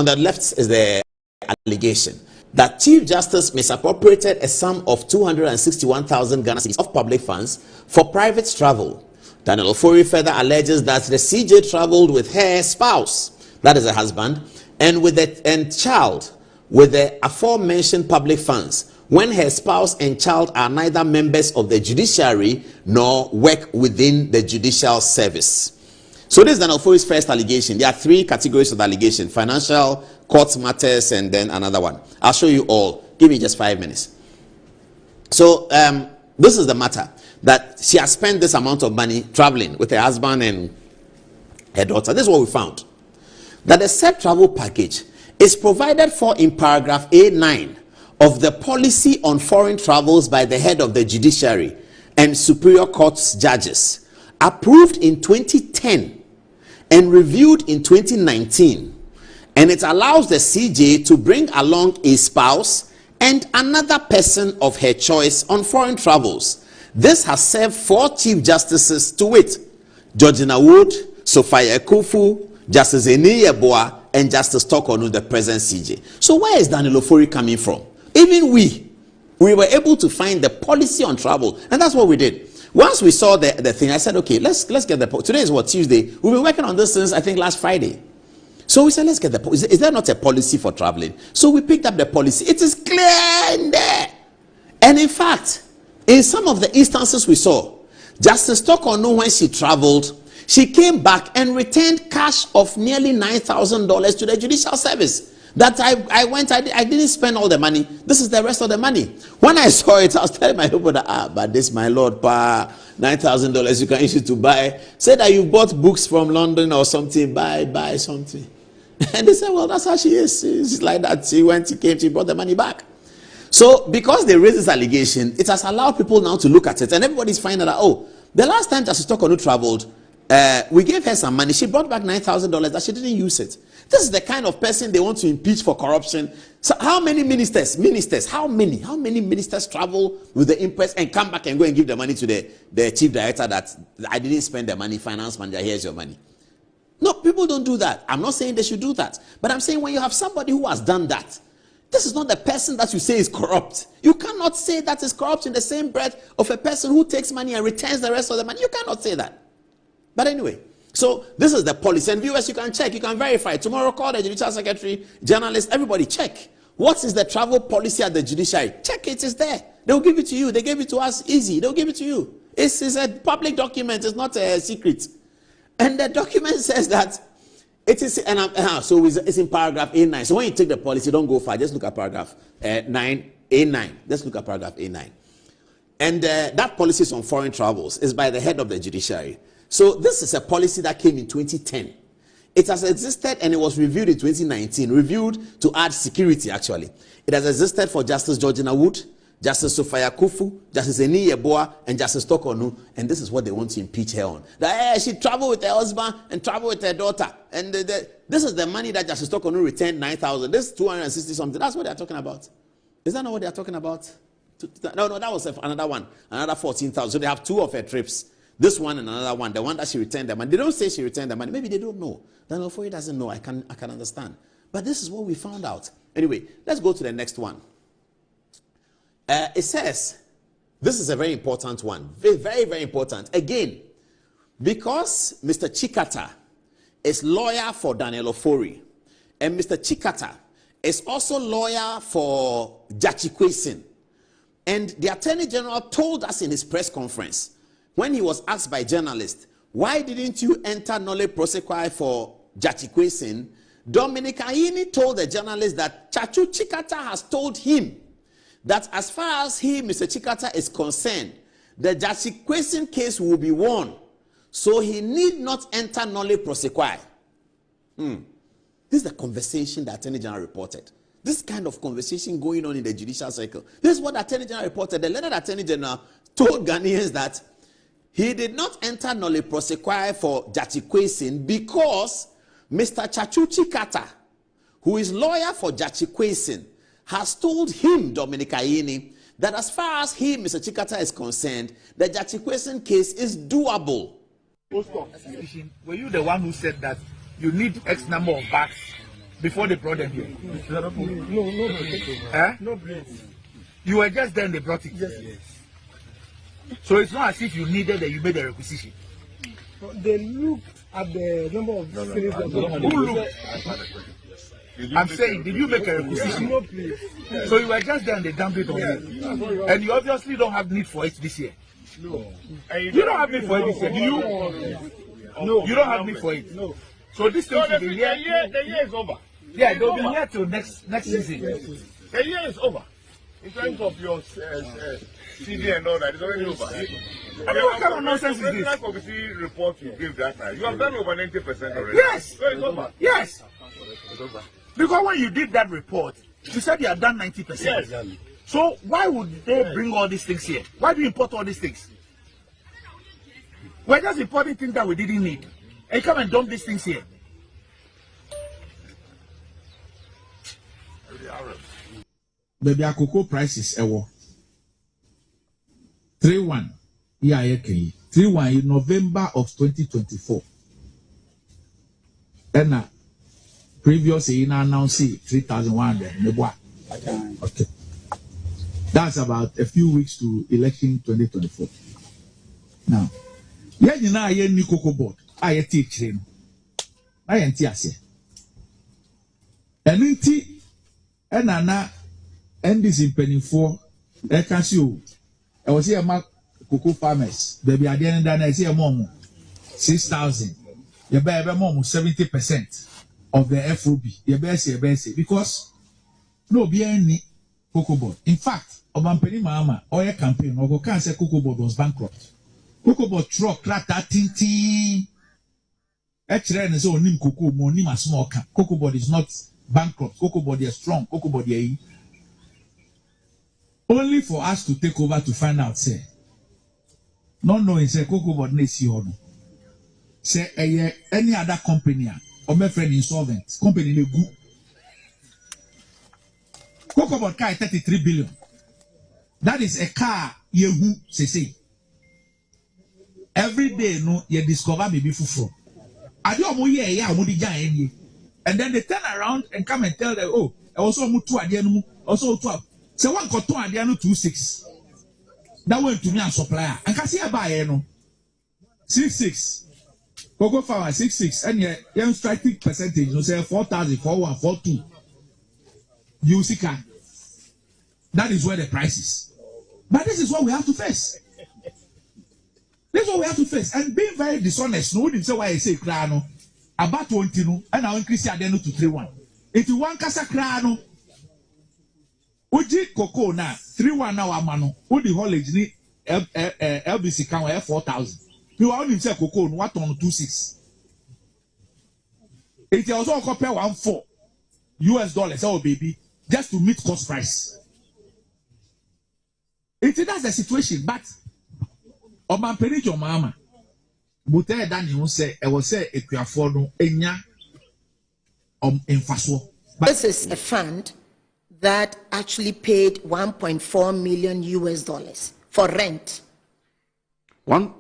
On the left is the allegation that Chief Justice misappropriated a sum of 261,000 Ghana cedis of public funds for private travel. Daniel Ofori further alleges that the CJ traveled with her spouse, that is her husband, and with a child with the aforementioned public funds, when her spouse and child are neither members of the judiciary nor work within the judicial service. So this is Daniel Ofori's first allegation. There are three categories of allegation: financial, court matters, and then another one. I'll show you all. Give me just 5 minutes. So this is the matter, that she has spent this amount of money traveling with her husband and her daughter. This is what we found. That the said travel package is provided for in paragraph A9 of the policy on foreign travels by the head of the judiciary and superior courts judges, approved in 2010 and reviewed in 2019, and it allows the CJ to bring along a spouse and another person of her choice on foreign travels. This has served 4 chief justices, to wit, Georgina Wood, Sophia Kufu, Justice Eni Yeboah, and Justice Tokonu, the present CJ. So where is Daniel Ofori coming from? Even we were able to find the policy on travel, and that's what we did. Once we saw the thing, I said, okay, let's get the today is what, Tuesday. We've been working on this since I think last Friday. So we said, let's get the is there not a policy for traveling? So we picked up the policy. It is clear in there. And in fact, in some of the instances we saw, Justice Tokonu, when she traveled, she came back and returned cash of nearly $9,000 to the judicial service. That I went, I didn't spend all the money. This is the rest of the money. When I saw it, I was telling my people that, but this, my Lord, $9,000 you can issue to buy. Say that you bought books from London or something, buy something. And they said, well, that's how she is. She's like that. She went, she came, she brought the money back. So because they raised this allegation, it has allowed people now to look at it. And everybody's finding out, oh, the last time Justice Tokonu traveled, we gave her some money. She brought back $9,000 that she didn't use it. This is the kind of person they want to impeach for corruption. So how many ministers, how many ministers travel with the impress and come back and go and give the money to the chief director that I didn't spend the money, finance manager, here's your money. No, people don't do that. I'm not saying they should do that. But I'm saying when you have somebody who has done that, this is not the person that you say is corrupt. You cannot say that is corrupt in the same breath of a person who takes money and returns the rest of the money. You cannot say that. But anyway, so this is the policy. And viewers, you can check, you can verify. Tomorrow, call the judicial secretary, journalists, everybody, check. What is the travel policy at the judiciary? Check it, it's there. They'll give it to you. They gave it to us easy. They'll give it to you. It's a public document. It's not a secret. And the document says that it is, so it's in paragraph A9. So when you take the policy, don't go far. Just look at paragraph 9, A9. Let's look at paragraph A9. And that policy is on foreign travels. It's by the head of the judiciary. So this is a policy that came in 2010. It has existed and it was reviewed in 2019. Reviewed to add security, actually. It has existed for Justice Georgina Wood, Justice Sophia Kufu, Justice Eni Yeboah, and Justice Tokonu. And this is what they want to impeach her on. That she traveled with her husband and traveled with her daughter. And this is the money that Justice Tokonu returned, 9,000. This is 260 something. That's what they're talking about. Is that not what they're talking about? No, that was another one. Another 14,000. So they have 2 of her trips. This one and another one, the one that she returned the money. They don't say she returned the money. Maybe they don't know. Daniel Ofori doesn't know. I can understand. But this is what we found out. Anyway, let's go to the next one. It says, this is a very important one. Very, very important. Again, because Mr. Chikata is lawyer for Daniel Ofori, and Mr. Chikata is also lawyer for Gyakye Quayson. And the Attorney General told us in his press conference, when he was asked by journalists, why didn't you enter nolle prosequi for Gyakye Quayson? Dominic Ayine told the journalist that Chachu Chikata has told him that as far as he, Mr. Chikata, is concerned, the Gyakye Quayson case will be won. So he need not enter nolle prosequi. This is the conversation the Attorney General reported. This kind of conversation going on in the judicial circle. This is what the Attorney General reported. The letter the Attorney General told Ghanaians that he did not enter nolle prosequi for Gyakye Quayson because Mr. Chachu Chikata, who is lawyer for Gyakye Quayson, has told him, Dominic Ayine, that as far as he, Mr. Chikata, is concerned, the Gyakye Quayson case is doable. Were you the one who said that you need X number of bags before they brought them here? No, please. You were just there and they brought it? Yes. So it's not as if you needed that you made a requisition. They looked at the number of cities that Who looked? I'm saying, did you make a requisition? No, please. So you were just there and they dumped it on you. And you obviously don't have need for it this year. No. You don't have need for it this year, do you? No. You don't have need for it. No. So this thing will be here. The year is over. Yeah, they'll be here till next season. The year is over. In terms of your CD and all that, it's already over. I mean, what kind of nonsense is this? The committee report you gave that time, you have done over 90% already. Yes. So it's over. Yes. It's over. Because when you did that report, you said you had done 90%. Yes. So why would they bring all these things here? Why do you import all these things? We're just importing things that we didn't need. And you come and dump these things here. Baby, our cocoa prices ever 3-1. Yeah, okay. 3-1 in November of 2024. And previous year announced 3,100. Okay. That's about a few weeks to election 2024. Now, you know, I new cocoa board. I teach him. I ain't here. And inti, and Anna. And this in penny for I can see you. I was here, cocoa farmers. Baby, at the end of the day, I see a mom 6,000. You better mom 70% of the FOB. You better say, because no be any cocoa board. In fact, Oban Penny Mama, oil campaign, or can't say cocoa board was bankrupt. Cocoa board truck, crack that tintin. Actually, and so nim cocoa, more nim a small can. Cocoa board is not bankrupt. Cocoa board is strong. Cocoa board is only for us to take over to find out, say, not knowing, say, cocoa board next year, say, any other company, or my friend insolvent, company, they go. Cocoa board car 33 billion. That is a car, you say. Every day, no, you discover maybe for. I don't know, and then they turn around and come and tell them, oh, I also mutu adianu, also 12. So one got 226. That went to me and supplier. And can see a buyer no 66. Cocoa farmer 66. And your striking percentage, you say 4,000, 4142. You see, that is where the price is. But this is what we have to face. This is what we have to face. And being very dishonest, no one say why I say crano about 20 no, and I'll increase it to 3-1. If you want casa crano. Uji cocoa na 3-1 now mano. Udi haulage ni LBC can wear 4,000. You are only say cocoa what on 26. It also compare 1.4 US dollars, oh baby, just to meet cost price. That's the situation, but Oman Perijo Mama. But then you say, I will say, if you are for no enya in Faswo. This is a fund that actually paid 1.4 million US dollars for rent. Hold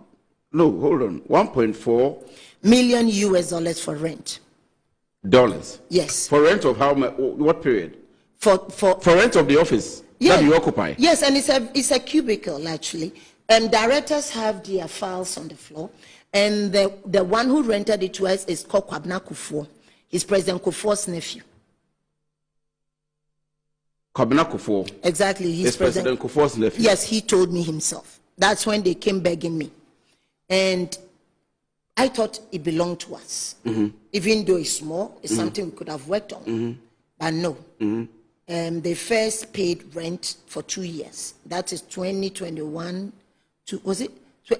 on. 1.4 million US dollars for rent. Dollars? Yes. For rent of how much? What period? For rent of the office that you occupy? Yes, and it's a cubicle actually. Directors have their files on the floor, and the one who rented it to us is called Kwabena Kufuor. He's President Kufuor's nephew. Kwabena Kufuor. Exactly. He's President Kufuor's nephew. Yes, he told me himself. That's when they came begging me. And I thought it belonged to us. Mm-hmm. Even though it's small, it's something we could have worked on. Mm-hmm. But no. Mm-hmm. They first paid rent for 2 years. That is 2021 to, was it?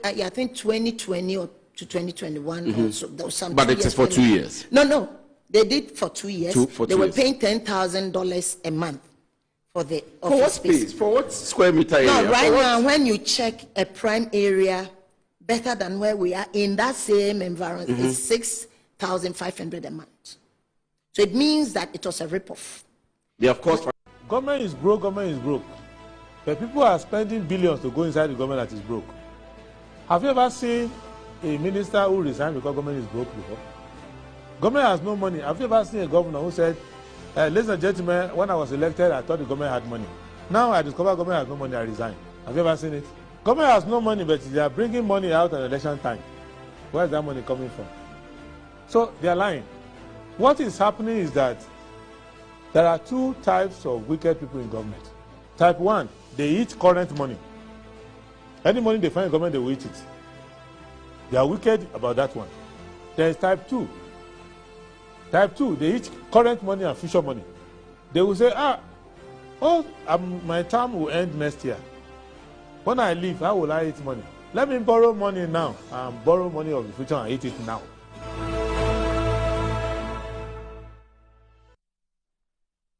I think 2020 or to 2021 or so. There was some but it is for 2 years. No. They did for 2 years. They were paying $10,000 a month. For the office space. For what square meter area? No, right now, when you check a prime area better than where we are in that same environment, it's 6,500 a month. So it means that it was a ripoff. Yeah, of course. Government is broke. But people are spending billions to go inside the government that is broke. Have you ever seen a minister who resigned because government is broke before? Government has no money. Have you ever seen a governor who said, ladies and gentlemen, when I was elected, I thought the government had money. Now I discover government has no money, I resign. Have you ever seen it? Government has no money, but they are bringing money out at election time. Where is that money coming from? So they are lying. What is happening is that there are two types of wicked people in government. Type 1, they eat current money. Any money they find in government, they will eat it. They are wicked about that one. There is type 2. Type 2, they eat current money and future money. They will say, my term will end next year. When I leave, how will I eat money? Let me borrow money now and borrow money of the future and eat it now.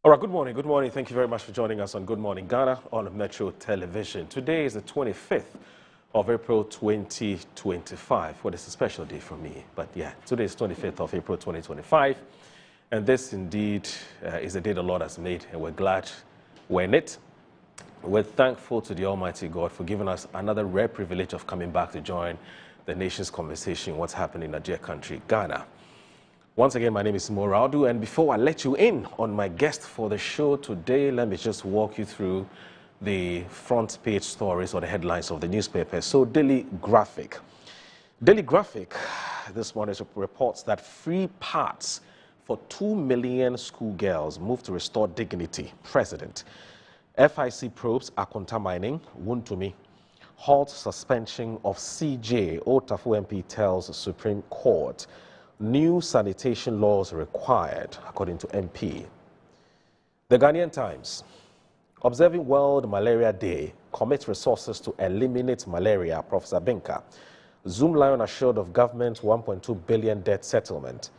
All right, good morning. Good morning. Thank you very much for joining us on Good Morning Ghana on Metro Television. Today is the 25th of April 2025. Well, it's a special day for me, but yeah, today is 25th of April 2025. And this indeed is the day the Lord has made, and we're glad we're in it. We're thankful to the Almighty God for giving us another rare privilege of coming back to join the nation's conversation, what's happening in our dear country, Ghana. Once again, my name is Moraudu, and before I let you in on my guest for the show today, let me just walk you through the front page stories or the headlines of the newspaper. So, Daily Graphic. Daily Graphic this morning reports that free parts for 2 million schoolgirls move to restore dignity. President. FIC probes Akonta Mining, Wontumi. Halt suspension of CJ, Otafu MP tells Supreme Court. New sanitation laws required, according to MP. The Ghanaian Times. Observing World Malaria Day, commit resources to eliminate malaria, Professor Binka. Zoom Lion assured of government 1.2 billion debt settlement.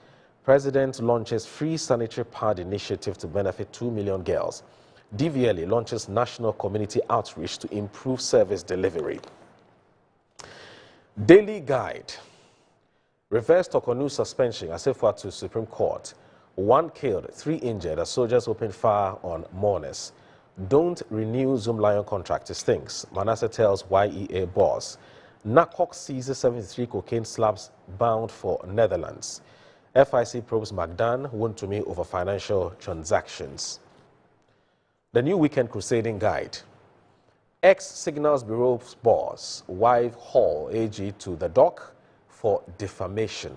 President launches free sanitary pad initiative to benefit 2 million girls. DVLA launches national community outreach to improve service delivery. Daily Guide. Reverse Tokonu suspension as far to Supreme Court. 1 killed, 3 injured as soldiers opened fire on mourners. Don't renew Zoom Lion contract, it stinks. Manasseh tells YEA boss. NACOC seizes 73 cocaine slabs bound for Netherlands. FIC probes Magdan, Wontumi over financial transactions. The New Weekend Crusading Guide. Ex-Signals Bureau's boss, wife Hall AG to the dock for defamation.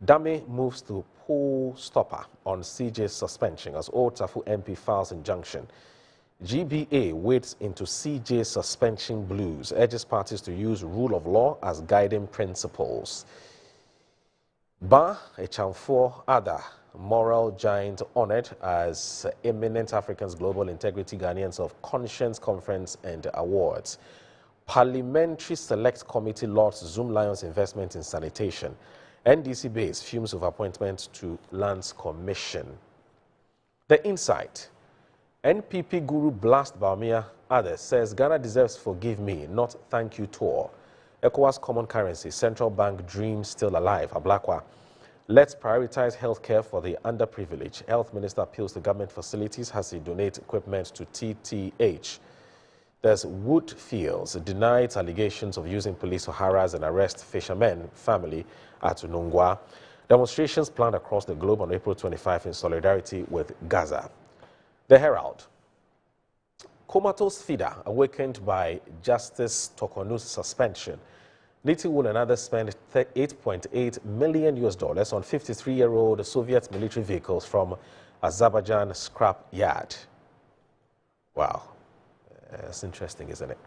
Dame moves to pull stopper on CJ's suspension as Otafu MP files injunction. GBA wades into CJ's suspension blues, urges parties to use rule of law as guiding principles. Ba Echamfor Ada, moral giant honored as eminent Africans Global Integrity Ghanaians of Conscience Conference and Awards. Parliamentary Select Committee lauds Zoom Lion's investment in sanitation. NDC base fumes of appointment to Lands Commission. The Insight. NPP guru blast Bawumia others says Ghana deserves forgive me, not thank you tour. ECOWAS common currency, central bank dream still alive. Ablakwa. Let's prioritize healthcare for the underprivileged. Health Minister appeals to government facilities as he donates equipment to TTH. There's Woodfields denied allegations of using police to harass and arrest fishermen family at Unungwa. Demonstrations planned across the globe on April 25 in solidarity with Gaza. The Herald. Comatose feeder awakened by Justice Tokonu's suspension. Nitiwul and others spent $8.8 million on 53-year-old Soviet military vehicles from Azerbaijan scrap yard. Wow. That's interesting, isn't it?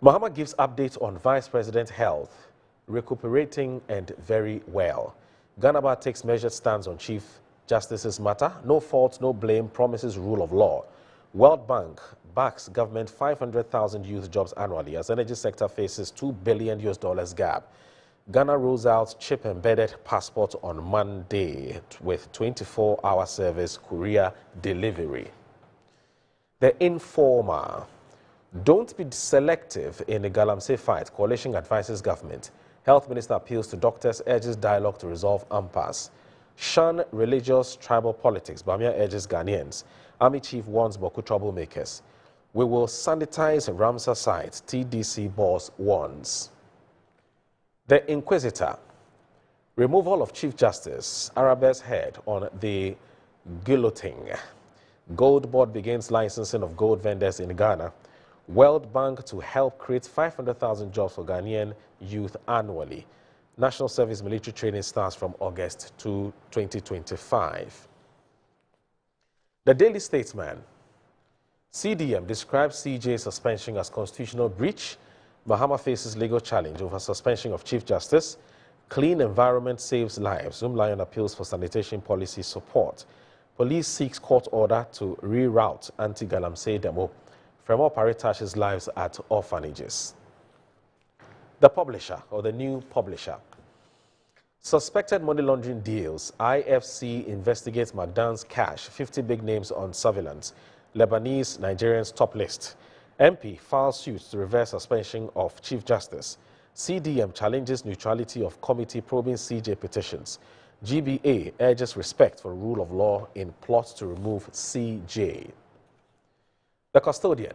Mohammed gives updates on Vice President health, recuperating and very well. Ganaba takes measured stance on Chief Justice's matter. No fault, no blame, promises rule of law. World Bank backs government 500,000 youth jobs annually as energy sector faces $2 billion gap. Ghana rolls out chip-embedded passport on Monday with 24-hour service courier delivery. The Informer. Don't be selective in the Galamsey fight. Coalition advises government. Health Minister appeals to doctors, urges dialogue to resolve impasse. Shun religious tribal politics. Bawumia urges Ghanaians. Army Chief warns Boko troublemakers. We will sanitize Ramsar site. TDC boss warns. The Inquisitor. Removal of Chief Justice Arabe's head on the guillotine. Gold Board begins licensing of gold vendors in Ghana. World Bank to help create 500,000 jobs for Ghanaian youth annually. National Service military training starts from August to 2025. The Daily Statesman. CDM describes CJ suspension as constitutional breach. Mahama faces legal challenge over suspension of Chief Justice. Clean environment saves lives. Zoomlion appeals for sanitation policy support. Police seeks court order to reroute anti-Galamsey demo. Fremo Paritashe's lives at orphanages. The Publisher, or the New Publisher. Suspected money laundering deals. IFC investigates McDonald's cash. 50 big names on surveillance. Lebanese Nigerians top list. MP files suit to reverse suspension of Chief Justice. CDM challenges neutrality of committee probing CJ petitions. GBA urges respect for rule of law in plot to remove CJ. The Custodian.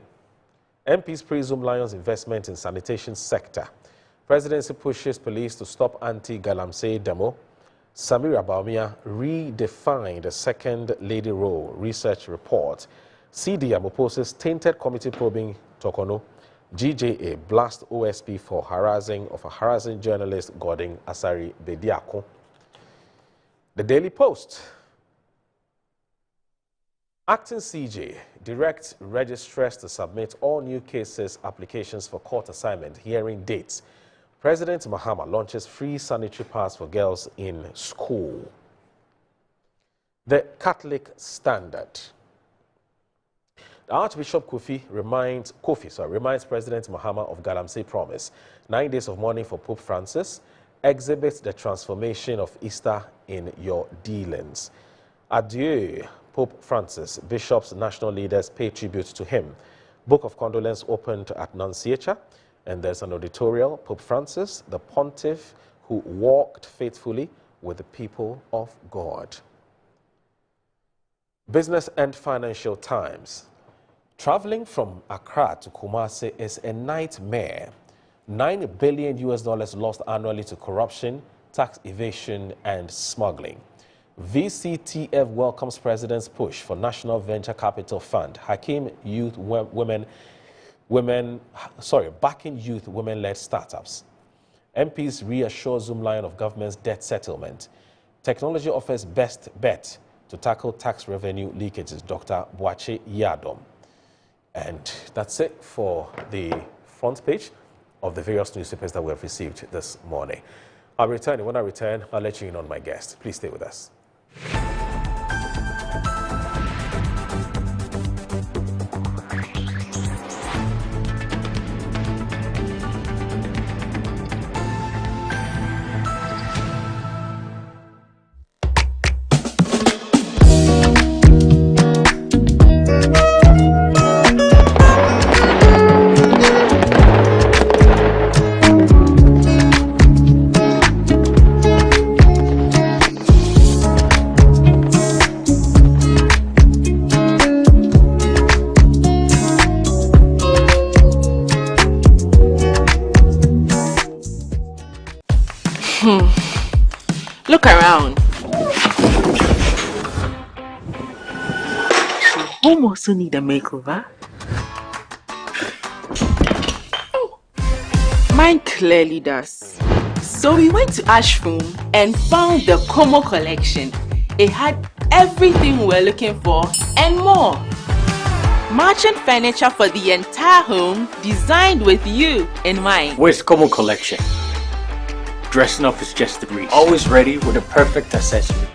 MPs praise Zoomlion's investment in sanitation sector. Presidency pushes police to stop anti-Galamsey demo. Samira Baumia redefined the second lady role research report. CDM opposes tainted committee probing Tokono. GJA blast OSP for harassing journalist Gordon Asari Bediako. The Daily Post. Acting CJ directs registrars to submit all new cases applications for court assignment hearing dates. President Mahama launches free sanitary pads for girls in school. The Catholic Standard. Archbishop Kofi reminds President Mahama of Galamsey promise. 9 days of mourning for Pope Francis exhibits the transformation of Easter in your dealings. Adieu, Pope Francis. Bishops, national leaders pay tribute to him. Book of condolence opened at Nunciature, and there's an editorial. Pope Francis, the pontiff who walked faithfully with the people of God. Business and Financial Times. Traveling from Accra to Kumasi is a nightmare. $9 billion lost annually to corruption, tax evasion, and smuggling. VCTF welcomes President's push for National Venture Capital Fund. Backing youth women-led startups. MPs reassure Zoomlion of government's debt settlement. Technology offers best bet to tackle tax revenue leakages. Dr. Boache Yadom. And that's it for the front page of the various newspapers that we have received this morning. I'll return. When I return, I'll let you in on my guest. Please stay with us. Look around. Home also need a makeover. Mine clearly does. So we went to Ashroom and found the Como collection. It had everything we're looking for and more. Merchant furniture for the entire home, designed with you in mind. Where's Como collection? Dressing up is just the breeze. Always ready with a perfect accessory.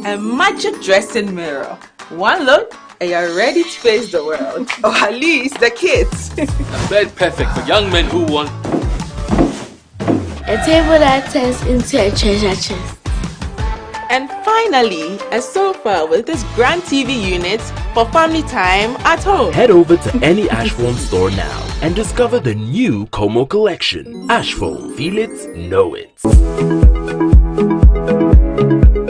A magic dressing mirror. One look and you're ready to face the world. Or at least the kids. A bed perfect for young men who want a table that turns into a treasure chest. And finally, a sofa with this grand TV unit for family time at home. Head over to any Ashphone store now and discover the new Como collection. Ashphone, feel it, know it.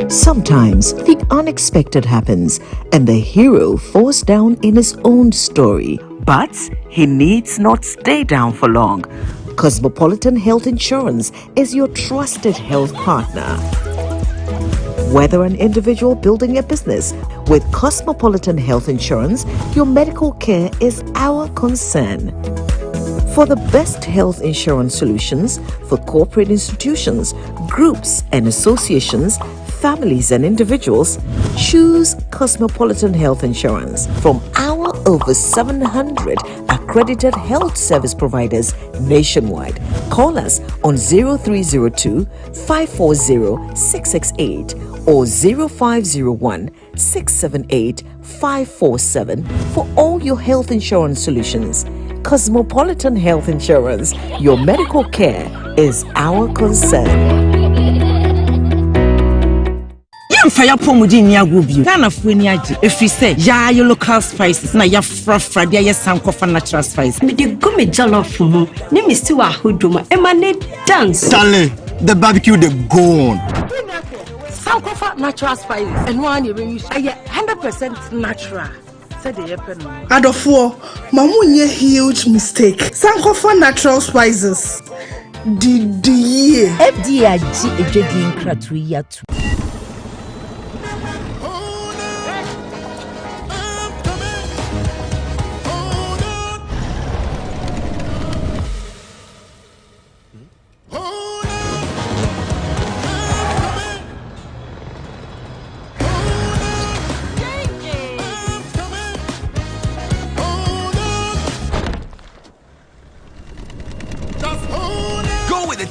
Sometimes the unexpected happens and the hero falls down in his own story. But he needs not stay down for long. Cosmopolitan Health Insurance is your trusted health partner. Whether an individual building a business, with Cosmopolitan Health Insurance, your medical care is our concern. For the best health insurance solutions for corporate institutions, groups and associations, families and individuals, choose Cosmopolitan Health Insurance from our over 700 accredited health service providers nationwide. Call us on 0302 540 668 or 0501 678 547 for all your health insurance solutions. Cosmopolitan Health Insurance, your medical care is our concern. Fire pomudi ni agubio Ghana fueni age efi say ya your local spices na ya frafra dia ya sankofa natural spice me de go me jollof mu ni mi sti wa hodoma e ma ne dance Stanley the barbecue the go on sankofa natural spice and one you use 100% natural said the yepen Adofo mamunye huge mistake sankofa natural spices the year FDA agi ejedi nkratu yatu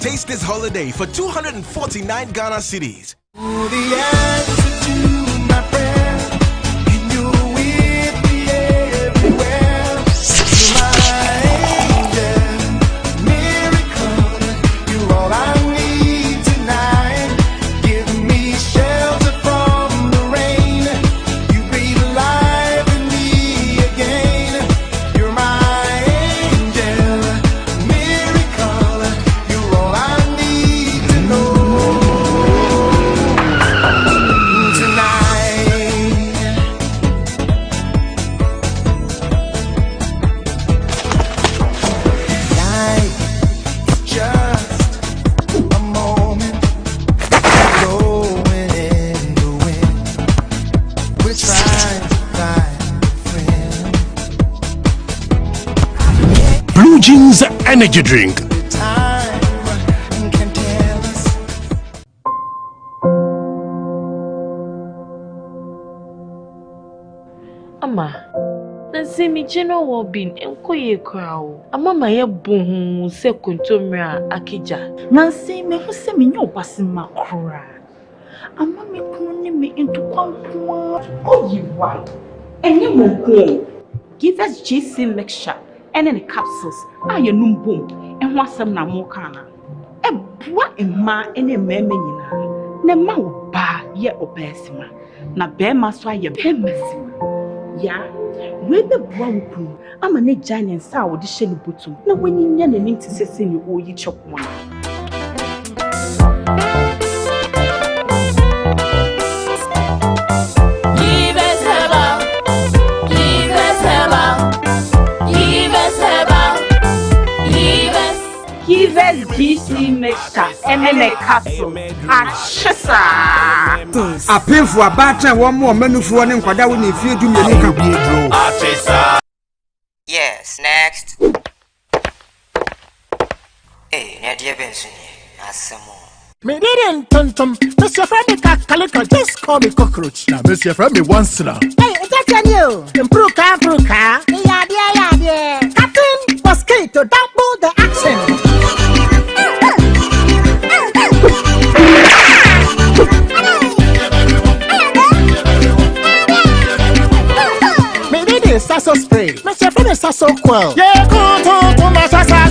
Taste this holiday for 249 Ghana cedis. Blue Jeans Energy Drink. Ama, nansi mi jeno wo bin enko ye kwao. Ama ma ye bohu se kontomra akija. Nansi me hu se me nyo basi makura. Ama me kunu ni me into kwankwa. Oyiwa. Enye mo ko. Give us GC mixture and any capsules. Aye numbum. En ho asem na mo kana. Ebua emma ene meme nyina. Ne ma wo ba ye obesima. Na be ma so aye be masima. Ya, we be bua wuku. Ama ne giant sa wo de hye ne botum. Na wanyinya na nim tisese ne wo yi chokwa. GC mixture and a capsule. Achesa. A pin for a batter, one more menu for one and Quada when you feel to me. Yes, next. Hey, Nadia Benson, as some more. Me didn't tum. Mr. Friendly Calico, just call me cockroach. Now, Mr. Friendly once now. Hey, that's on you. Improve car. Yeah. Captain Mosquito, double the action. Me did it, Sasso spray. Mr. Friendly Sasso quell. Yeah, go to my Sassa,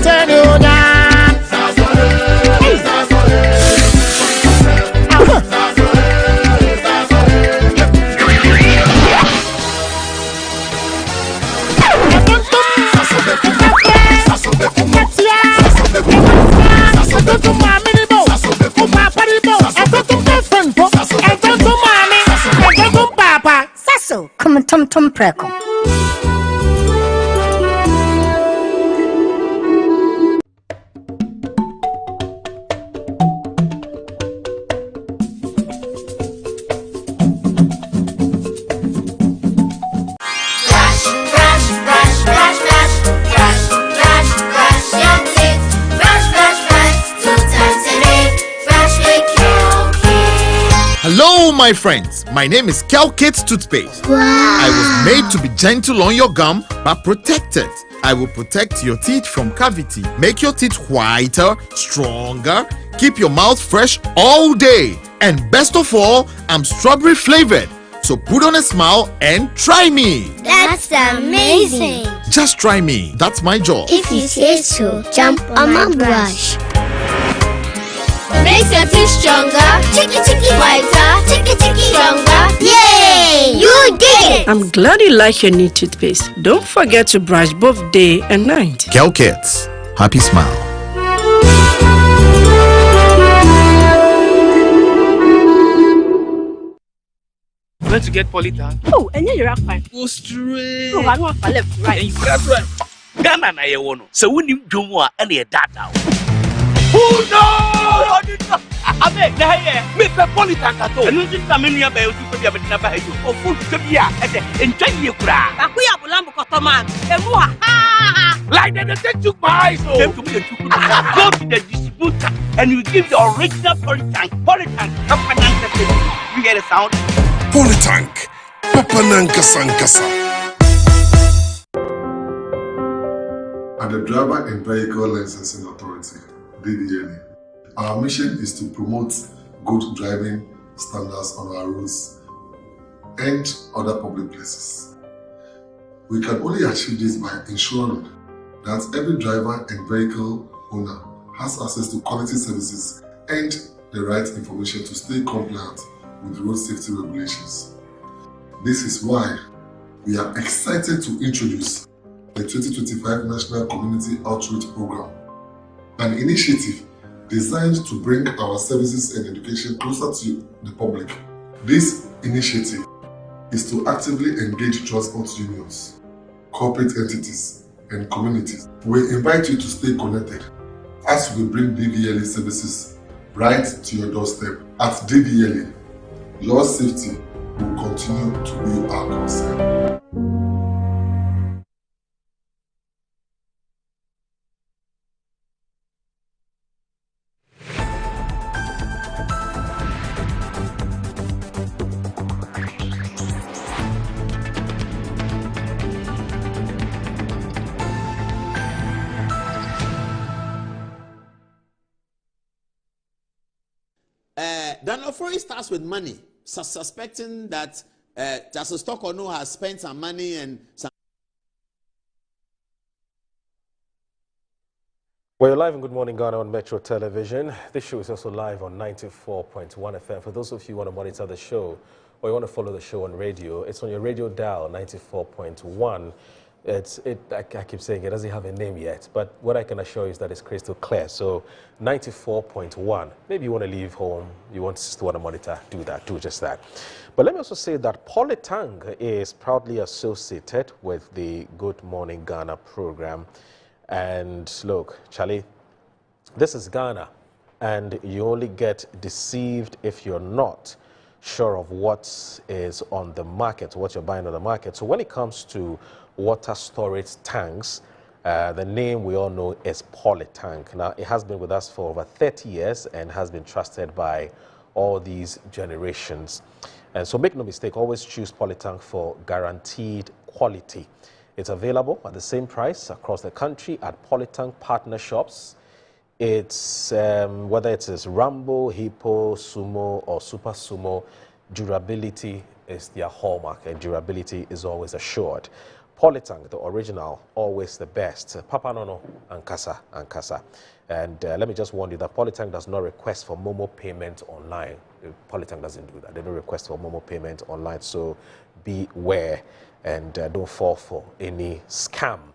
Sasso, come on, Tom Preco. my friends, my name is Kelkit Toothpaste. Wow. I was made to be gentle on your gum but protected. I will protect your teeth from cavity, make your teeth whiter, stronger, keep your mouth fresh all day. And best of all, I'm strawberry flavored. So put on a smile and try me. That's amazing. Just try me. That's my job. If you say so, jump on my brush. Makes your teeth stronger, chicky whiter, chicky stronger. Yay! You did it! I'm glad you like your new toothpaste. Don't forget to brush both day and night. Kelkits, happy smile. Going to get Polytank? Oh, and you're right. Go straight. Oh, I want to left, right. That's right. Ghana na ye wono. So when you do more, and ye data. Oh no! Abe, na here. Me pe Polytank ato. Enu ti na me nua ba yo tu pe bia ba you. O food to bia, e de enjoy ye kura. Akuya bulambo kotoman. Emu ha. Like they took my eyes. So go to the distributor and you give the original Polytank. You get a sound? Polytank, Papananka Sankasa. At the Driver and Vehicle Licensing Authority, DVLA, our mission is to promote good driving standards on our roads and other public places. We can only achieve this by ensuring that every driver and vehicle owner has access to quality services and the right information to stay compliant with road safety regulations. This is why we are excited to introduce the 2025 National Community Outreach Program, an initiative designed to bring our services and education closer to the public. This initiative is to actively engage transport unions, corporate entities, and communities. We invite you to stay connected as we bring DVLA services right to your doorstep. At DVLA, your safety will continue to be our concern. Daniel Furey starts with money, suspecting that Justice Tokono has spent some money and some. We're live in Good Morning Ghana on Metro Television. This show is also live on 94.1 FM. For those of you who want to monitor the show or you want to follow the show on radio, it's on your radio dial, 94.1. I keep saying it doesn't have a name yet, but what I can assure you is that it's crystal clear. So 94.1. Maybe you want to leave home, you want to monitor, do just that. But let me also say that Polytank is proudly associated with the Good Morning Ghana program. And look, Charlie, this is Ghana, and you only get deceived if you're not sure of what is on the market, what you're buying on the market. So when it comes to water storage tanks, the name we all know is Polytank. Now, it has been with us for over 30 years and has been trusted by all these generations. And so make no mistake, always choose Polytank for guaranteed quality. It's available at the same price across the country at Polytank partner shops. It's whether it is Rambo, Hippo, Sumo, or Super Sumo, durability is their hallmark, and durability is always assured. Polytank, the original, always the best. Papa Nono, Ankasa. And let me just warn you that Polytank does not request for Momo payment online. Polytank doesn't do that. They don't request for Momo payment online, so beware and don't fall for any scam.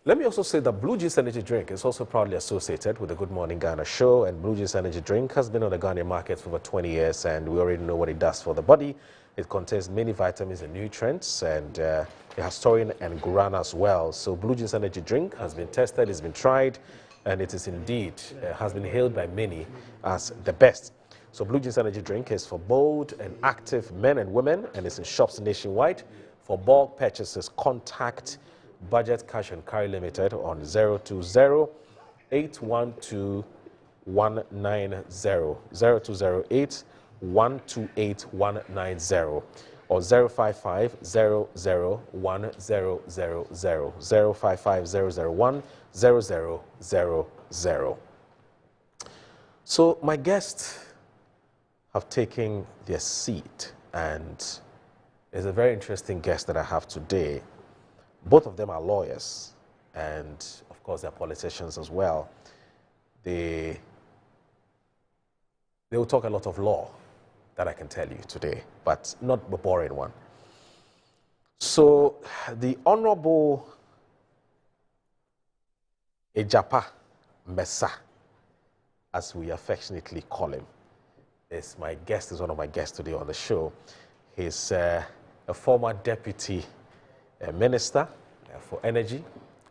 Let me also say that Blue Juice Energy Drink is also proudly associated with the Good Morning Ghana show, and Blue Juice Energy Drink has been on the Ghanaian market for over 20 years, and we already know what it does for the body. It contains many vitamins and nutrients, and it has taurine and guarana as well. So Blue Juice Energy Drink has been tested, it's been tried, and it is indeed, has been hailed by many as the best. So Blue Juice Energy Drink is for bold and active men and women, and it's in shops nationwide. For bulk purchases, contact Budget Cash and Carry Limited on 020-812-190, 128190 or 055 001 000 055 001 0000. So my guests have taken their seat, and it's a very interesting guest that I have today. Both of them are lawyers, and of course they're politicians as well. They will talk a lot of law that I can tell you today, but not a boring one. So the Honorable Ejapa Mensah, as we affectionately call him, is one of my guests today on the show. He's a former deputy minister for energy,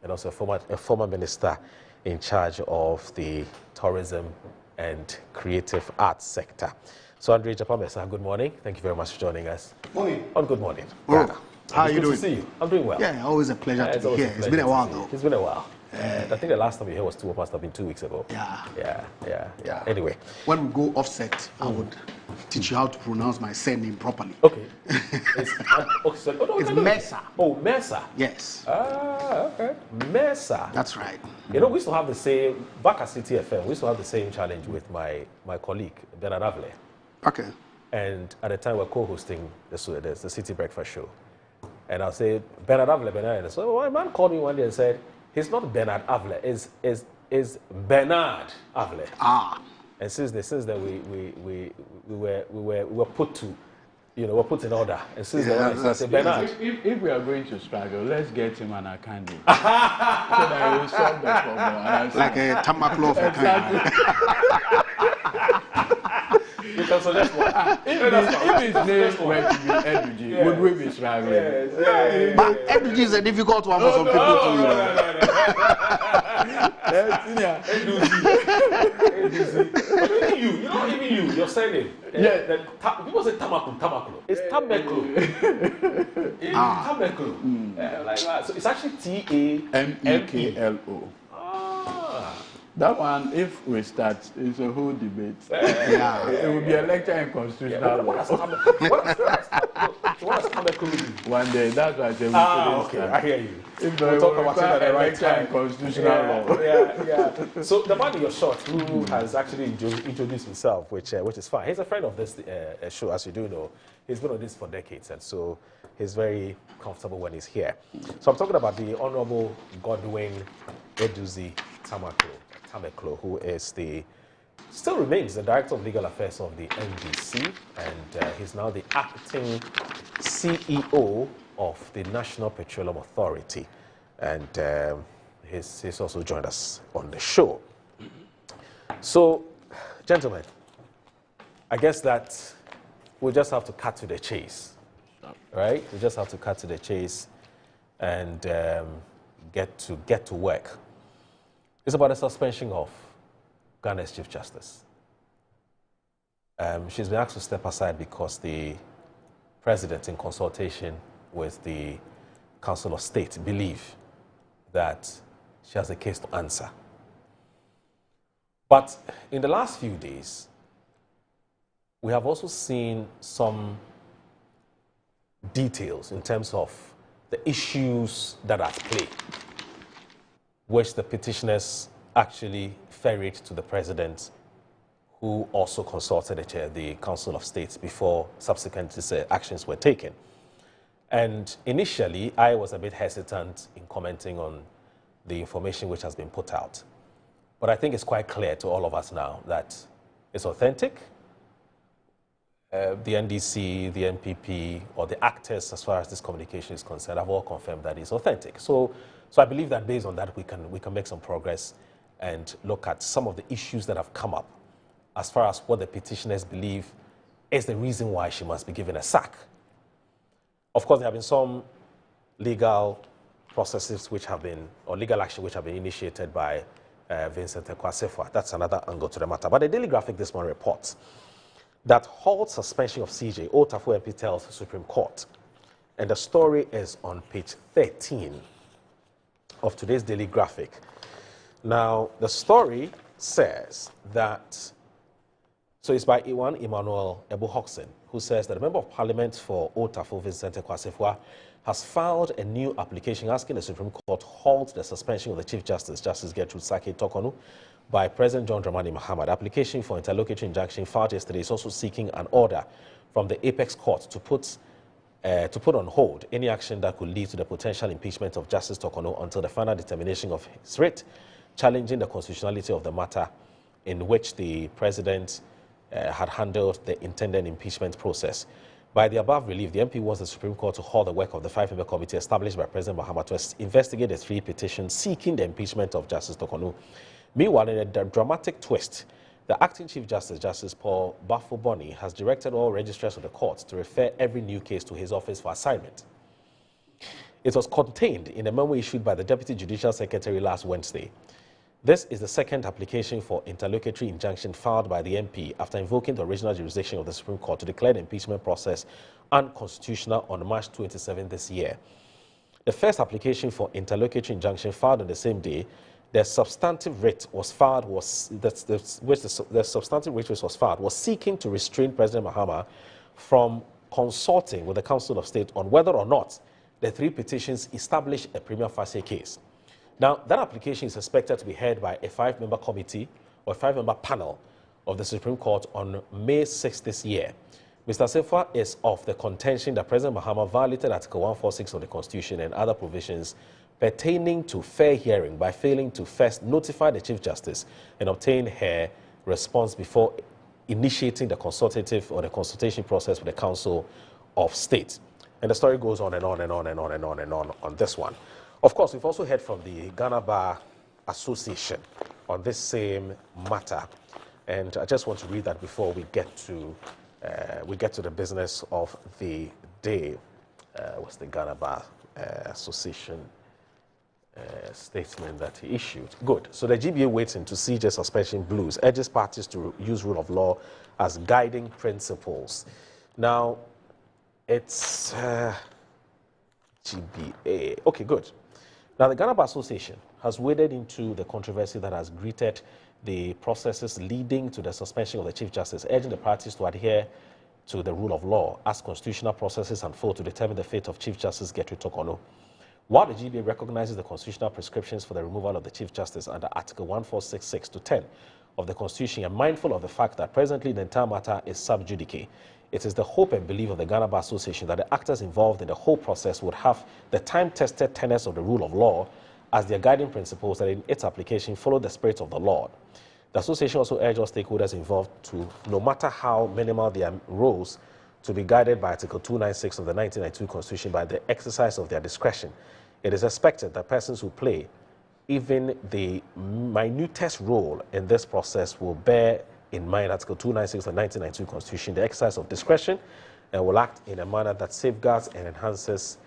and also a former minister in charge of the tourism and creative arts sector. So Andre Ejapa Mensah, good morning. Thank you very much for joining us. Morning. Good morning. Oh, how are you doing? Good to see you. I'm doing well. Yeah, always a pleasure to be here. It's been a while though. It's been a while. I think the last time you here must have been 2 weeks ago. Yeah. Yeah. Anyway. When we go offset, I would teach you how to pronounce my surname properly. Okay. It's Mensah. Oh, Mensah. Yes. Okay. Mensah. That's right. You know, we used to have the same, back at City FM, we used to have the same challenge with my colleague, Bernard Avle. Okay. And at the time, we're co-hosting the City Breakfast Show. And I'll say, Bernard Avle. So a man called me one day and said, he's not Bernard Avle, is Bernard Avle. And since then we were put to, we're put in order. And since then I say Bernard. If we are going to struggle, let's get him an Akandi. So that he will solve the problem. Like a Tamaklo for You can suggest one. If his name were to be Eduji, would we be struggling? Yes. But Eduji is a difficult one for some people to Even you, your surname. Yeah. People say Tamaklo. It's Tameklo. It's Tameklo. Like that. So it's actually T-A-M-E-K-L-O. That one, if we start, it's a whole debate. It will be a lecture in constitutional law. One day, that's why I say we okay, I hear you. If we'll talk about it at the right time. Constitutional law. Yeah. So the man in your short, who has actually introduced himself, which is fine. He's a friend of this show, as you do know. He's been on this for decades, and so he's very comfortable when he's here. So I'm talking about the Honorable Godwin Eduzi Tameklo, who is still remains the Director of Legal Affairs of the NDC, and he's now the acting CEO of the National Petroleum Authority, and he's also joined us on the show. So, gentlemen, I guess that we'll just have to cut to the chase, right? We just have to cut to the chase and get to work. It's about the suspension of Ghana's Chief Justice. She's been asked to step aside because the President, in consultation with the Council of State, believe that she has a case to answer. But in the last few days, we have also seen some details in terms of the issues that are at play, which the petitioners actually ferried to the President, who also consulted the Council of State before subsequent actions were taken. And initially, I was a bit hesitant in commenting on the information which has been put out. But I think it's quite clear to all of us now that it's authentic. The NDC, the NPP, or the actors, as far as this communication is concerned, have all confirmed that it's authentic. So I believe that based on that, we can make some progress and look at some of the issues that have come up as far as what the petitioners believe is the reason why she must be given a sack. Of course, there have been some legal processes or legal action which have been initiated by Vincent Ekwasefwa. That's another angle to the matter. But the Daily Graphic this morning reports that halt suspension of CJ, Otafo MP tells the Supreme Court. And the story is on page 13 of today's Daily Graphic. Now, the story says that So it's by Iwan Emmanuel Ebo-Hoxen, who says that the Member of Parliament for Otafo Vincent Kwasefwa has filed a new application asking the Supreme Court to halt the suspension of the Chief Justice, Justice Gertrude Sake Tokonu, by President John Dramani Mahama. The application for interlocutory injunction filed yesterday is also seeking an order from the Apex Court to put on hold any action that could lead to the potential impeachment of Justice Tokonu until the final determination of his writ, challenging the constitutionality of the matter in which the President had handled the intended impeachment process. By the above relief, the MP wants the Supreme Court to halt the work of the 5-member committee established by President Mahama to investigate the 3 petitions seeking the impeachment of Justice Tokonu. Meanwhile, in a dramatic twist, the acting Chief Justice, Justice Paul Bafo-Boni, has directed all registrars of the court to refer every new case to his office for assignment. It was contained in a memo issued by the Deputy Judicial Secretary last Wednesday. This is the second application for interlocutory injunction filed by the MP after invoking the original jurisdiction of the Supreme Court to declare the impeachment process unconstitutional on March 27 this year. The first application for interlocutory injunction filed on the same day, the substantive writ was filed was seeking to restrain President Mahama from consulting with the Council of State on whether or not the 3 petitions establish a prima facie case. Now, that application is expected to be heard by a 5-member committee or a 5-member panel of the Supreme Court on May 6 this year. Mr. Sefa is of the contention that President Mahama violated Article 146 of the Constitution and other provisions pertaining to fair hearing by failing to first notify the Chief Justice and obtain her response before initiating the consultative or the consultation process with the Council of State. And the story goes on and on and on and on and on and on this one. Of course, we've also heard from the Ghana Bar Association on this same matter. And I just want to read that before we get to the business of the day. What's the Ghana Bar Association statement that he issued? Good. So the GBA waits into CJ suspension blues, urges parties to use rule of law as guiding principles. Now, it's GBA. Okay, good. Now, the Ghana Bar Association has waded into the controversy that has greeted the processes leading to the suspension of the Chief Justice, urging the parties to adhere to the rule of law as constitutional processes unfold to determine the fate of Chief Justice Gertrude Tokonu. While the GBA recognizes the constitutional prescriptions for the removal of the Chief Justice under Article 1466 to 10 of the Constitution, and mindful of the fact that presently the entire matter is sub judice, it is the hope and belief of the Ghana Bar Association that the actors involved in the whole process would have the time-tested tenets of the rule of law as their guiding principles, that in its application follow the spirit of the law. The association also urged all stakeholders involved to, no matter how minimal their roles, to be guided by Article 296 of the 1992 Constitution by the exercise of their discretion. It is expected that persons who play even the minutest role in this process will bear in mind Article 296 of the 1992 Constitution, the exercise of discretion, and will act in a manner that safeguards and enhances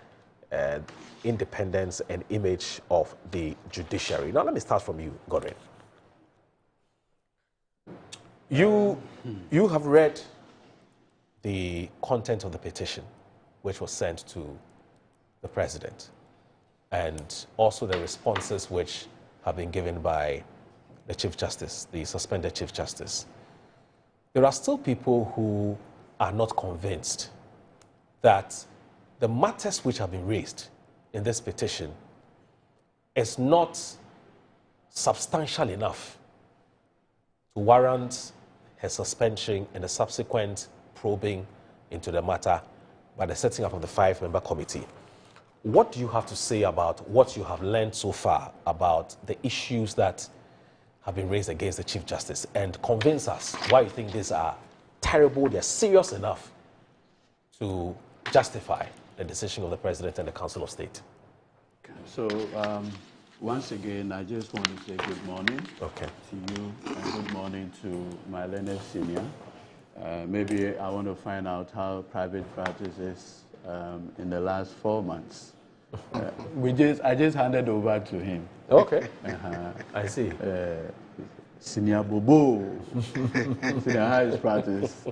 independence and image of the judiciary. Now, let me start from you, Godwin. You have read the content of the petition which was sent to the President, and also the responses which have been given by the Chief Justice, the suspended Chief Justice. There are still people who are not convinced that the matters which have been raised in this petition is not substantial enough to warrant her suspension and the subsequent probing into the matter by the setting up of the 5-member committee. What do you have to say about what you have learned so far about the issues that have been raised against the Chief Justice, and convince us why you think these are terrible, they're serious enough to justify the decision of the President and the Council of State? So, once again, I just want to say good morning to you and good morning to my learned senior. Maybe I want to find out how private practice is in the last 4 months. I just handed over to him. Okay. I see. Senior Bobo. Senior highest practice.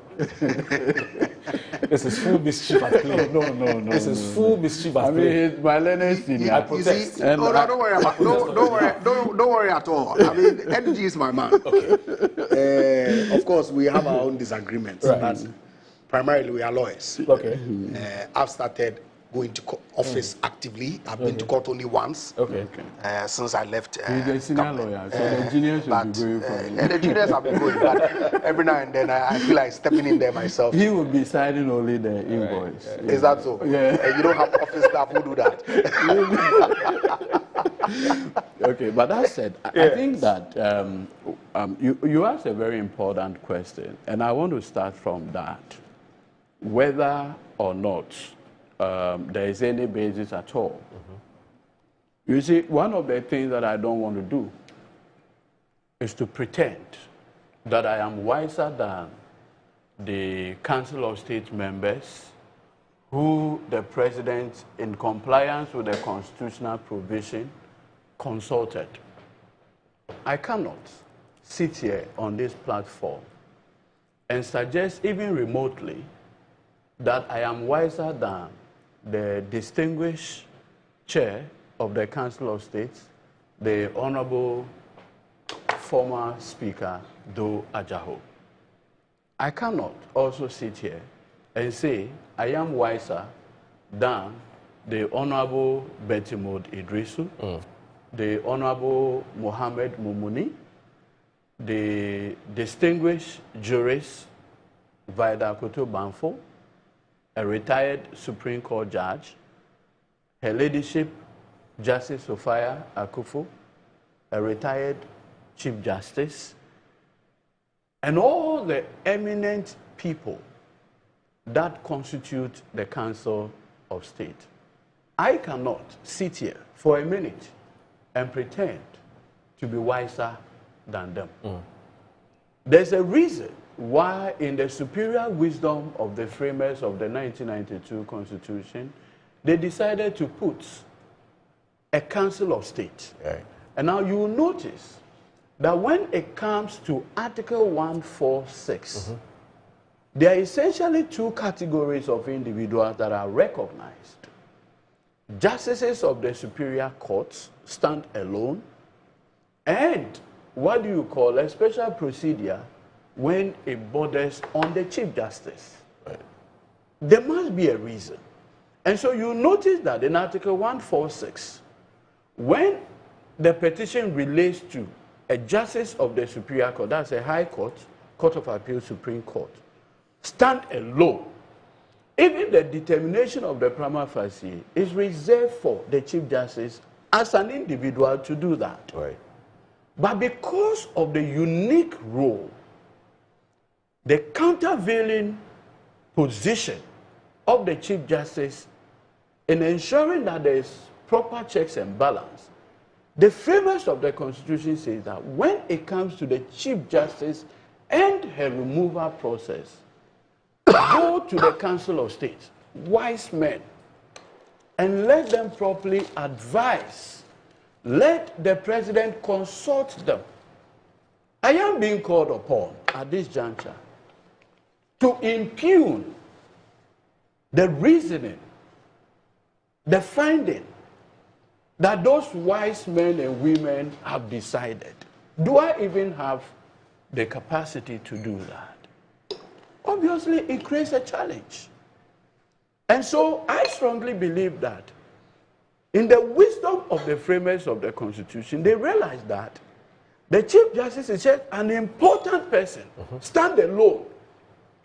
This is full mischief at play. No. This is full mischief at play. I mean, my learned senior. I protest. Don't worry about don't worry at all. I mean, energy is my man. Okay. Of course, we have our own disagreements, but primarily we are lawyers. Okay. I've started going to office actively. I've been to court only once. Okay. Since I left. He's a senior lawyer, so the juniors should be going for it. The juniors have been going, but every now and then I feel like stepping in there myself. He will be signing only the invoice. Is that so? Yeah. You don't have office staff who do that. Okay, but that said, I think that you asked a very important question, and I want to start from that. Whether or not there is any basis at all. You see, one of the things that I don't want to do is to pretend that I am wiser than the Council of State members who the President, in compliance with the constitutional provision, consulted. I cannot sit here on this platform and suggest even remotely that I am wiser than the distinguished chair of the Council of State, the Honorable former Speaker, Do Ajaho. I cannot also sit here and say I am wiser than the Honorable Betimod Idrisu, the Honorable Mohammed Mumuni, the distinguished jurist Vida Koto Banfo, a retired Supreme Court judge, Her Ladyship Justice Sophia Akufo, a retired Chief Justice, and all the eminent people that constitute the Council of State. I cannot sit here for a minute and pretend to be wiser than them. There's a reason why in the superior wisdom of the framers of the 1992 Constitution, they decided to put a Council of State. Right. And now you will notice that when it comes to Article 146, there are essentially two categories of individuals that are recognized. Justices of the superior courts stand alone, and what do you call a special procedure when it borders on the Chief Justice? Right. There must be a reason. And so you notice that in Article 146, when the petition relates to a justice of the superior court, that's a high court, Court of Appeal, Supreme Court, stand alone, even the determination of the prima facie is reserved for the Chief Justice as an individual to do that. Right. But because of the unique role, the countervailing position of the Chief Justice in ensuring that there is proper checks and balance, the framers of the Constitution say that when it comes to the Chief Justice and her removal process, go to the Council of State, wise men, and let them properly advise. Let the President consult them. I am being called upon at this juncture to impugn the reasoning, the finding that those wise men and women have decided. Do I even have the capacity to do that? Obviously, it creates a challenge. And so I strongly believe that in the wisdom of the framers of the Constitution, they realized that the Chief Justice is just an important person, stand alone.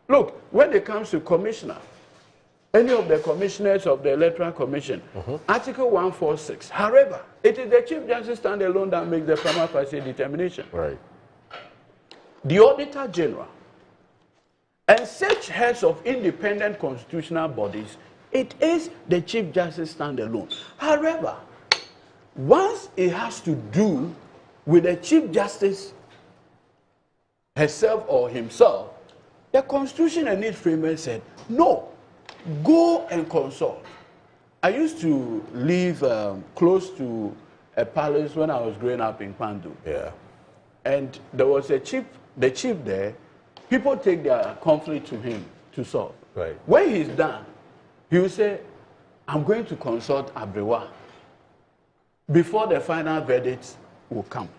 Look, when it comes to commissioner, any of the commissioners of the Electoral Commission, Article 146, however, it is the Chief Justice stand alone that makes the prima facie determination. Right. The Auditor General and such heads of independent constitutional bodies, it is the Chief Justice stand alone. However, once it has to do with the Chief Justice herself or himself, the Constitution and its framers said, no, go and consult. I used to live close to a palace when I was growing up in Pandu. Yeah. and there was the chief there, people take their conflict to him to solve. Right. When he's done, he will say, I'm going to consult Abrewa before the final verdict will come.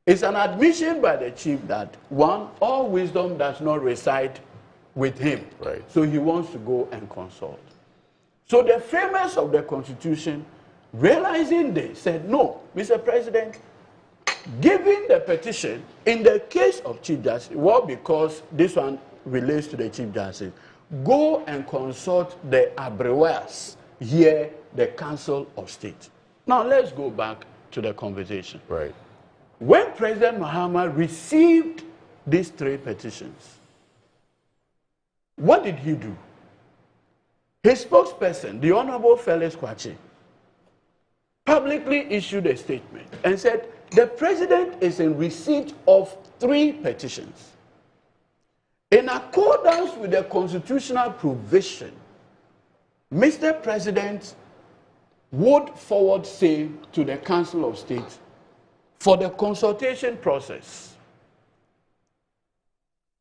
It's an admission by the chief that, one, all wisdom does not reside with him. Right. So he wants to go and consult. So the framers of the Constitution, realizing this, said, no, Mr. President, given the petition, in the case of Chief Justice, well, because this one relates to the Chief Justice, go and consult the Abrewas here, the Council of State. Now let's go back to the conversation. Right. When President Mahama received these 3 petitions, what did he do? His spokesperson, the Honorable Felix Kwakye, publicly issued a statement and said, the president is in receipt of 3 petitions. In accordance with the constitutional provision, Mr. President would forward same to the Council of State for the consultation process.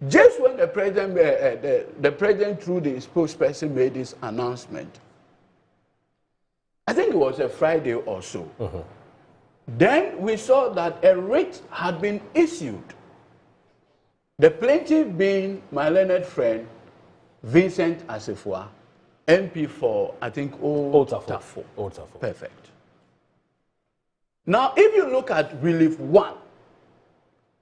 Just when the president through the spokesperson made this announcement, I think it was a Friday or so, then we saw that a writ had been issued. The plaintiff being my learned friend, Vincent Asifua, MP for, I think, Old Tafo. Perfect. Now, if you look at Relief 1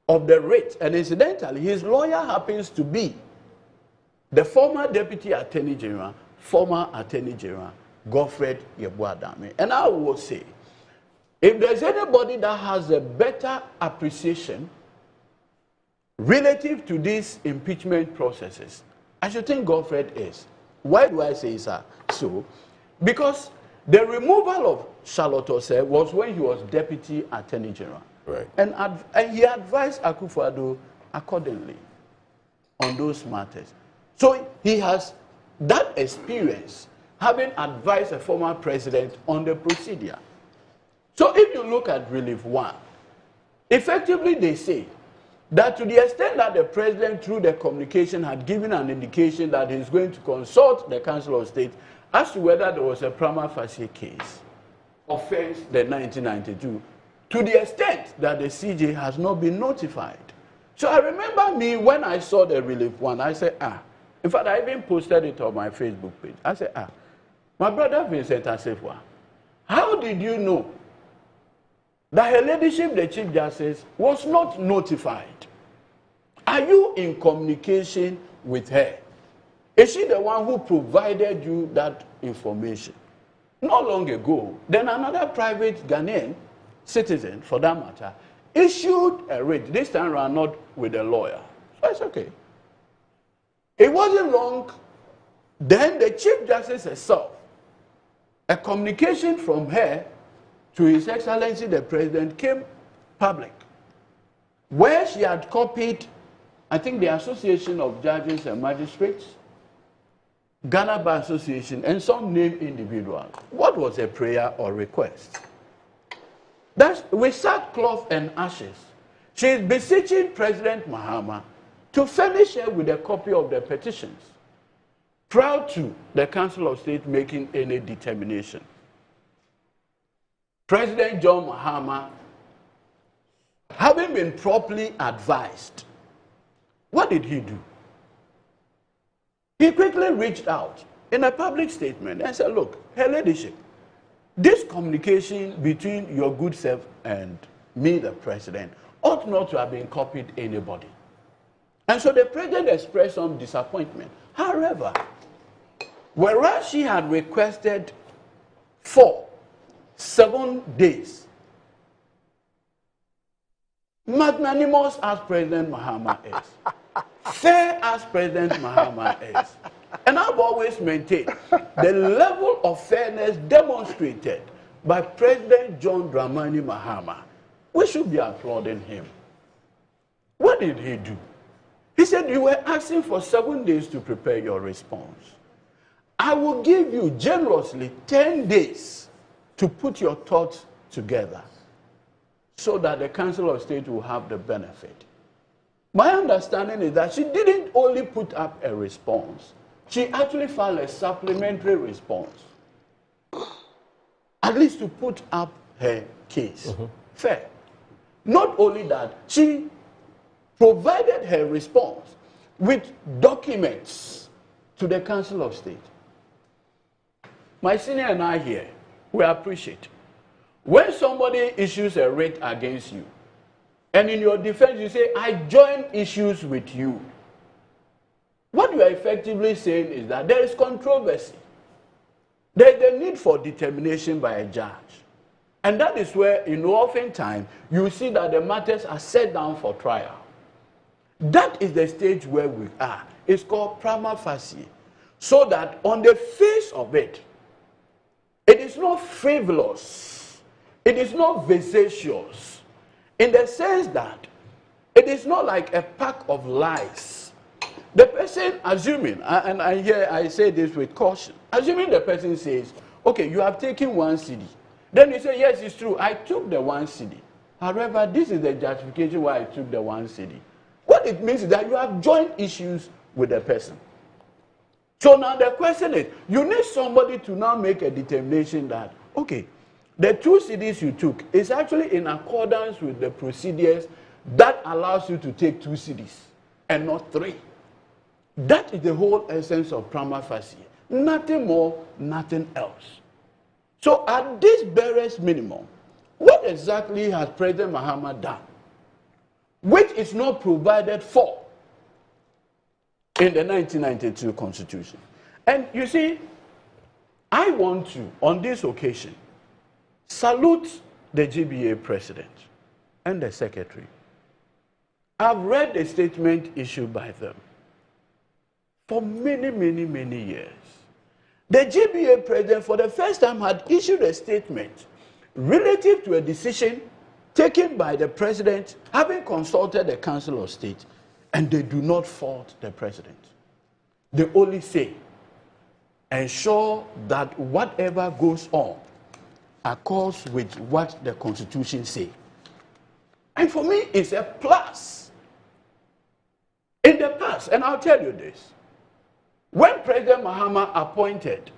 of the writ, and incidentally, his lawyer happens to be the former Deputy Attorney General, former Attorney General, Godfred Yeboah-Dame. And I will say, if there's anybody that has a better appreciation relative to these impeachment processes, I should think Godfred is. Why do I say so? Because the removal of Charlotte Osei was when he was Deputy Attorney General. Right. And he advised Akufo-Addo accordingly on those matters. So he has that experience, having advised a former president on the procedure. So if you look at Relief 1, effectively they say that to the extent that the president through the communication had given an indication that he's going to consult the Council of State as to whether there was a prima facie case, offense the 1992, to the extent that the CJ has not been notified. So I remember me when I saw the Relief 1, I said, in fact, I even posted it on my Facebook page. I said, my brother Vincent Asifua, how did you know that Her Ladyship, the Chief Justice, was not notified? Are you in communication with her? Is she the one who provided you that information? Not long ago, then another private Ghanaian citizen, for that matter, issued a writ, this time around not with a lawyer. So it's okay. It wasn't long, then the Chief Justice herself, a communication from her to His Excellency the President came public, where she had copied, I think, the Association of Judges and Magistrates, Ghana Bar Association, and some named individuals. What was a prayer or request? That's with sackcloth and ashes. She is beseeching President Mahama to furnish her with a copy of the petitions prior to the Council of State making any determination. President John Mahama, having been properly advised, what did he do? He quickly reached out in a public statement and said, look, Her Ladyship, this communication between your good self and me, the president, ought not to have been copied anybody. And so the president expressed some disappointment. However, whereas she had requested for 7 days, magnanimous as President Mahama is, fair as President Mahama is, and I've always maintained the level of fairness demonstrated by President John Dramani Mahama, we should be applauding him. What did he do? He said, you were asking for 7 days to prepare your response. I will give you generously 10 days to put your thoughts together. so that the Council of State will have the benefit. My understanding is that she didn't only put up a response, she actually filed a supplementary response, at least to put up her case. Fair. Not only that, she provided her response with documents to the Council of State. My senior and I here, we appreciate. When somebody issues a writ against you, and in your defense you say, I join issues with you, what you are effectively saying is that there is controversy. There is the need for determination by a judge. And that is where, oftentimes, you see that the matters are set down for trial. That is the stage where we are. It's called prima facie. So that on the face of it, it is not frivolous. It is not vexatious. In the sense that it is not like a pack of lies. The person assuming, and I say this with caution, assuming the person says, okay, you have taken 1 cedi. Then you say, yes, it's true, I took the 1 cedi. However, this is the justification why I took the 1 cedi. What it means is that you have joint issues with the person. So now the question is, you need somebody to now make a determination that, okay, the 2 cedis you took is actually in accordance with the procedures that allows you to take 2 cedis and not 3. That is the whole essence of prima facie. Nothing more, nothing else. So at this barest minimum, what exactly has President Mahama done, which is not provided for in the 1992 Constitution? And you see, I want to, on this occasion, salute the GBA President and the Secretary. I've read the statement issued by them for many, many, many years. The GBA President, for the first time, had issued a statement relative to a decision taken by the President, having consulted the Council of State, and they do not fault the President. They only say, ensure that whatever goes on accords with what the Constitution says. And for me, it's a plus. In the past, and I'll tell you this, when President Mahama appointed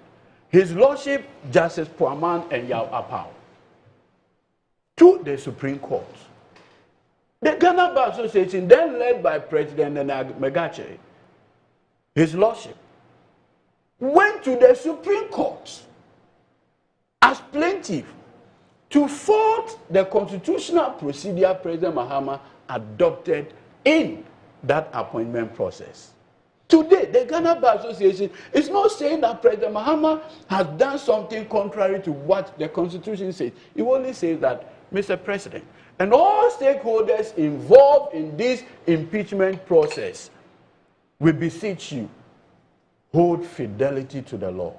His Lordship Justice Puaman and Yao Apao to the Supreme Court, the Ghana Bar Association, then led by President Nana Megache, His Lordship, went to the Supreme Court as plaintiff to fault the constitutional procedure President Mahama adopted in that appointment process. Today, the Ghana Bar Association is not saying that President Mahama has done something contrary to what the Constitution says. It only says that, Mr. President, and all stakeholders involved in this impeachment process, we beseech you, hold fidelity to the law.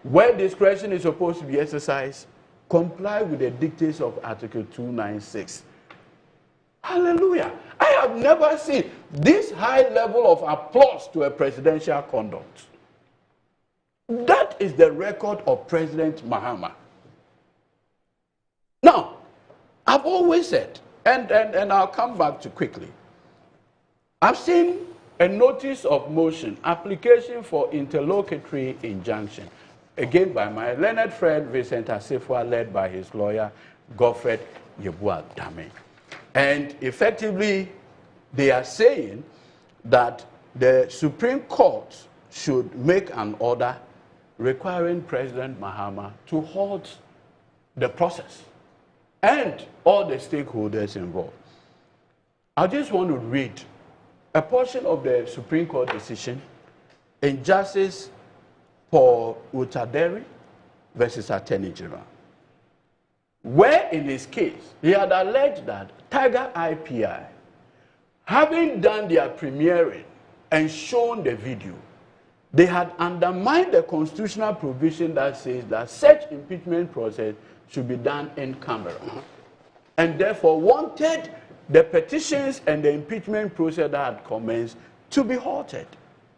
Where discretion is supposed to be exercised, comply with the dictates of Article 296. Hallelujah. I have never seen this high level of applause to a presidential conduct. That is the record of President Mahama. Now, I've always said, and I'll come back to quickly, I've seen a notice of motion, application for interlocutory injunction, again by my learned friend Vincent Asifua, led by his lawyer Godfred Yeboah Dame. And effectively, they are saying that the Supreme Court should make an order requiring President Mahama to halt the process and all the stakeholders involved. I just want to read a portion of the Supreme Court decision in Justice Paul Utaderi versus Attorney General, where in his case, he had alleged that Tiger IPI, having done their premiering and shown the video, they had undermined the constitutional provision that says that such impeachment process should be done in camera, and therefore wanted the petitions and the impeachment process that had commenced to be halted.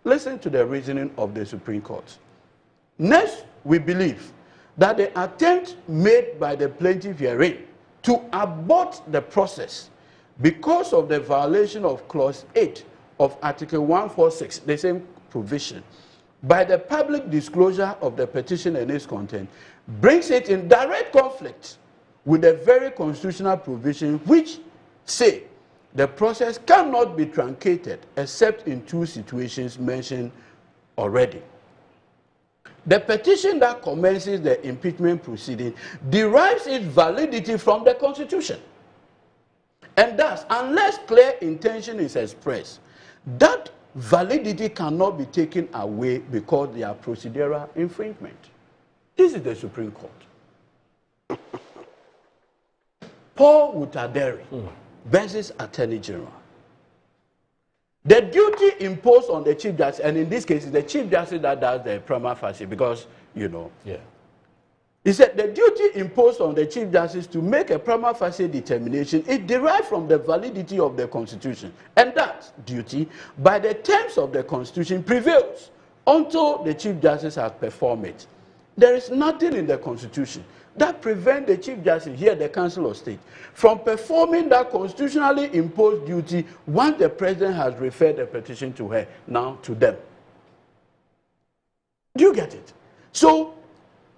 Listen to the reasoning of the Supreme Court. Next, we believe that the attempt made by the plaintiff herein to abort the process because of the violation of Clause 8 of Article 146, the same provision, by the public disclosure of the petition and its content, brings it in direct conflict with the very constitutional provision which say the process cannot be truncated except in two situations mentioned already. The petition that commences the impeachment proceeding derives its validity from the Constitution. And thus, unless clear intention is expressed, that validity cannot be taken away because they are procedural infringement. This is the Supreme Court. Paul Wutaderi versus Attorney General. The duty imposed on the Chief Justice, and in this case, it's the Chief Justice that does the prima facie because, you know. Yeah. He said the duty imposed on the Chief Justice to make a prima facie determination is derived from the validity of the Constitution. And that duty, by the terms of the Constitution, prevails until the Chief Justice has performed it. There is nothing in the Constitution that prevents the Chief Justice, here the Council of State, from performing that constitutionally imposed duty once the President has referred the petition to her, now to them. Do you get it? So,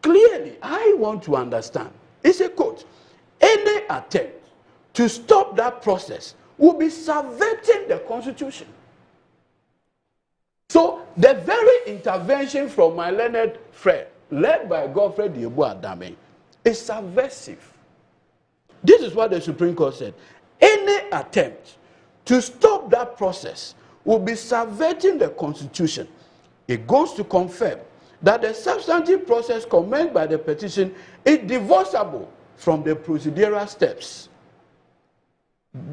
clearly, I want to understand, it's a quote, any attempt to stop that process will be subverting the Constitution. So, the very intervention from my learned friend, led by Godfrey Diobu Adame, is subversive. This is what the Supreme Court said. Any attempt to stop that process will be subverting the Constitution. It goes to confirm that the substantive process commenced by the petition is divorceable from the procedural steps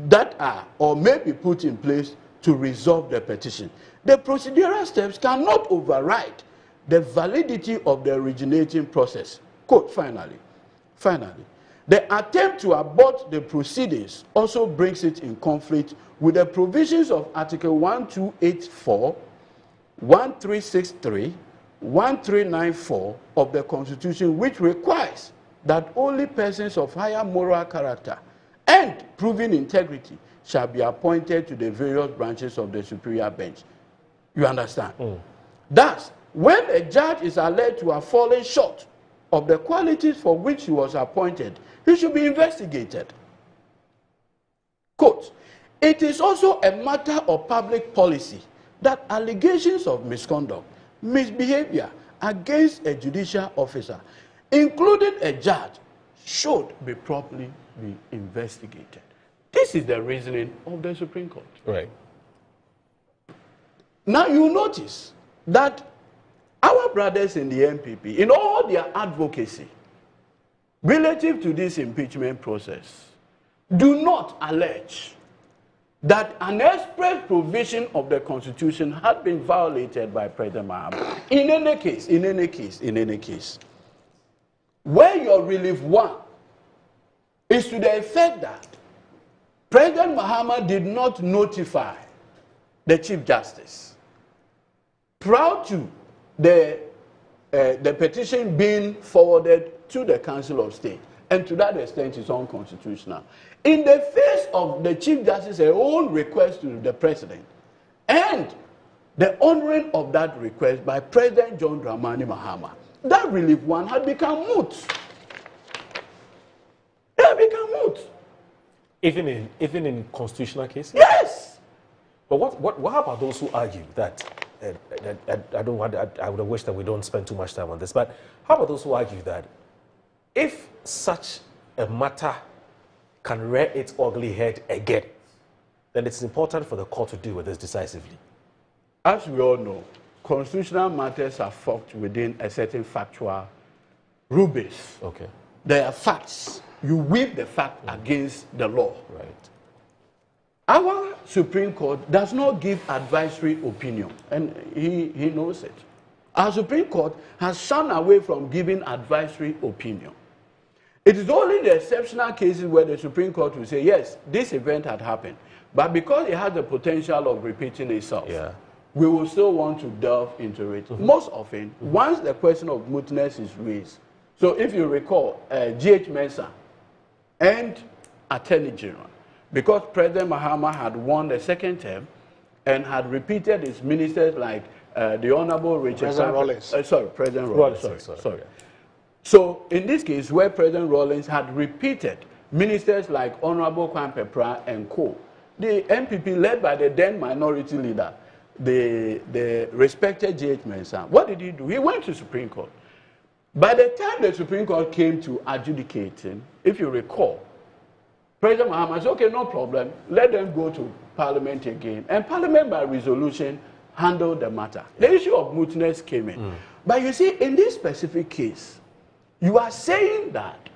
that are or may be put in place to resolve the petition. The procedural steps cannot override the validity of the originating process. Quote, finally, the attempt to abort the proceedings also brings it in conflict with the provisions of Article 1284, 1363, 1394 of the Constitution, which requires that only persons of higher moral character and proven integrity shall be appointed to the various branches of the superior bench. You understand? Thus, when a judge is alleged to have fallen short of the qualities for which he was appointed, he should be investigated. Quote, it is also a matter of public policy that allegations of misconduct, misbehavior against a judicial officer, including a judge, should be properly be investigated. This is the reasoning of the Supreme Court. Right. Now you notice that our brothers in the NPP, in all their advocacy relative to this impeachment process, do not allege that an express provision of the Constitution had been violated by President Mahama. In any case, where your relief one is to the effect that President Mahama did not notify the Chief Justice prior to the petition being forwarded to the Council of State, and to that extent it's unconstitutional. In the face of the Chief Justice's own request to the President, and the honoring of that request by President John Dramani Mahama, that relief one had become moot. It had become moot. Even in constitutional cases? Yes! But what about those who argue that I would have wished that we don't spend too much time on this, but how about those who argue that if such a matter can rear its ugly head again, then it's important for the court to deal with this decisively? As we all know, constitutional matters are fought within a certain factual rubrics. Okay. There are facts. You weave the fact against the law. Right. Our Supreme Court does not give advisory opinion, and he knows it. Our Supreme Court has shunned away from giving advisory opinion. It is only the exceptional cases where the Supreme Court will say, yes, this event had happened, but because it has the potential of repeating itself, we will still want to delve into it. Most often, once the question of mootness is raised, so if you recall, G.H. Mensah and Attorney General, because President Mahama had won the second term and had repeated his ministers like the Honorable Richard President Rawlings. Sorry. So in this case, where President Rawlings had repeated ministers like Honorable Kwame Pepra and co, the MPP led by the then minority leader, the respected J.H. Mensah, what did he do? He went to Supreme Court. By the time the Supreme Court came to adjudicating, if you recall, President Mahama said, okay, no problem, let them go to Parliament again. And Parliament by resolution handled the matter. The issue of mootness came in. But you see, in this specific case, you are saying that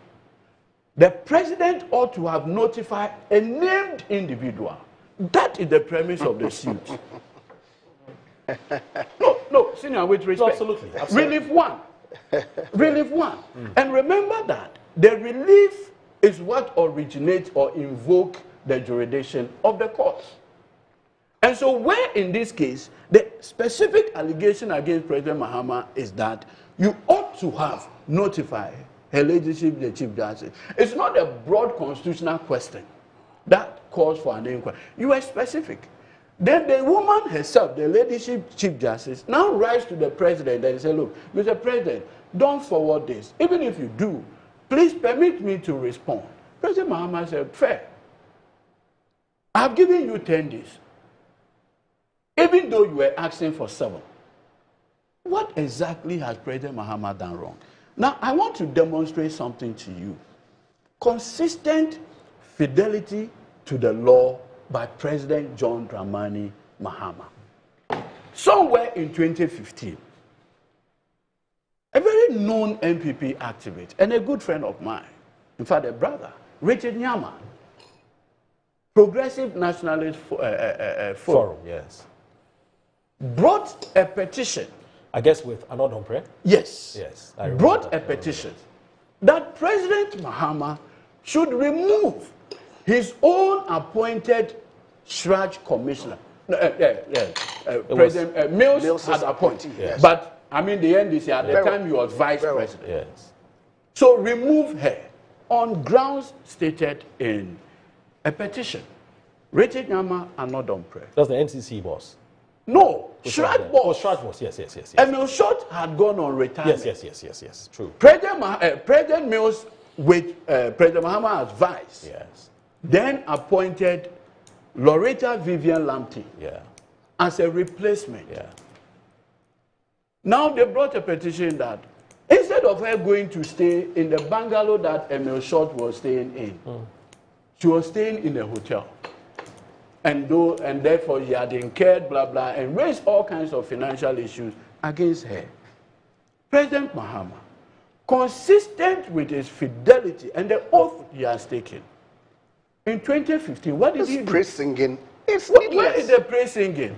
the president ought to have notified a named individual. That is the premise of the suit. No, Senior, with respect. Absolutely. Relief one. Relief one. And remember that the relief is what originates or invoke the jurisdiction of the courts. And so where in this case, the specific allegation against President Mahama is that you ought to have notified Her Ladyship, the Chief Justice. It's not a broad constitutional question that calls for an inquiry. You are specific. Then the woman herself, the Ladyship Chief Justice, now writes to the president and says, look, Mr. President, don't forward this. Even if you do, please permit me to respond. President Mahama said, fair. I've given you 10 days. Even though you were asking for 7. What exactly has President Mahama done wrong? Now, I want to demonstrate something to you. Consistent fidelity to the law by President John Dramani Mahama. Somewhere in 2015, a very known MPP activist and a good friend of mine, in fact a brother, Richard Nyama, Progressive Nationalist Forum, yes, brought a petition. I guess with Anodom Pre? Yes. Yes. Brought a petition that President Mahama should remove his own appointed Shraj commissioner. President Mills had appointed. Yes. But, I mean, the NDC, at the time he was vice president. Yes. So remove her on grounds stated in a petition. Richard Nyama Anodom Pre. That's the NCC boss. No, Shraj boss. Oh, Shraj boss, yes. Emil Short had gone on retirement. Yes, true. President Mills with President Mahama as vice. Yes. Then appointed Loretta Vivian Lamptey as a replacement. Yeah. Now they brought a petition that instead of her going to stay in the bungalow that Emil Short was staying in, she was staying in a hotel. And therefore he had incurred blah blah and raised all kinds of financial issues against her. President Mahama, consistent with his fidelity and the oath he has taken, in 2015, what did he do? Praise singing. It's where is the praise singing?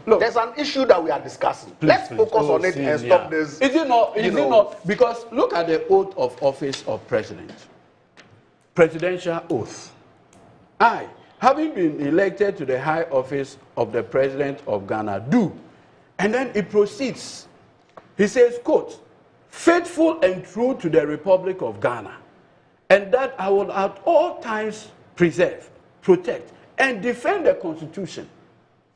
Look, there's an issue that we are discussing. Let's focus on it and stop this. Is it not? Is it not? Because look at the oath of office of president. Presidential oath. I, having been elected to the high office of the President of Ghana, do. And then it proceeds. He says, quote, faithful and true to the Republic of Ghana, and that I will at all times preserve, protect, and defend the Constitution.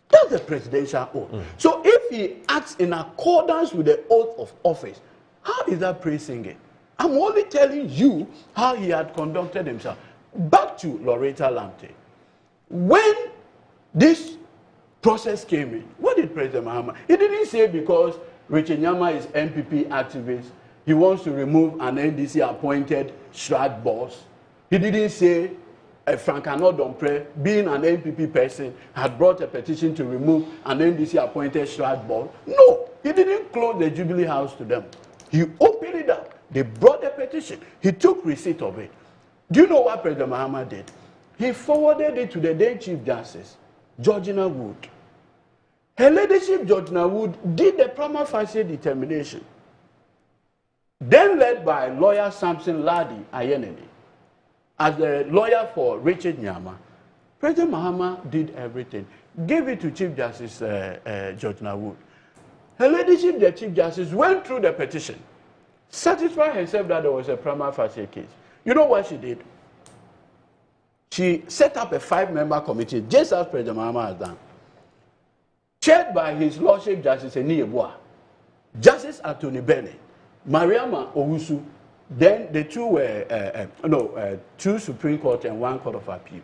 That's the presidential oath. So if he acts in accordance with the oath of office, how is that praise singing? I'm only telling you how he had conducted himself. Back to Loretta Lamptey. When this process came in, what did President Mahama? He didn't say because Richard Nyama is MPP activist, he wants to remove an NDC appointed Shraj boss. He didn't say Frank Anodom Pre, being an MPP person, had brought a petition to remove an NDC appointed Shraj boss. No, he didn't close the Jubilee House to them. He opened it up. They brought the petition. He took receipt of it. Do you know what President Mahama did? He forwarded it to the then Chief Justice, Georgina Wood. Her Ladyship, Georgina Wood, did the prima facie determination. Then led by lawyer Samson Ladi Ayenene, as the lawyer for Richard Nyama, President Mahama did everything. Gave it to Chief Justice Georgina Wood. Her Ladyship, the Chief Justice, went through the petition satisfy herself that there was a prima facie case. You know what she did? She set up a 5-member committee, just as President Mahama has done, chaired by His Lordship Justice Eni Yeboah, Justice Anthony Bennett, Mariama Owusu. Then the two were, 2 Supreme Court and 1 Court of Appeal,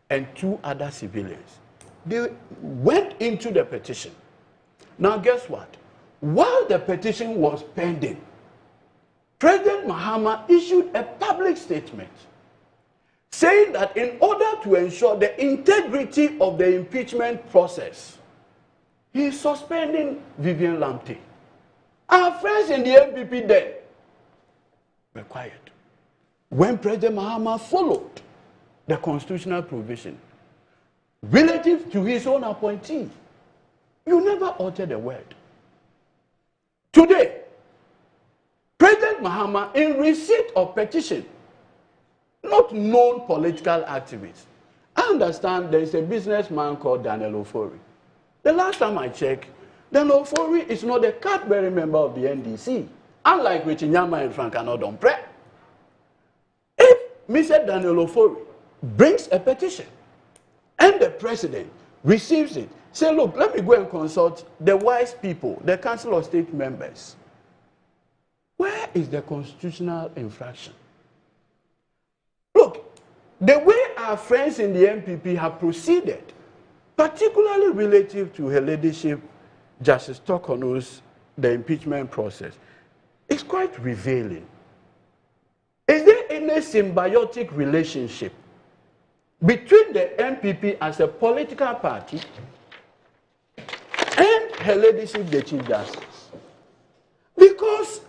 and 2 other civilians. They went into the petition. Now, guess what? While the petition was pending, President Mahama issued a public statement saying that in order to ensure the integrity of the impeachment process, he is suspending Vivian Lamte. Our friends in the NPP then were quiet. When President Mahama followed the constitutional provision relative to his own appointee, you never uttered a word. Today, President Mahama, in receipt of petition, not known political activists. I understand there is a businessman called Daniel Ofori. The last time I checked, Daniel Ofori is not a card-bearing member of the NDC. Unlike Richie Nyama and Frank Anodonpre. If Mr. Daniel Ofori brings a petition and the president receives it, say, look, let me go and consult the wise people, the Council of State members. Where is the constitutional infraction? Look, the way our friends in the NPP have proceeded, particularly relative to her leadership, Justice Tokonu's, the impeachment process, it's quite revealing. Is there any symbiotic relationship between the NPP as a political party and her leadership, the Chief Justice? Because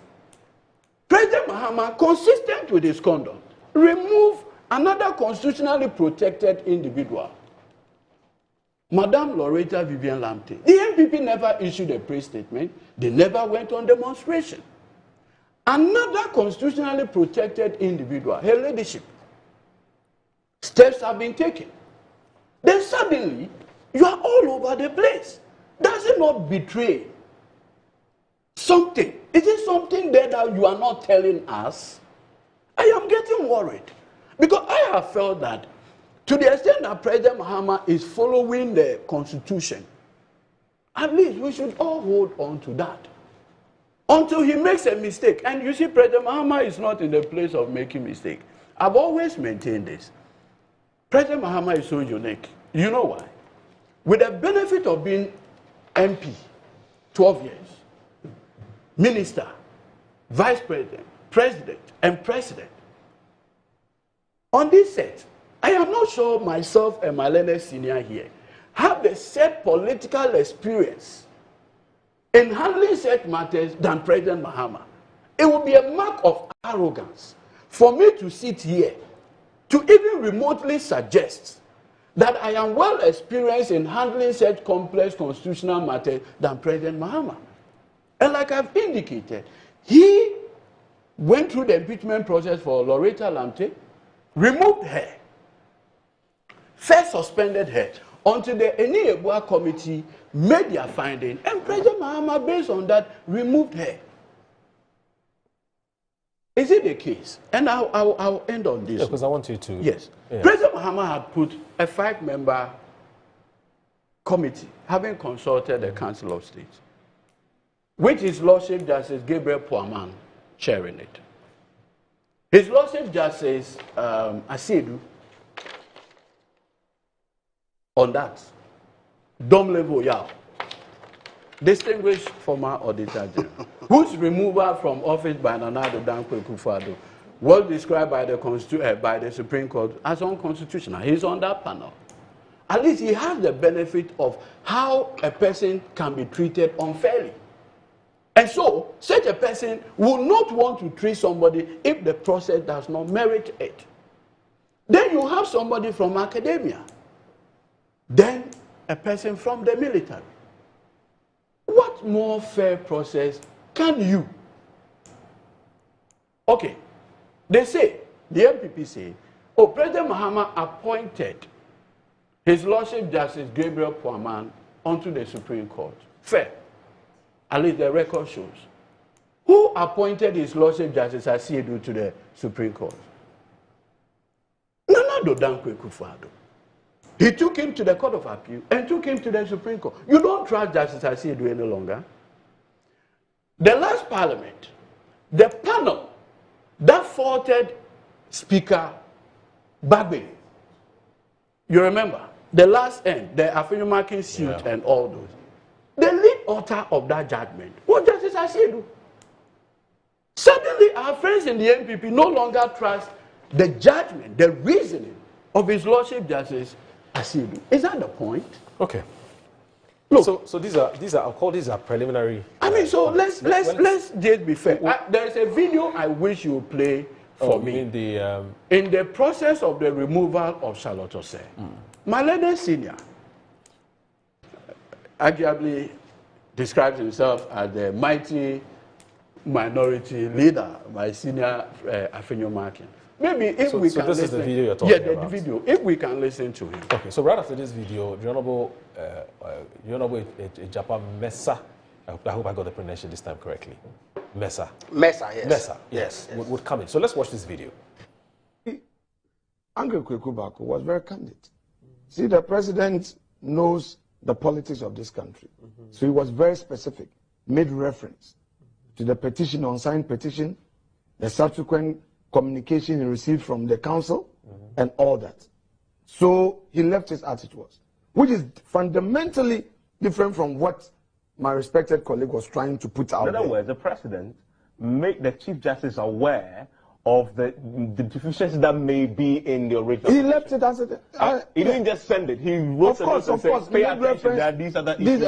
President Mahama, consistent with his conduct, removed another constitutionally protected individual, Madame Loretta Vivian Lamte. The NPP never issued a press statement. They never went on demonstration. Another constitutionally protected individual, her leadership. Steps have been taken. Then suddenly, you are all over the place. Does it not betray something? Is it something there that you are not telling us? I am getting worried. Because I have felt that to the extent that President Mahama is following the Constitution, at least we should all hold on to that. Until he makes a mistake. And you see, President Mahama is not in the place of making mistakes. I've always maintained this. President Mahama is so unique. You know why? With the benefit of being MP, 12 years, minister, vice president, president, and president, on this set, I am not sure myself and my learned senior here have the said political experience in handling such matters than President Mahama. It would be a mark of arrogance for me to sit here to even remotely suggest that I am well experienced in handling such complex constitutional matters than President Mahama. And like I've indicated, he went through the impeachment process for Loretta Lamte, removed her, first suspended her, until the Eni Yeboah committee made their finding, and President Mahama, based on that, removed her. Is it the case? And I'll end on this. Because I want you to. Yes. Yeah. President Mahama had put a 5-member committee, having consulted the Council of State, which His Lordship Justice Gabriel Poaman chairing it. His Lordship Justice Asiedu on that. Domlevo Yao, distinguished former Auditor General, whose removal from office by Nana Addo Dankwa Akufo-Addo was described by the Supreme Court as unconstitutional. He's on that panel. At least he has the benefit of how a person can be treated unfairly. And so, such a person will not want to treat somebody if the process does not merit it. Then you have somebody from academia. Then a person from the military. What more fair process can you? Okay, they say, the MPP say, oh, President Mahama appointed His Lordship Justice Gabriel Poaman onto the Supreme Court. Fair. At least the record shows. Who appointed His Lordship Justice Asiedu to the Supreme Court? Nana Addo Dankwa Akufo-Addo. He took him to the Court of Appeal and took him to the Supreme Court. You don't trust Justice Asiedu any longer. The last Parliament, the panel that faulted Speaker Bagbe, you remember, the last end, the Afenyomakin suit and all those. The lead author of that judgment was Justice Asiedu. Suddenly, our friends in the NPP no longer trust the judgment, the reasoning of His Lordship Justice Asiedu. Is that the point? Okay. Look, so these are I'll call these are preliminary. I mean, so let's just be fair. There is a video I wish you would play for me. In the process of the removal of Charlotte Osei, Malene Senior arguably describes himself as the mighty minority leader by Senior Afenyomakin. Maybe if we can this listen, is the video you're talking about. the video. If we can listen to him. Okay, so right after this video, the Honorable Japan Mesa, I hope I got the pronunciation this time correctly. Mesa, yes. Yes. Would come in. So let's watch this video. Angry Kwekubako was very candid. See, the president knows the politics of this country. So he was very specific, made reference to the petition, unsigned petition, the subsequent communication he received from the council, and all that. So he left it as it was, which is fundamentally different from what my respected colleague was trying to put out. In other words, the president made the Chief Justice aware of the deficiencies that may be in the original. He left it as it. He didn't just send it. He wrote it and said, pay attention that these are the issues.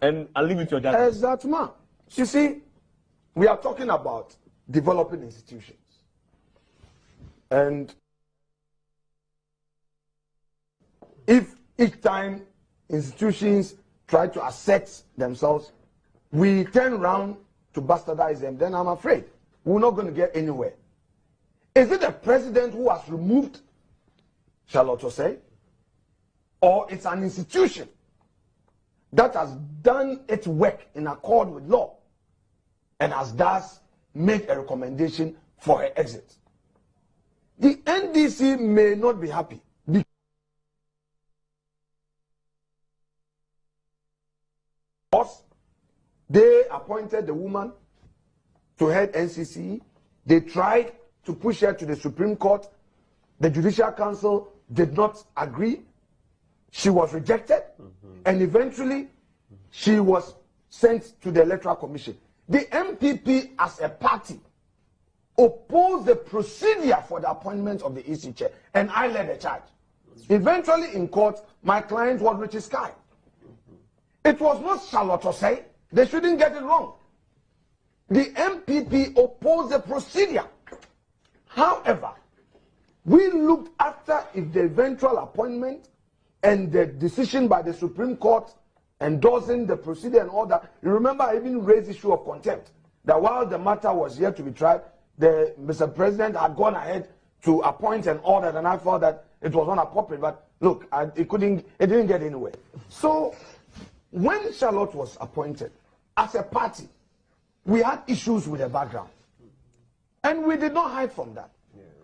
And I'll leave it to your judgment. Exactly. You see, we are talking about developing institutions. And if each time institutions try to assert themselves, we turn around to bastardize them, then I'm afraid we're not going to get anywhere. Is it the president who has removed Charlotte Osei? Or it's an institution that has done its work in accord with law and has thus made a recommendation for her exit? The NDC may not be happy because they appointed the woman to head NCC. They tried to push her to the Supreme Court. The Judicial Council did not agree. She was rejected, and eventually she was sent to the Electoral Commission. The MPP as a party opposed the procedure for the appointment of the EC chair, and I led the charge. Eventually in court, my client was Richard Sky. It was not Charlotte Osei. They shouldn't get it wrong. The MPP opposed the procedure. However, we looked after if the eventual appointment and the decision by the Supreme Court endorsing the procedure and all that. You remember I even raised the issue of contempt, that while the matter was yet to be tried, Mr. President had gone ahead to appoint and order, and I felt that it was inappropriate. But look, it didn't get anywhere. So when Charlotte was appointed, as a party, we had issues with the background, and we did not hide from that.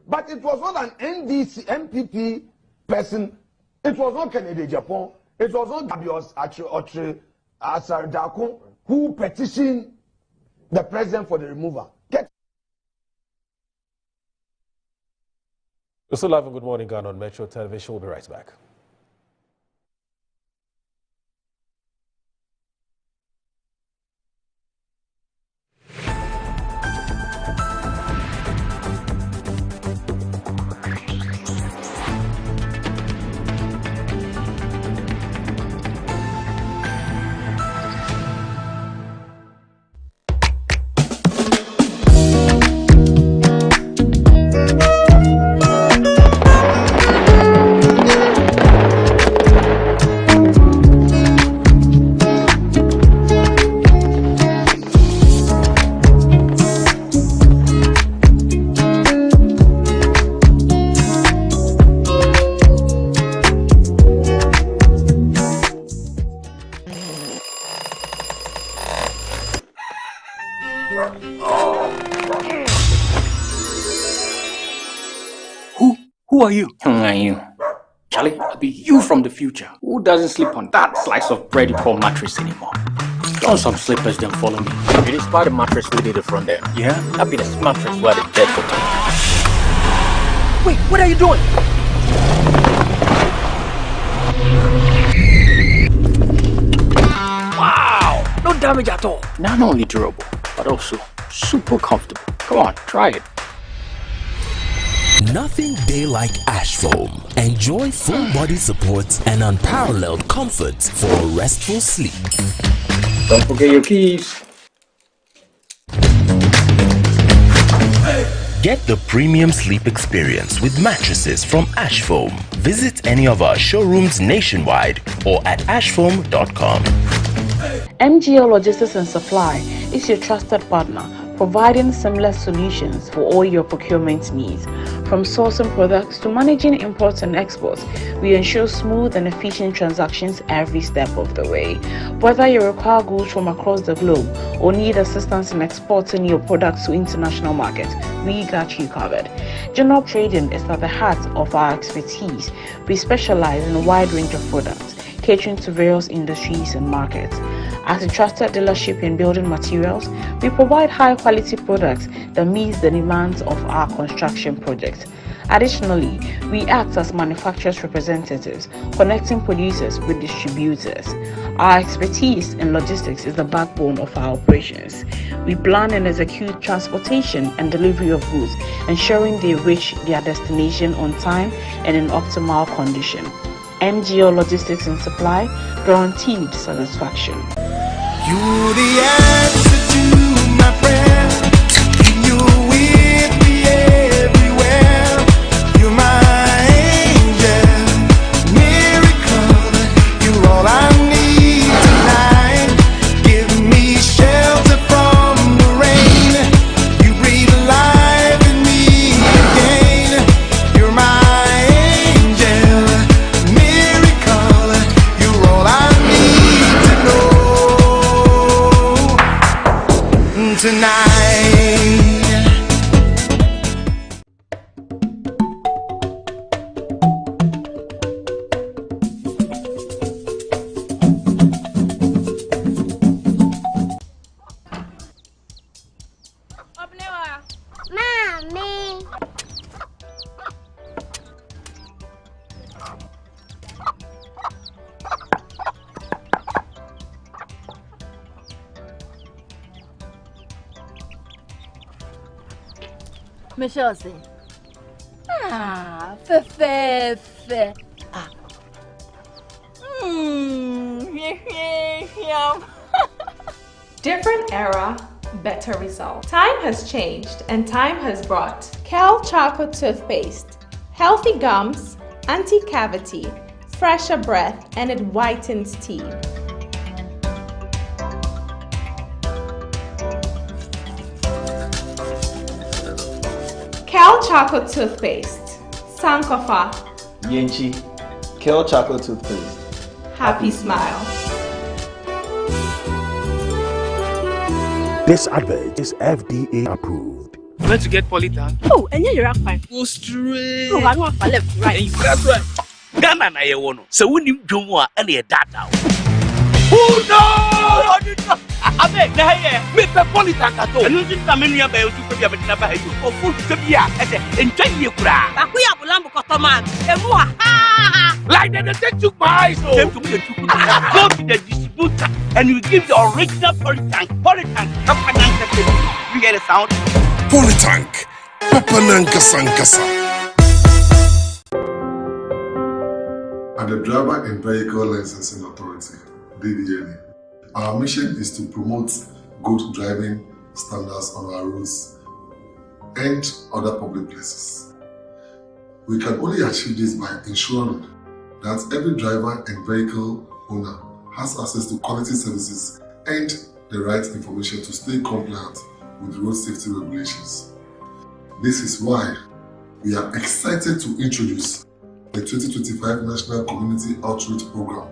But it was not an NDC, MPP person. It was not Kennedy Japan. It was not Gabios Asardako who petitioned the president for the removal. We're still live on Good Morning Ghana on Metro Television. We'll be right back. Who are you? Who are you? Charlie, I'll be you from the future. Who doesn't sleep on that slice of bread you call mattress anymore? Don some slippers, then follow me. It is part of the mattress we did the front there. Yeah? That'll be the mattress where the dead put on. Wait, what are you doing? Wow! No damage at all. Not only durable, but also super comfortable. Come on, try it. Nothing day like Ash Foam. Enjoy full body support and unparalleled comfort for a restful sleep. Don't forget your keys. Get the premium sleep experience with mattresses from Ash Foam. Visit any of our showrooms nationwide or at ashfoam.com. MGL Logistics and Supply is your trusted partner, providing seamless solutions for all your procurement needs. From sourcing products to managing imports and exports, we ensure smooth and efficient transactions every step of the way. Whether you require goods from across the globe or need assistance in exporting your products to international markets, we got you covered. General trading is at the heart of our expertise. We specialize in a wide range of products, catering to various industries and markets. As a trusted dealership in building materials, we provide high-quality products that meet the demands of our construction projects. Additionally, we act as manufacturers' representatives, connecting producers with distributors. Our expertise in logistics is the backbone of our operations. We plan and execute transportation and delivery of goods, ensuring they reach their destination on time and in optimal condition. MGO Logistics and Supply, guaranteed satisfaction. You're the answer to my prayer. You're with me everywhere. You're my angel, miracle. You're all I need tonight. Give me shelter from the rain. You breathe life in me again. You're my angel, miracle. You're all I need to know tonight. Mommy. Michelle say, fe. Different era, better result. Time has changed and time has brought Kel Charcoal Toothpaste. Healthy gums, anti-cavity, fresher breath, and it whitens teeth. Kel Charcoal Toothpaste. Sankofa. Yenchi. Kel Charcoal Toothpaste. Happy smile. This advert is FDA approved. Where to get Polytank? Oh, and you're right. Go straight. Oh, I want to left, right. And you that's right. Ghana na ye wono. So when you do more, and ye data. Oh no! Abeg, na here. Me pe Polytank ato. Enu tin ta menu aba you pe bia be na ba hayo. O food to bia, e say enjoy ye kura. Akuya bulambu kotoman. Emu ha. Like they took my eyes. Came to me the go to the distributor and you give the original Polytank. Polytank, Papananka. You get a sound? Polytank, Papananka Sankasa. At the Driver and Vehicle Licensing Authority, DVLA, our mission is to promote good driving standards on our roads and other public places. We can only achieve this by ensuring that every driver and vehicle owner has access to quality services and the right information to stay compliant with road safety regulations. This is why we are excited to introduce the 2025 National Community Outreach Program,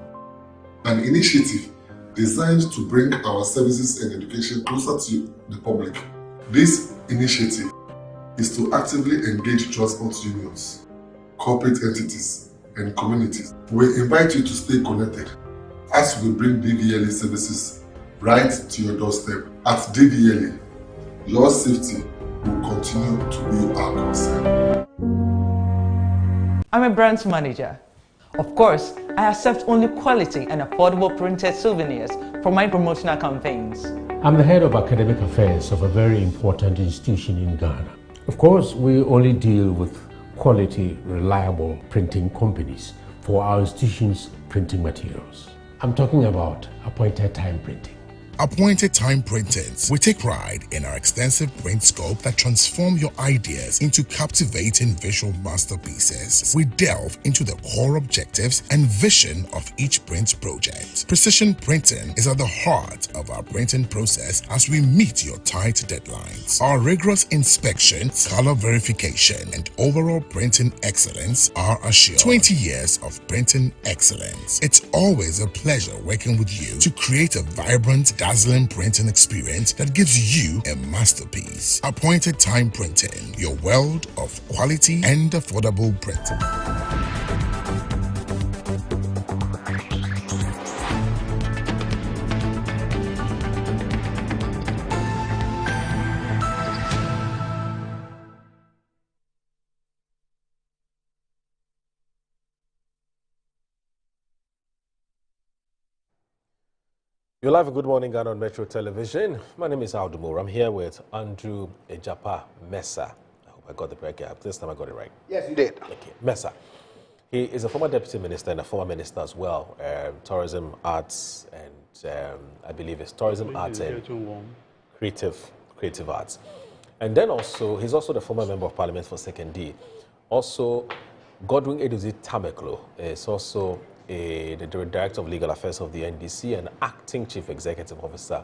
an initiative designed to bring our services and education closer to the public. This initiative is to actively engage transport unions, corporate entities, and communities. We invite you to stay connected as we bring DVLE services right to your doorstep. At DVLE, your safety will continue to be our concern. I'm a branch manager. Of course, I accept only quality and affordable printed souvenirs for my promotional campaigns. I'm the head of academic affairs of a very important institution in Ghana. Of course, we only deal with quality, reliable printing companies for our institution's printing materials. I'm talking about appointed time printing. Appointed Time Printings. We take pride in our extensive print scope that transform your ideas into captivating visual masterpieces. We delve into the core objectives and vision of each print project. Precision printing is at the heart of our printing process as we meet your tight deadlines. Our rigorous inspection, color verification, and overall printing excellence are assured. 20 years of printing excellence. It's always a pleasure working with you to create a vibrant, dazzling printing experience that gives you a masterpiece. Appointed Time Printing, your world of quality and affordable printing. You're live and good morning, Ghana on Metro Television. My name is Aldo Moore. I'm here with Andrew Ejapa Mensah. I hope I got the correct guy. This time I got it right. Yes, you did. Okay, Mensah. He is a former deputy minister and a former minister as well. Tourism, arts, and I believe it's tourism, arts, and creative arts. And then also, he's also the former member of parliament for 2nd D. Also, Godwin Eduzi Tameklo is also the Director of Legal Affairs of the NDC and Acting Chief Executive Officer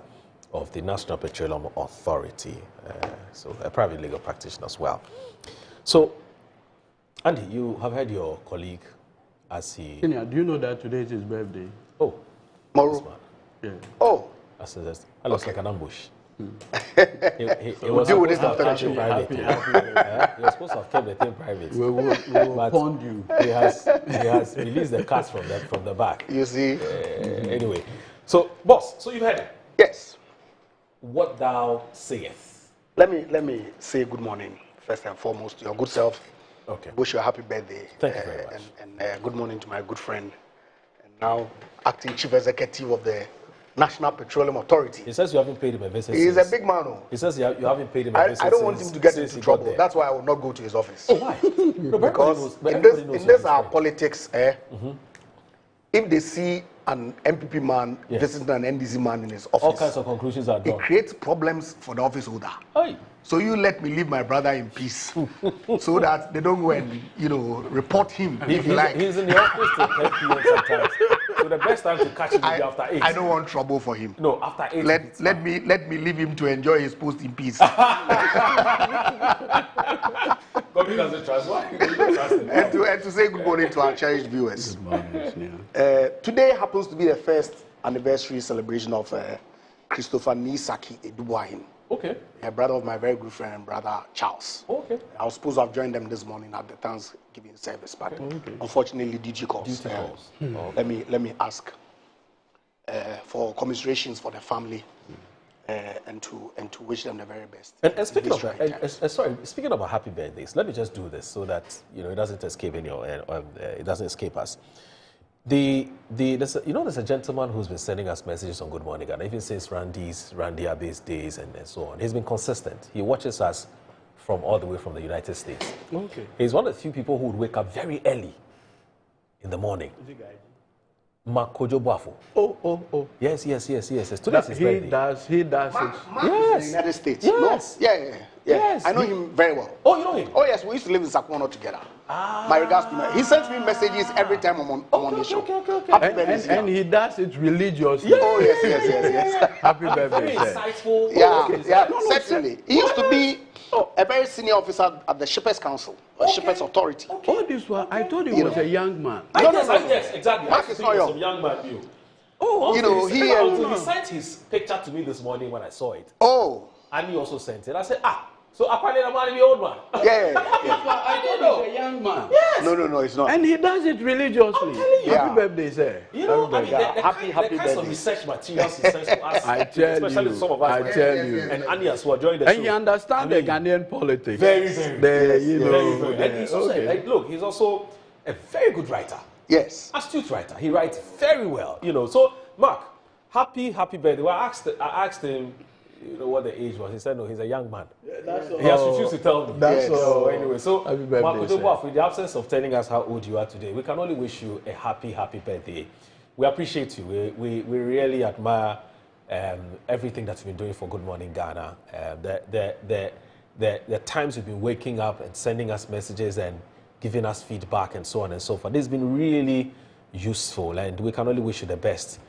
of the National Petroleum Authority. So a private legal practitioner as well. So, Andy, you have heard your colleague as he... Kenya, do you know that today is his birthday? Oh. Tomorrow? Yeah. Oh. That looks like an ambush. He was deal with this private. He was supposed to have kept the thing private. We will pond you. He has released the cast from the back. You see. Anyway, so boss, so you've heard it. Yes. What thou sayest. Let me say good morning first and foremost to your good self. Okay. Wish you a happy birthday. Thank you very much. And good morning to my good friend and now acting chief executive of the National Petroleum Authority. He says you haven't paid him a visit. He's a big man. Oh. He says you haven't paid him a visit. I don't want him to get into trouble. That's why I will not go to his office. Oh, why? Because in this our politics, if they see an MPP man visiting an NDC man in his office, all kinds of conclusions are drawn. It creates problems for the office holder. Aye. So you let me leave my brother in peace, so that they don't go and report him if you like. He's in the office till 10 p.m. sometimes. So the best time to catch him will be after 8. I don't want trouble for him. No, after 8. Let me leave him to enjoy his post in peace. God doesn't trust. Why? And to say good morning to our cherished viewers. Good morning. Today happens to be the first anniversary celebration of Christopher Nisaki Edubuahin. Okay. A brother of my very good friend, brother Charles. Okay. I was supposed to have joined them this morning at the Thanksgiving service, but unfortunately, DG calls. Let me ask for commiserations for the family and to wish them the very best. And speaking of that, speaking about happy birthdays, let me just do this so that it doesn't escape it doesn't escape us. There's a gentleman who's been sending us messages on Good Morning Ghana, even since Randy Abe's days and so on. He's been consistent. He watches us from all the way from the United States. Okay. He's one of the few people who would wake up very early in the morning. Is it guy? Makojo Boafo. Oh. Yes. Today's his birthday. He He does does it. Yes. In the United States. Yes. No? Yeah. Yes. I know him very well. Oh, you know him? Oh, yes. We used to live in Sakwono together. My regards to him. He sends me messages every time I'm on the show. Okay. Happy birthday. And he does it religiously. Yes. Oh, yes. Happy birthday. Very insightful. Yeah. Certainly. He used to be a very senior officer at the Shippers Council, Shippers Authority. All this while, I thought he was a young man. Yes, exactly. Mark is not young. Young man, you. He sent his picture to me this morning when I saw it. Oh. And he also sent it. I said, So apparently the man is the old man. Yeah. I told he's a young man. Yes. No, it's not. And he does it religiously. Happy birthday, sir. You know, I mean, happy the kinds birthday. of research materials he sends to us, I tell especially you, some of us, I tell you. and Annie as well, join the And show. you understand the Ghanaian politics. Very, Very. And he's also, like, look, he's also a very good writer. Yes. Astute writer. He writes very well, you know. So, Mark, happy birthday. Well, I asked him, you know, what the age was. He said, no, he's a young man. That's He has refused to tell me. That's all. So anyway, so Happy birthday, Mark sir. Odoboaf, with the absence of telling us how old you are today, we can only wish you a happy birthday. We appreciate you. We really admire everything that you've been doing for Good Morning Ghana. The times you've been waking up and sending us messages and giving us feedback and so on and so forth. This has been really useful, and we can only wish you the best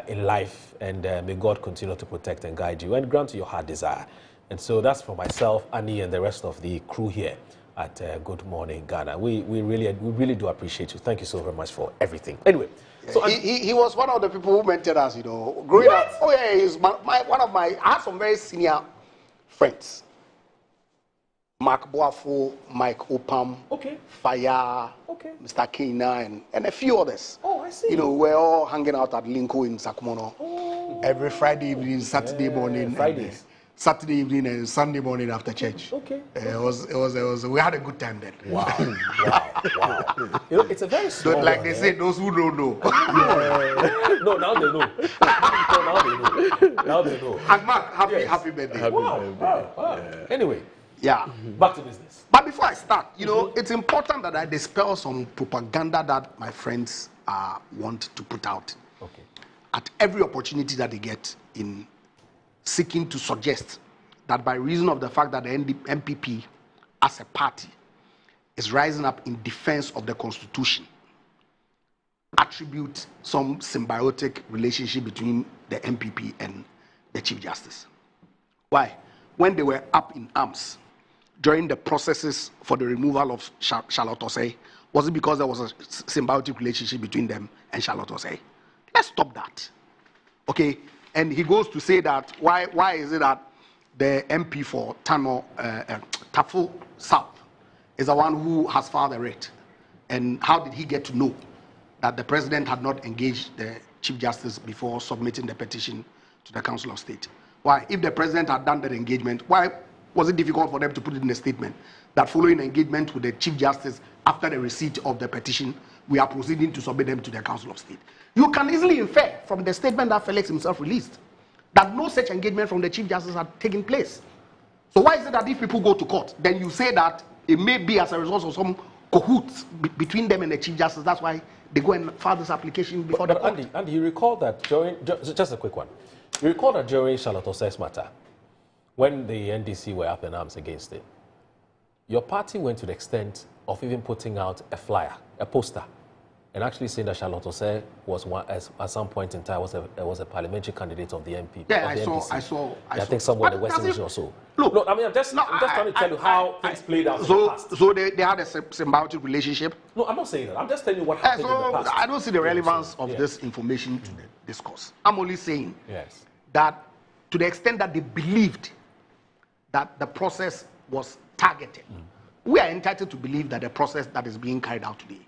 in life, and may God continue to protect and guide you and grant you your heart desire. And so that's for myself, Annie, and the rest of the crew here at Good Morning Ghana. We really do appreciate you. Thank you so very much for everything. Anyway, so he was one of the people who mentored us, you know, growing up. Oh yeah, he's one of my. I had some very senior friends. Mark Boafo, Mike Opam, Fire, Mr. Kina, and a few others. Oh, I see. You know, we're all hanging out at Linko in Sakumono every Friday evening, Saturday morning, Fridays. Saturday evening and Sunday morning after church. Okay. It was. We had a good time then. Wow. You know, it's a very small Don't, like one, they say, those who don't know. No, now they know. Now they know. And Mark, happy birthday. Wow. Anyway. Yeah. Back to business. But before I start, you know, it's important that I dispel some propaganda that my friends want to put out at every opportunity that they get in seeking to suggest that by reason of the fact that the MPP as a party is rising up in defense of the Constitution, attribute some symbiotic relationship between the MPP and the Chief Justice. Why? When they were up in arms during the processes for the removal of Charlotte Osei, was it because there was a symbiotic relationship between them and Charlotte Osei? Let's stop that. Okay? And he goes to say that why is it that the MP for Tafel South is the one who has filed the writ? And how did he get to know that the president had not engaged the Chief Justice before submitting the petition to the Council of State? Why? If the president had done that engagement, why was it difficult for them to put it in a statement that following engagement with the Chief Justice after the receipt of the petition, we are proceeding to submit them to the Council of State? You can easily infer from the statement that Felix himself released that no such engagement from the Chief Justice had taken place. So why is it that if people go to court, then you say that it may be as a result of some cahoots between them and the Chief Justice? That's why they go and file this application before the court. Andy, you recall that during, just a quick one, you recall that during Charlotte Osei's matter, when the NDC were up in arms against it, your party went to the extent of even putting out a flyer, a poster, and actually saying that Charlotte Osei was at some point in time was a parliamentary candidate of the MP. Yeah, of the NDC. I saw. I think somewhere in the Western region or so. Look, I mean, I'm just trying to tell you how things played out in the past. So they had a symbiotic relationship? No, I'm not saying that. I'm just telling you what happened in the past. I don't see the relevance of this information to the discourse. I'm only saying that to the extent that they believed that the process was targeted, we are entitled to believe that the process that is being carried out today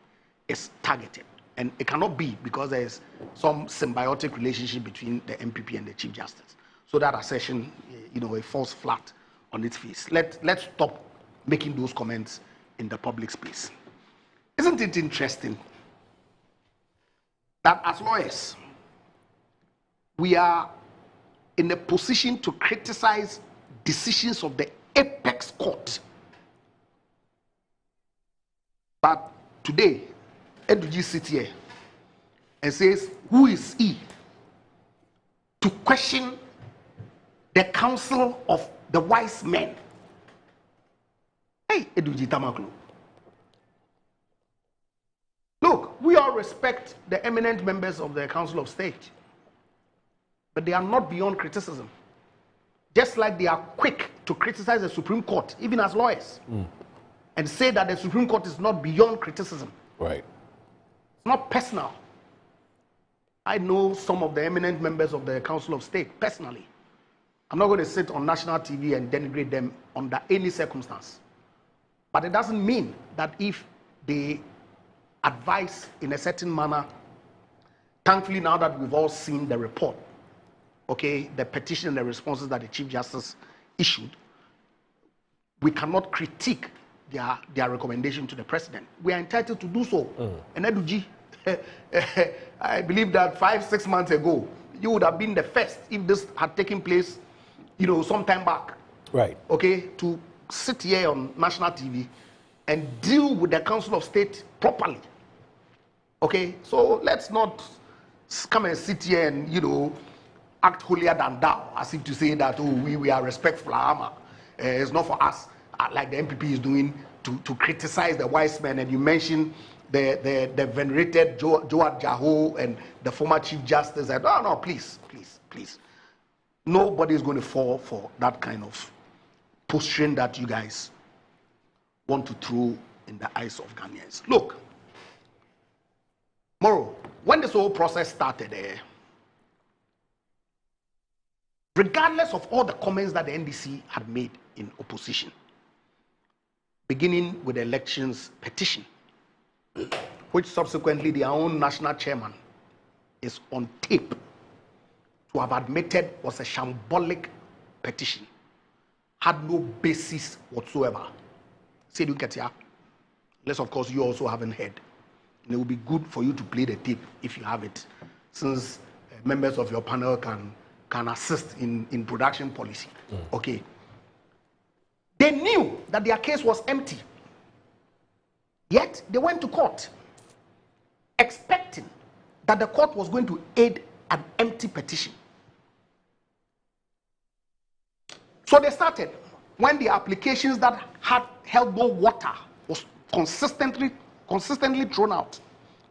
is targeted. And it cannot be because there is some symbiotic relationship between the MPP and the Chief Justice. So that assertion, you know, it falls flat on its face. Let's stop making those comments in the public space. Isn't it interesting that as lawyers, we are in a position to criticize decisions of the apex court? But today, Eduji sits here and says, who is he to question the counsel of the wise men? Hey, Eduji Tamaklo. Look, we all respect the eminent members of the Council of State, but they are not beyond criticism. Just like they are quick to criticize the Supreme Court, even as lawyers, and say that the Supreme Court is not beyond criticism. Right. It's not personal. I know some of the eminent members of the Council of State personally. I'm not going to sit on national TV and denigrate them under any circumstance. But it doesn't mean that if they advise in a certain manner, thankfully now that we've all seen the report, okay, the petition and the responses that the Chief Justice issued, we cannot critique their recommendation to the president. We are entitled to do so. And Eduji, I believe that 5-6 months ago, you would have been the first if this had taken place, some time back. Right. Okay, to sit here on national TV and deal with the Council of State properly. Okay, so let's not come and sit here and, act holier than thou, as if to say that, we are respectful. It's not for us, like the MPP is doing, to criticize the wise men. And you mentioned the venerated Joad Jaho and the former Chief Justice. And, no, please. Nobody is going to fall for that kind of posturing that you guys want to throw in the eyes of Ghanaians. Look, Moro, when this whole process started, regardless of all the comments that the NDC had made in opposition, beginning with the elections petition, which subsequently their own national chairman is on tape to have admitted was a shambolic petition, had no basis whatsoever. Say you get here, unless of course you also haven't heard. And it will be good for you to play the tape if you have it, since members of your panel can assist in production policy. Okay. They knew that their case was empty, yet they went to court expecting that the court was going to aid an empty petition. So they started when the applications that had held no water was consistently thrown out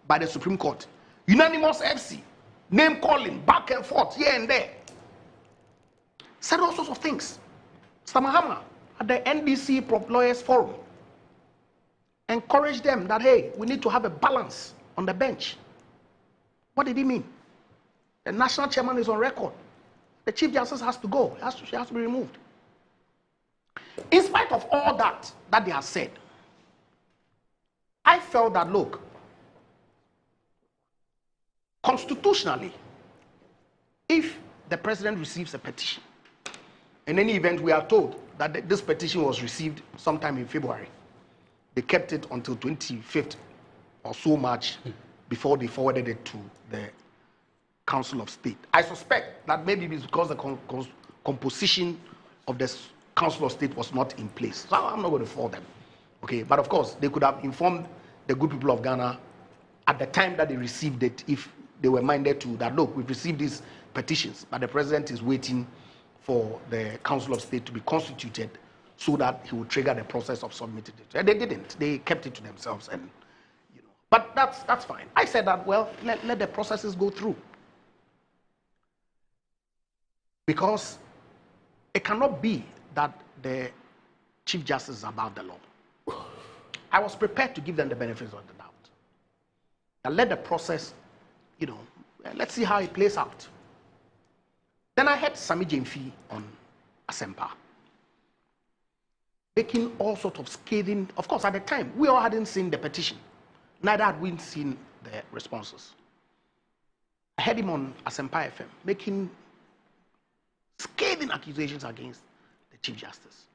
by the Supreme Court. Unanimous FC, name calling, back and forth, here and there. Said all sorts of things. Samahama at the NDC Lawyers Forum encouraged them that, hey, we need to have a balance on the bench. What did he mean? The national chairman is on record. The Chief Justice has to go. She has to be removed. In spite of all that they have said, I felt that, look, constitutionally, if the president receives a petition, in any event, we are told that this petition was received sometime in February. They kept it until 25th or so March before they forwarded it to the Council of State. I suspect that maybe it's because the composition of the Council of State was not in place. So I'm not going to fault them. Okay, but of course, they could have informed the good people of Ghana at the time that they received it, if they were minded to, that look, we've received these petitions, but the president is waiting for the Council of State to be constituted so that he would trigger the process of submitting it. And they didn't. They kept it to themselves, and but that's fine. I said that, well, let the processes go through, because it cannot be that the Chief Justice is above the law. I was prepared to give them the benefits of the doubt. And let the process, let's see how it plays out. Then I heard Sammy Jemfi on Asempa making all sorts of scathing. Of course, at the time, we all hadn't seen the petition. Neither had we seen the responses. I heard him on Asempa FM making scathing accusations against the Chief Justice.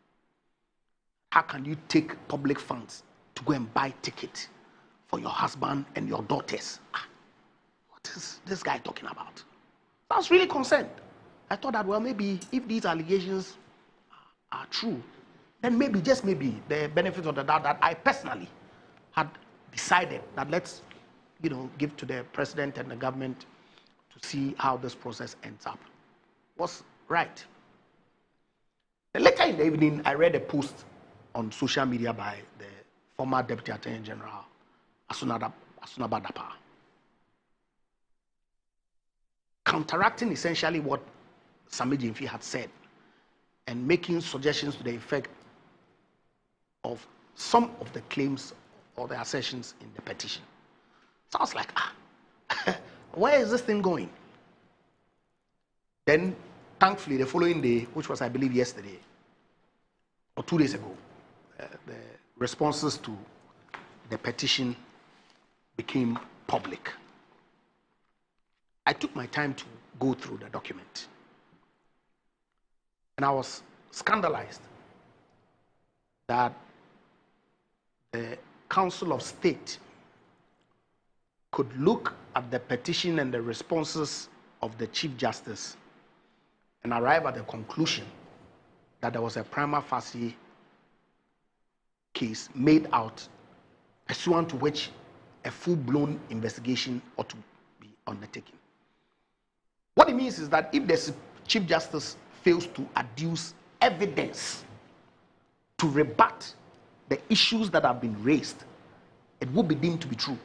How can you take public funds to go and buy tickets for your husband and your daughters? What is this guy talking about? I was really concerned. I thought that, well, maybe if these allegations are true, then maybe, just maybe, the benefit of the doubt that I personally had decided that let's, give to the president and the government to see how this process ends up was right. Then later in the evening, I read a post on social media by the former Deputy Attorney General, Asunaba Dapa, counteracting essentially what Sammy Jemfi had said and making suggestions to the effect of some of the claims or the assertions in the petition. So I was like, where is this thing going? Then thankfully, the following day, which was, I believe, yesterday or 2 days ago, the responses to the petition became public. I took my time to go through the document, and I was scandalized that the Council of State could look at the petition and the responses of the Chief Justice and arrive at the conclusion that there was a prima facie case made out pursuant to which a full-blown investigation ought to be undertaken. What it means is that if the Chief Justice fails to adduce evidence to rebut the issues that have been raised, it will be deemed to be true.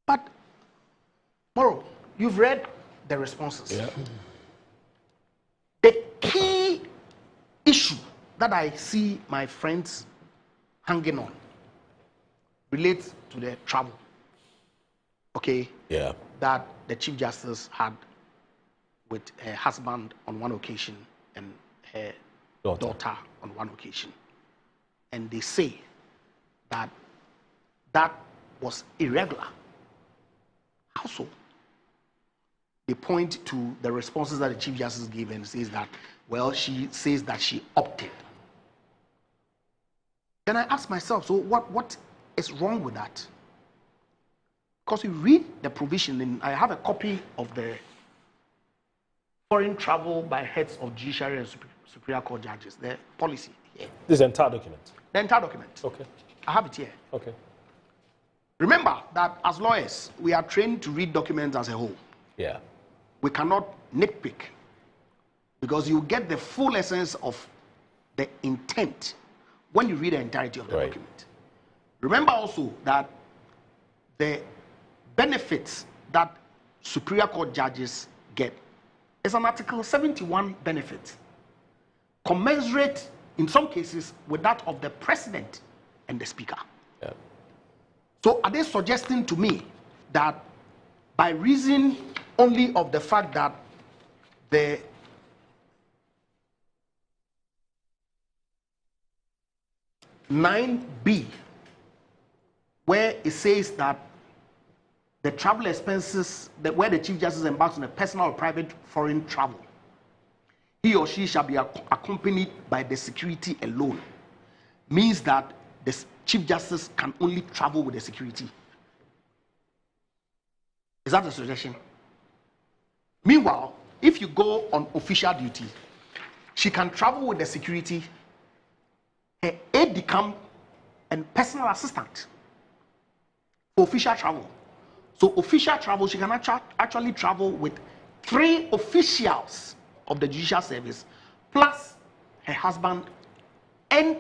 But, Moro, you've read the responses. Yeah. The key issue that I see my friends hanging on relates to the travel, okay? Yeah. That the Chief Justice had with her husband on one occasion and her daughter on one occasion. And they say that that was irregular. How so? They point to the responses that the Chief Justice gave and says that, well, she says that she opted. Then I ask myself, so what is wrong with that? Because you read the provision, and I have a copy of the foreign travel by heads of judiciary and superior court judges, the policy here. This is the entire document? The entire document. Okay. I have it here. Okay. Remember that as lawyers, we are trained to read documents as a whole. Yeah. We cannot nitpick because you get the full essence of the intent when you read the entirety of the document. Remember also that the benefits that superior court judges get is an Article 71 benefit, commensurate in some cases with that of the president and the speaker. Yeah. So are they suggesting to me that by reason only of the fact that the (9)(b), where it says that the travel expenses, where the Chief Justice embarks on a personal or private foreign travel, he or she shall be accompanied by the security alone, means that the Chief Justice can only travel with the security? Is that a suggestion? Meanwhile, if you go on official duty, she can travel with the security, her aide-de-camp, and personal assistant for official travel. So official travel, she can actually travel with 3 officials of the judicial service, plus her husband and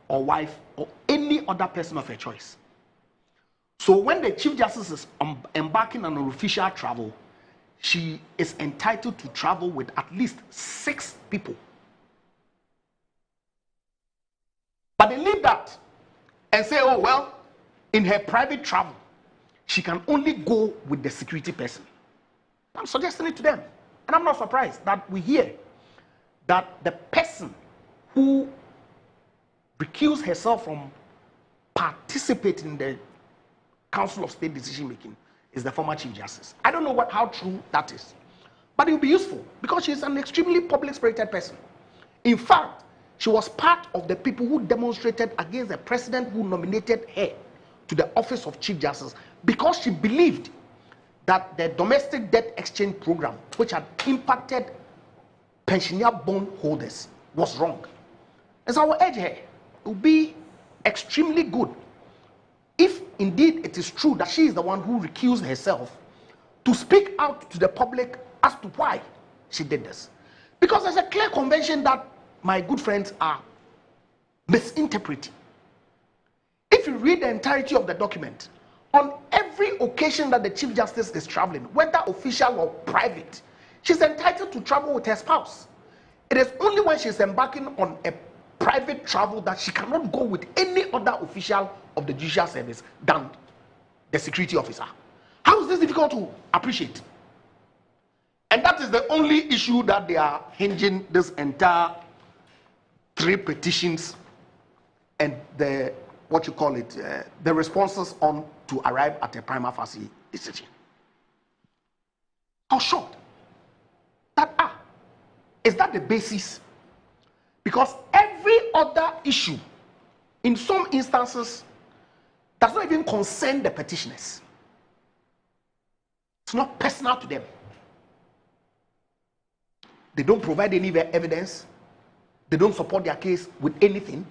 or wife or any other person of her choice. So when the Chief Justice is embarking on an official travel, she is entitled to travel with at least 6 people. But they leave that and say, oh, well, in her private travel, she can only go with the security person. I'm suggesting it to them. And I'm not surprised that we hear that the person who recused herself from participating in the Council of State decision making is the former Chief Justice. I don't know how true that is, but it will be useful because she's an extremely public-spirited person. In fact, she was part of the people who demonstrated against the president who nominated her to the office of Chief Justice because she believed that the domestic debt exchange program, which had impacted pensioner bond holders, was wrong. And so I will urge her, it would be extremely good if indeed it is true that she is the one who recused herself, to speak out to the public as to why she did this. Because there's a clear convention that my good friends are misinterpreting. If you read the entirety of the document, on every occasion that the Chief Justice is traveling, whether official or private, she's entitled to travel with her spouse. It is only when she's embarking on a private travel that she cannot go with any other official of the judicial service than the security officer. How is this difficult to appreciate? And that is the only issue that they are hinging this entire 3 petitions and the, what you call it, the responses on to arrive at a prima facie decision. I was shocked that, is that the basis? Because every other issue, in some instances, does not even concern the petitioners. It's not personal to them. They don't provide any evidence. They don't support their case with anything.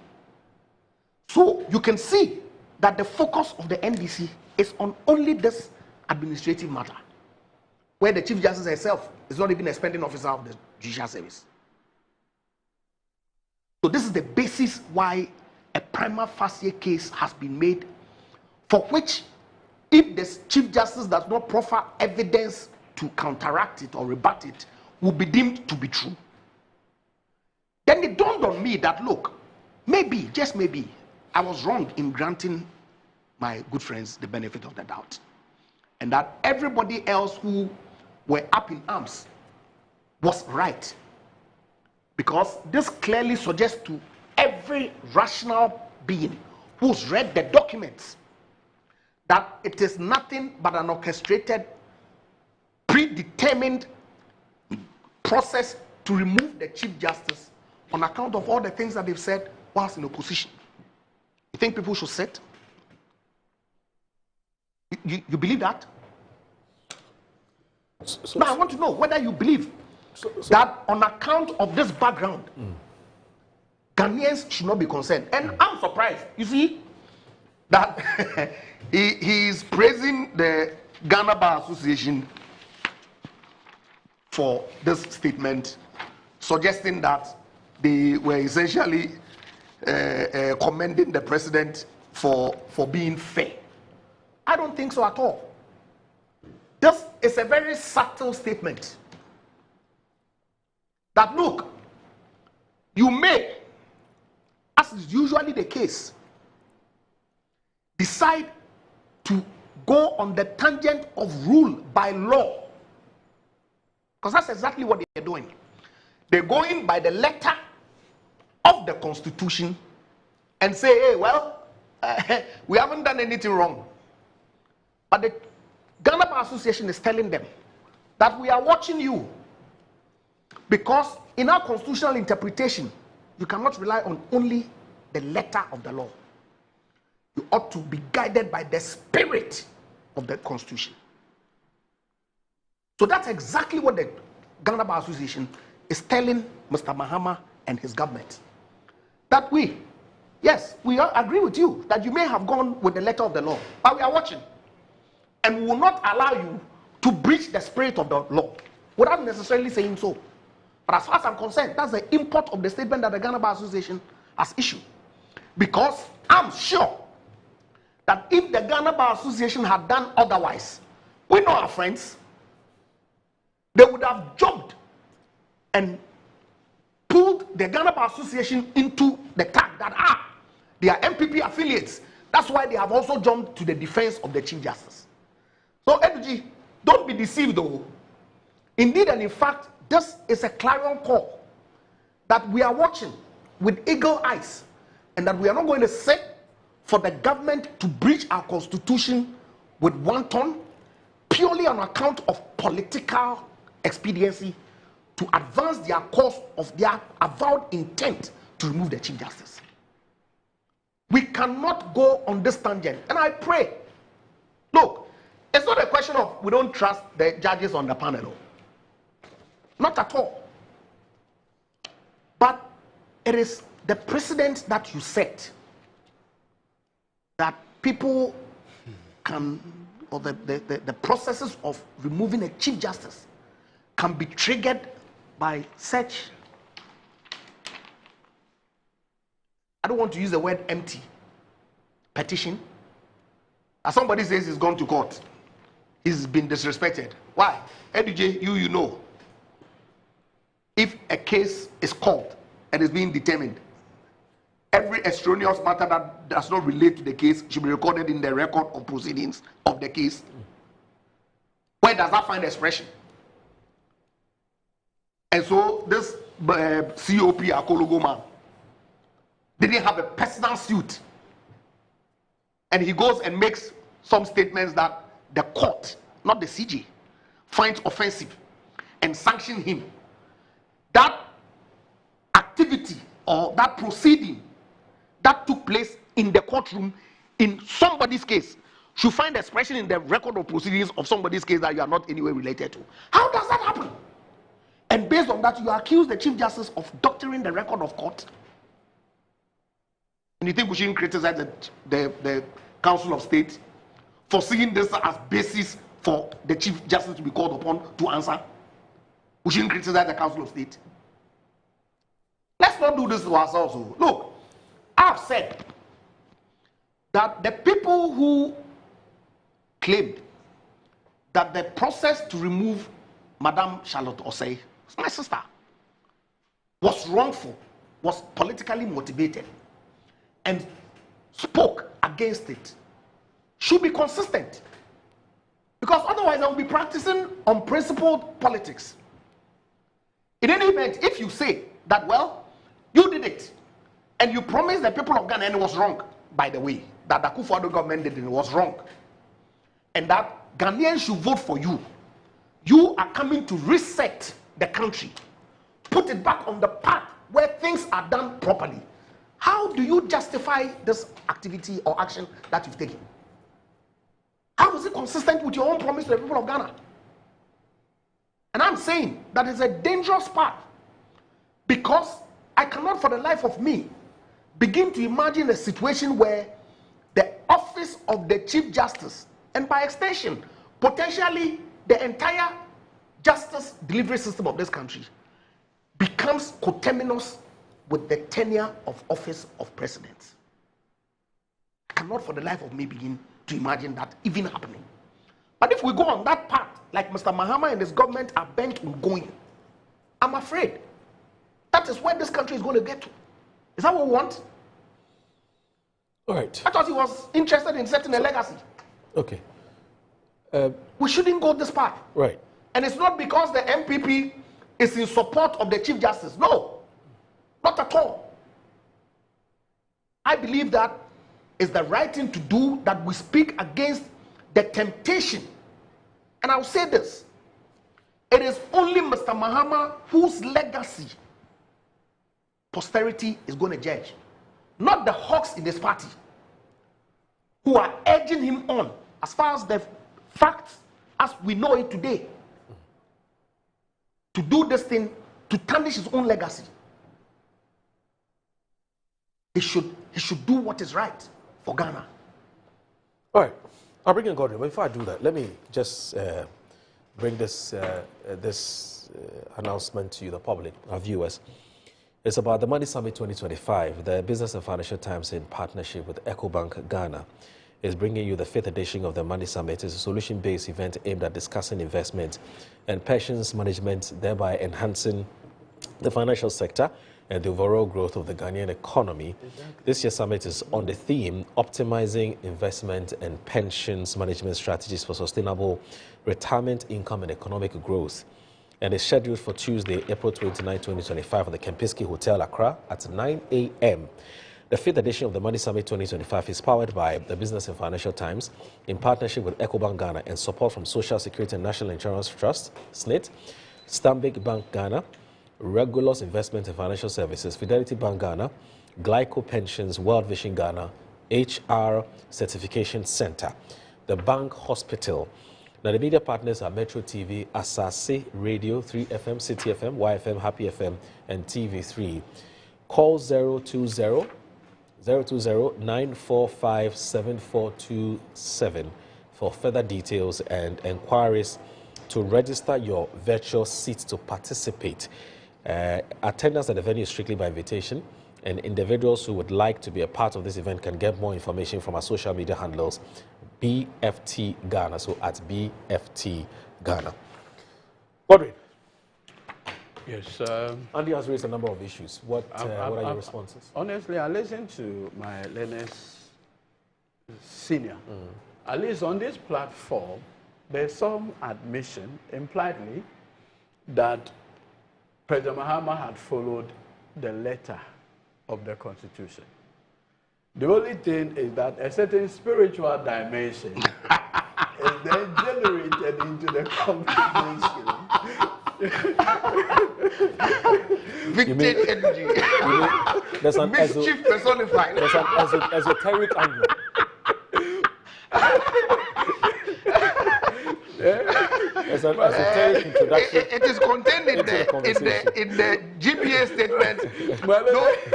So you can see that the focus of the NDC is on only this administrative matter, where the Chief Justice herself is not even a spending officer of the Judicial Service. So this is the basis why a prima facie case has been made, for which, if the Chief Justice does not proffer evidence to counteract it or rebut it, will be deemed to be true. Then it dawned on me that, look, maybe, just maybe, I was wrong in granting my good friends the benefit of the doubt. And that everybody else who were up in arms was right. Because this clearly suggests to every rational being who's read the documents that it is nothing but an orchestrated, predetermined process to remove the Chief Justice on account of all the things that they've said whilst in opposition. You think people should sit? You believe that? Now I want to know whether you believe that on account of this background, Ghanaians should not be concerned. And I'm surprised, you see, that he is praising the Ghana Bar Association for this statement, suggesting that they were essentially commending the president for being fair. I don't think so at all. This is a very subtle statement. That, look, you may, as is usually the case, decide to go on the tangent of rule by law. Because that's exactly what they're doing. They're going by the letter of the Constitution and say, hey, well, we haven't done anything wrong. But the Ghana Bar Association is telling them that we are watching you. Because in our constitutional interpretation, you cannot rely on only the letter of the law. You ought to be guided by the spirit of the Constitution. So that's exactly what the Ghana Bar Association is telling Mr. Mahama and his government. That yes, we agree with you that you may have gone with the letter of the law, but we are watching. And we will not allow you to breach the spirit of the law without necessarily saying so. But as far as I'm concerned, that's the import of the statement that the Ghana Bar Association has issued. Because I'm sure that if the Ghana Bar Association had done otherwise, we know our friends, they would have jumped and pulled the Ghana Bar Association into the tag that, they are MPP affiliates. That's why they have also jumped to the defense of the Chief Justice. So, Eduji, don't be deceived though. Indeed and in fact, this is a clarion call that we are watching with eagle eyes, and that we are not going to sit for the government to breach our constitution with wanton, purely on account of political expediency, to advance their cause of their avowed intent to remove the Chief Justice. We cannot go on this tangent. And I pray, look, it's not a question of we don't trust the judges on the panel. Not at all. But it is the precedent that you set that people can, or the processes of removing a Chief Justice can be triggered by such, I don't want to use the word empty, petition. As somebody says he's gone to court, he's been disrespected. Why? EduJ, you know. If a case is called and is being determined, every extraneous matter that does not relate to the case should be recorded in the record of proceedings of the case. Where does that find expression? And so this COP Akologo man didn't have a personal suit. And he goes and makes some statements that the court, not the CJ, finds offensive and sanction him. That activity or that proceeding that took place in the courtroom in somebody's case should find expression in the record of proceedings of somebody's case that you are not anyway related to. How does that happen? And based on that, you accuse the Chief Justice of doctoring the record of court. And you think we shouldn't criticize the Council of State for seeing this as basis for the Chief Justice to be called upon to answer? We shouldn't criticize the Council of State. Let's not do this to ourselves. Look, I've said that the people who claimed that the process to remove Madame Charlotte Osei, my sister, was wrongful, was politically motivated, and spoke against it, should be consistent. Because otherwise I will be practicing unprincipled politics. In any event, if you say that, well, you did it, and you promised the people of Ghana, and it was wrong, by the way, that the Akufo-Addo government did it, it was wrong, and that Ghanaians should vote for you, you are coming to reset the country, put it back on the path where things are done properly. How do you justify this activity or action that you've taken? How is it consistent with your own promise to the people of Ghana? And I'm saying that it's a dangerous path, because I cannot for the life of me begin to imagine a situation where the office of the Chief Justice, and by extension, potentially the entire justice delivery system of this country, becomes coterminous with the tenure of office of president. I cannot for the life of me begin to imagine that even happening. But if we go on that path, like Mr. Mahama and his government are bent on going, I'm afraid that is where this country is going to get to. Is that what we want? All right. I thought he was interested in setting a legacy. Okay. We shouldn't go this path. Right. And it's not because the MPP is in support of the Chief Justice. No, not at all. I believe that is the right thing to do, that we speak against the temptation. And I'll say this, it is only Mr. Mahama whose legacy posterity is going to judge, not the hawks in this party who are urging him on, as far as the facts as we know it today, to do this thing, to tarnish his own legacy. He should do what is right for Ghana. All right, I'll bring in Godwin. But before I do that, let me just bring this announcement to you, the public, our viewers. It's about the Money Summit 2025. The Business and Financial Times, in partnership with EcoBank Ghana, is bringing you the 5th edition of the Money Summit. It's a solution-based event aimed at discussing investment and pensions management, thereby enhancing the financial sector and the overall growth of the Ghanaian economy. This year's summit is on the theme, optimizing investment and pensions management strategies for sustainable retirement income and economic growth. And is scheduled for Tuesday, April 29, 2025 at the Kempinski Hotel, Accra at 9 a.m. The 5th edition of the Money Summit 2025 is powered by the Business and Financial Times in partnership with EcoBank Ghana and support from Social Security and National Insurance Trust, SNIT, Stanbic Bank Ghana, Regulus Investment and Financial Services, Fidelity Bank Ghana, Glyco Pensions, World Vision Ghana, HR Certification Center, the Bank Hospital. Now, the media partners are Metro TV, Asase Radio, 3FM, City FM, YFM, Happy FM, and TV3. Call 020-945-7427 for further details and enquiries to register your virtual seat to participate. Attendance at the venue is strictly by invitation, and individuals who would like to be a part of this event can get more information from our social media handles, BFT Ghana, so at BFT Ghana. Godwin. Yes. Andy has raised a number of issues. What are your responses? Honestly, I listened to my Lennox Senior. At least on this platform, there's some admission, impliedly, that President Mahama had followed the letter of the Constitution. The only thing is that a certain spiritual dimension is then generated into the conversation. Vintage energy. There's an mischief personified. There's an esoteric angle. There's an esoteric introduction. It is contained in the GPA statement. No,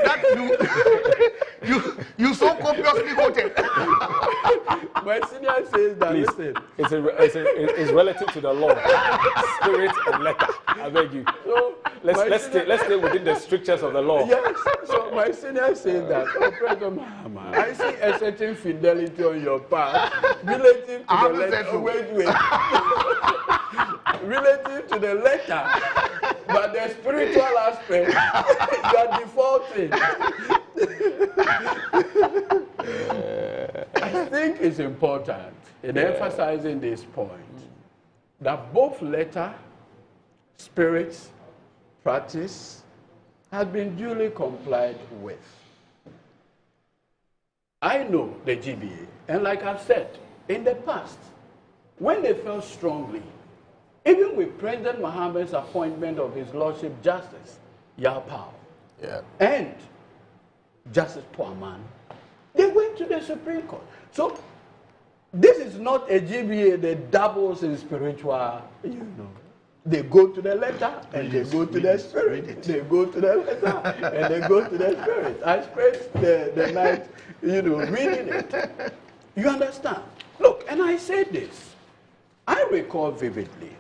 that you so copiously quoted. My senior says that. Please, listen, it's relative to the law, spirit and letter. I beg you. So let's stay within the strictures of the law. Yes. So my senior says that, oh, President Mahama, I see a certain fidelity on your part relative to the letter. Wait. Relative to the letter, but the spiritual aspect, you are defaulting. I think it's important in emphasizing this point that both letter, spirit, practice has been duly complied with. I know the GBA, and like I've said, in the past, when they felt strongly, even with President Mahama's appointment of His Lordship Justice Yapao and Justice Tuaman, they went to the Supreme Court. So this is not a GBA that doubles in spiritual, They go to the letter and they go to the spirit. They go to the letter and they go to the spirit. I spent the night, reading it. You understand? Look, and I said this. I recall vividly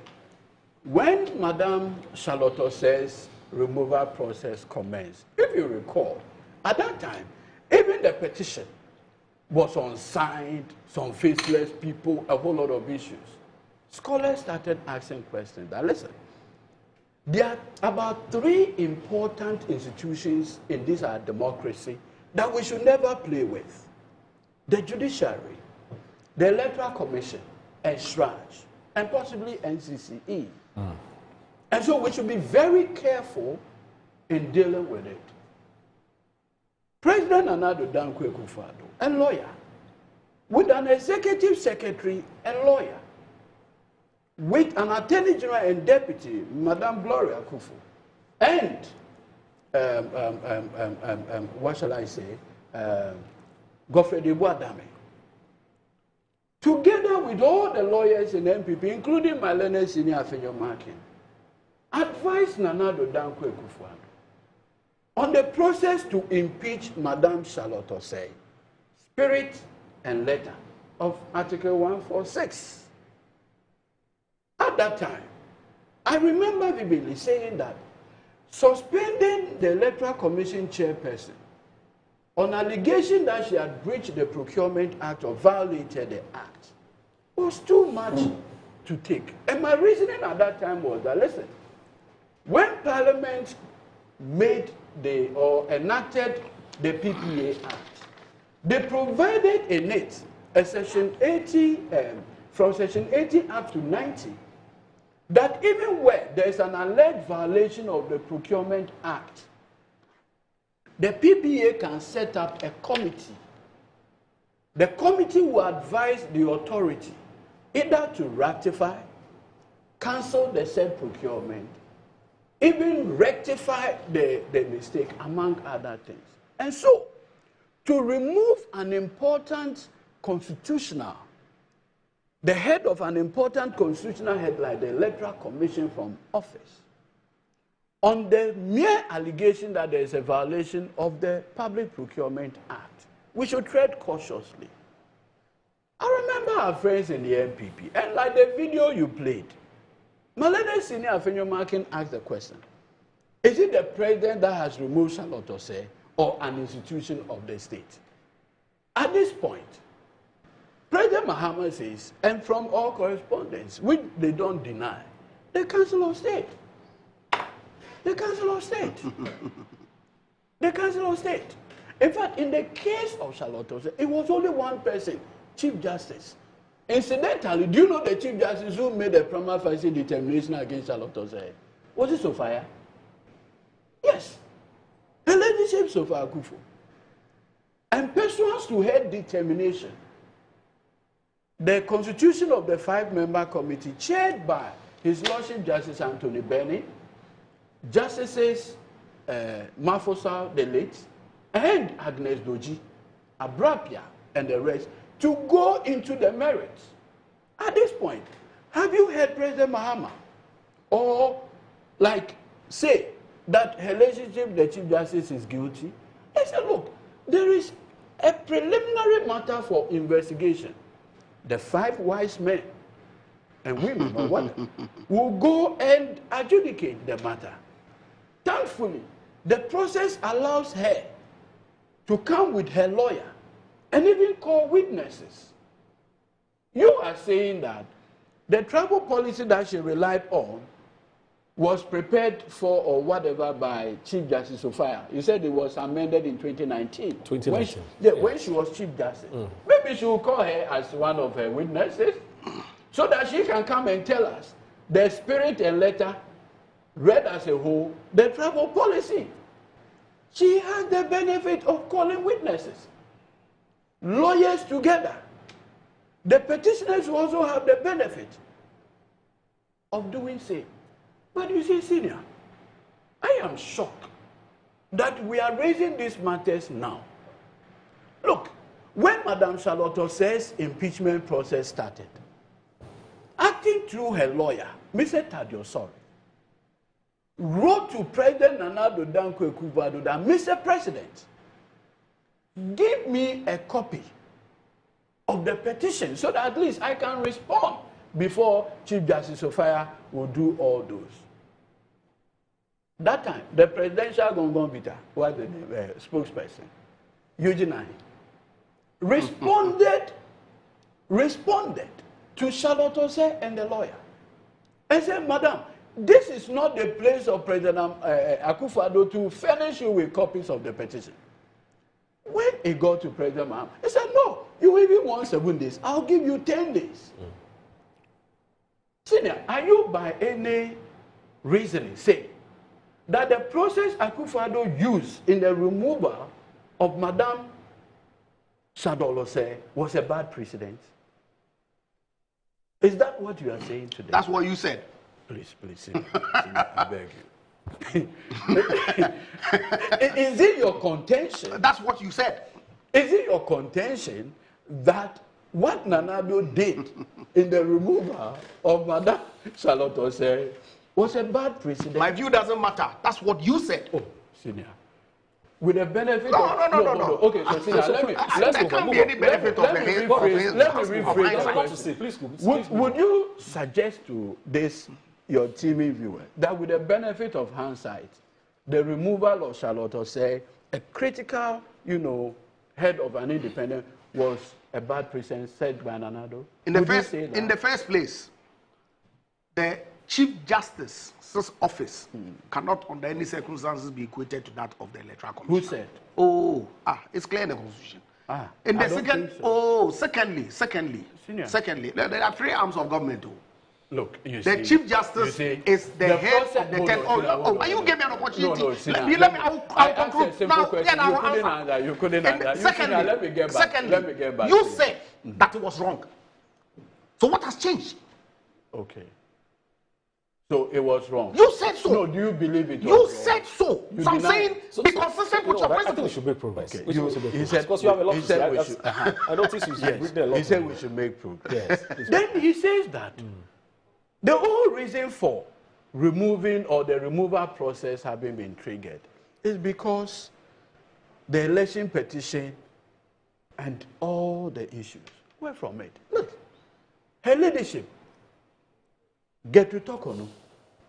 when Madame Charlotte Osei's removal process commenced. If you recall, at that time, even the petition was unsigned, some faceless people, a whole lot of issues. Scholars started asking questions that, listen, there are about 3 important institutions in this our democracy that we should never play with. The judiciary, the Electoral Commission, and SRAJ, and possibly NCCE. And so we should be very careful in dealing with it. President Nana Addo Dankwa Akufo-Addo, a lawyer, with an executive secretary, a lawyer, with an attorney general and deputy, Madame Gloria Akufo, and what shall I say, Godfrey Adame, together with all the lawyers in MPP, including my learned senior Afenyo-Markin, advised Nana Addo Dankwa Akufo-Addo on the process to impeach Madame Charlotte Osei, spirit and letter of Article 146. At that time, I remember vividly saying that suspending the Electoral Commission chairperson on allegation that she had breached the Procurement Act or violated the Act was too much to take. And my reasoning at that time was that, listen, when Parliament enacted the PPA Act, they provided in it a section 80, from section 80 up to 90, that even where there is an alleged violation of the Procurement Act, the PPA can set up a committee. The committee will advise the authority either to ratify, cancel the said procurement, even rectify the mistake, among other things. And so, to remove an important constitutional, the head of an important constitutional head like the Electoral Commission from office, on the mere allegation that there is a violation of the Public Procurement Act, we should tread cautiously. I remember our friends in the MPP, and like the video you played, Malene Senior Afenyo-Markin asked the question, is it the president that has removed Charlotte Osei or an institution of the state? At this point, President Mahama says, and from all correspondence, which they don't deny, the Council of State. The Council of State. The Council of State. In fact, in the case of Charlotte Osei, it was only one person, Chief Justice. Incidentally, do you know the Chief Justice who made a prima facie determination against Charlotte Osei? Was it Sophia? Yes. Her ladyship Sophia Akufo. And pursuant to her determination, the constitution of the 5-member committee, chaired by His Lordship Justice Anthony Benny, Justices Mafosa the late, and Agnes Doji, Abrapia, and the rest, to go into the merits. At this point, have you heard President Mahama or say that her relationship with the Chief Justice is guilty? He said, look, there is a preliminary matter for investigation. The 5 wise men and women or what will go and adjudicate the matter. Thankfully, the process allows her to come with her lawyer and even call witnesses. You are saying that the travel policy that she relied on was prepared for or whatever by Chief Justice Sophia. You said it was amended in 2019. 2019. When she was Chief Justice. Maybe she will call her as one of her witnesses so that she can come and tell us the spirit and letter read as a whole, the travel policy. She has the benefit of calling witnesses, lawyers together. The petitioners also have the benefit of doing same. But you see, Senior, I am shocked that we are raising these matters now. Look, when Madame Charlotte Osei's impeachment process started, acting through her lawyer, Mr. Tadio Sorry, wrote to President Nana Addo Dankwa Akufo-Addo that, Mr. President, give me a copy of the petition so that at least I can respond before Chief Justice Sophia will do all those. That time, the presidential Gongon Bita, was the spokesperson, Eugene Ahi, responded to Charlotte Osei and the lawyer and said, Madam, this is not the place of President Akufo-Addo to furnish you with copies of the petition. When he got to President Mahama, he said, no, you even want 7 days. I'll give you 10 days. Senior, are you by any reasoning saying that the process Akufo-Addo used in the removal of Madame Charlotte Osei was a bad precedent? Is that what you are saying today? That's what you said. Please, Senior, I beg you. Is it your contention? That's what you said. Is it your contention that what Nana Addo did in the removal of Madame Charlotte Osei was a bad precedent? My view doesn't matter. That's what you said. Oh, Senior. With the benefit no. Okay, so Senior, let me rephrase the question. Please, would you suggest to this your TV viewer that with the benefit of hindsight, the removal of Charlotte Osei, a critical, head of an independent, was a bad precedent set by Nana Addo? In the first place, the Chief Justice's office cannot, under any circumstances, be equated to that of the Electoral Commission. Who said? It's clear in the Constitution. Secondly, there are 3 arms of government. Look, the Chief Justice is the head of the 10. You gave me an opportunity. I'll conclude. Now, you couldn't answer. Secondly, let me get back. You said that it was wrong. So what has changed? Okay. So it was wrong. You said so. No, do you believe it was wrong? You said so. So I'm saying be consistent with your principle. I think we should make progress. Okay. He said, because you have a lot to say. I noticed you said a lot. He said we should make progress. Then he says that the whole reason for removing or the removal process having been triggered is because the election petition and all the issues were from it. Look, her leadership, Gertrude Torkornoo,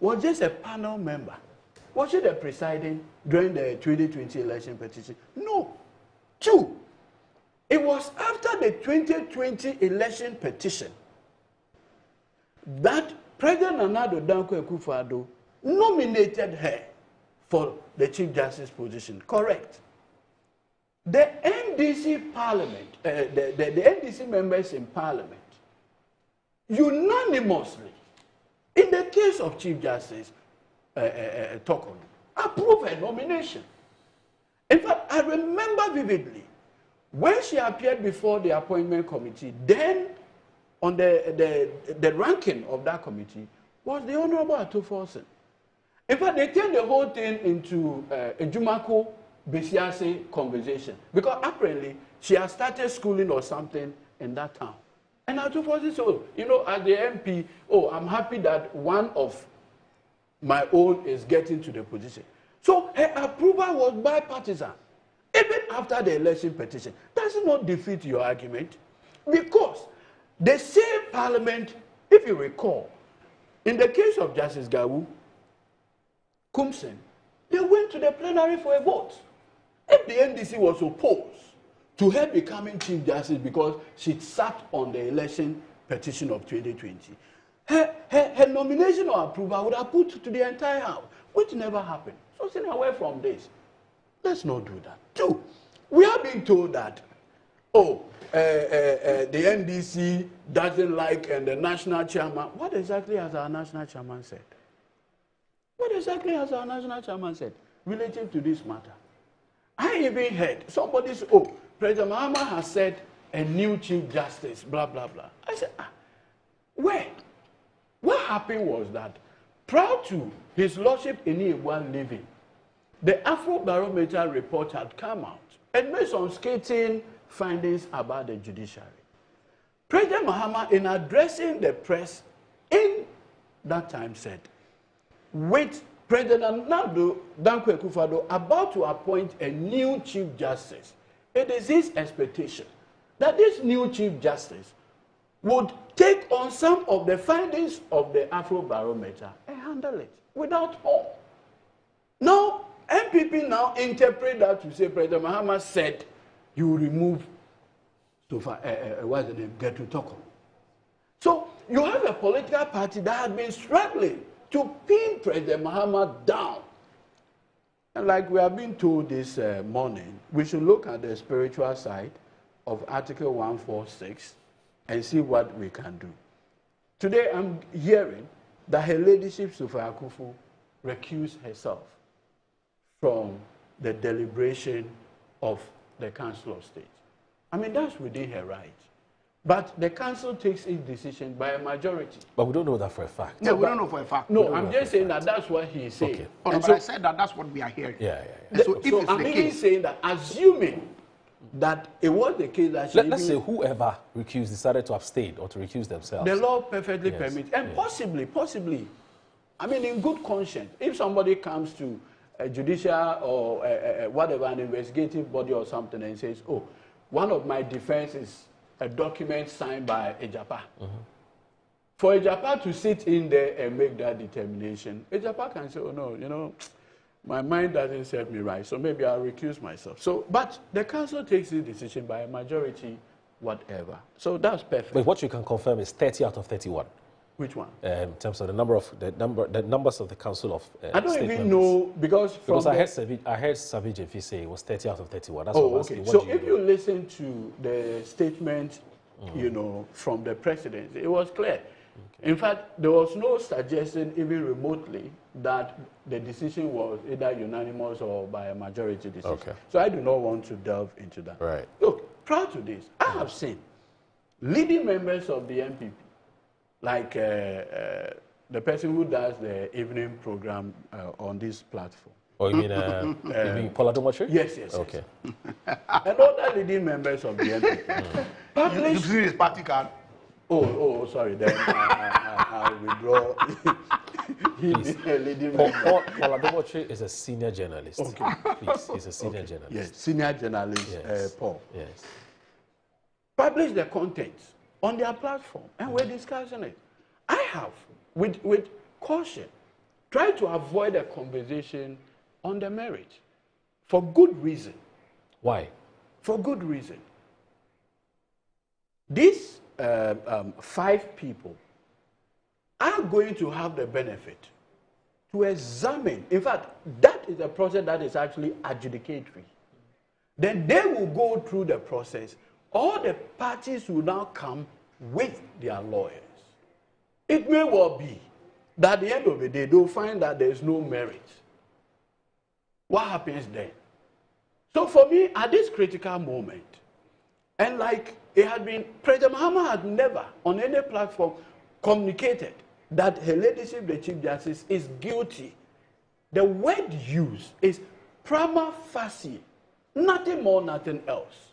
was just a panel member. Was she the presiding during the 2020 election petition? No. 2, it was after the 2020 election petition that President Nana Addo Dankwa Akufo-Addo nominated her for the Chief Justice position. Correct. The NDC Parliament, the NDC members in Parliament, unanimously, in the case of Chief Justice Torkornoo, approve her nomination. In fact, I remember vividly when she appeared before the appointment committee, then on the ranking of that committee was the Honorable Ato Forson. In fact, they turned the whole thing into a Jumako Besiase conversation because apparently she had started schooling or something in that town. And Ato Forson said, oh, you know, as the MP, oh, I'm happy that one of my own is getting to the position. So her approval was bipartisan. Even after the election petition, does it not defeat your argument? Because the same parliament, if you recall, in the case of Justice Gawu, Kumsen, they went to the plenary for a vote. If the NDC was opposed to her becoming Chief Justice because she sat on the election petition of 2020, her nomination or approval would have put to the entire House, which never happened. So staying away from this. Let's not do that. Two, we are being told that, oh, the NDC doesn't like the national chairman. What exactly has our national chairman said? What exactly has our national chairman said relative to this matter? I even heard somebody say, oh, President Mahama has said a new Chief Justice, blah, blah, blah. I said, where? What happened was that prior to His Lordship Eniegwa leaving, the Afrobarometer report had come out and made some scathing findings about the judiciary. President Mahama, in addressing the press in that time, said, with President Nadu Dankwa Akufo-Addo about to appoint a new Chief Justice, it is his expectation that this new Chief Justice would take on some of the findings of the Afrobarometer and handle it without harm. Now, MPP now interpret that to say President Mahama said you will remove what's the name, Gertrude Toko. So you have a political party that has been struggling to pin President Mahama down. And like we have been told this morning, we should look at the spiritual side of Article 146 and see what we can do. Today I'm hearing that Her Ladyship Sufai Akufo recused herself from the deliberation of the Council of State. I mean, that's within her right. But the council takes its decision by a majority. But we don't know that for a fact. No, we don't know for a fact. No, I'm just saying that that's what he's saying. Okay. Oh, no, but I said that that's what we are hearing. Yeah. So if it's I'm the even case, saying that, assuming that it was the case that let's say whoever recused decided to abstain or to recuse themselves. The law perfectly permits, and possibly, I mean, in good conscience, if somebody comes to a judicial or whatever, an investigative body or something, and says, oh, one of my defense is a document signed by Ejapa. For Ejapa to sit in there and make that determination, Ejapa can say, oh no, you know, my mind doesn't set me right, so maybe I'll recuse myself. So, but the council takes the decision by a majority, whatever. So that's perfect. But what you can confirm is 30 out of 31. Which one? In terms of the numbers of the council of I don't state even members. know because I heard Savage Efi say it was 30 out of 31. That's oh, what I'm okay. asking. So if you listen to the statement, you know, from the president, it was clear. Okay. In fact, there was no suggestion even remotely that the decision was either unanimous or by a majority decision. Okay. So I do not want to delve into that. Right. Look, prior to this, I have seen leading members of the MPP, like the person who does the evening program on this platform. Oh, you mean Paula Domatri? Yes. Okay. And other leading members of the MPP. you see his party card. Oh, sorry. Then I'll withdraw. He's a leading member. Paula Domatri is a senior journalist. Okay. Please, he's a senior journalist. Yes, senior journalist, Yes. Paul. Yes. Publish the contents on their platform, and we're discussing it. I have, with caution, tried to avoid a conversation on the marriage for good reason. Why? For good reason. These 5 people are going to have the benefit to examine. In fact, that is a process that is actually adjudicatory. Then they will go through the process. All the parties will now come with their lawyers. It may well be that at the end of the day, they'll find that there's no merit. what happens then? So for me, at this critical moment, and like it had been, President Mahama had never on any platform communicated that Her Ladyship the Chief Justice is guilty. The word used is prima facie, nothing more, nothing else,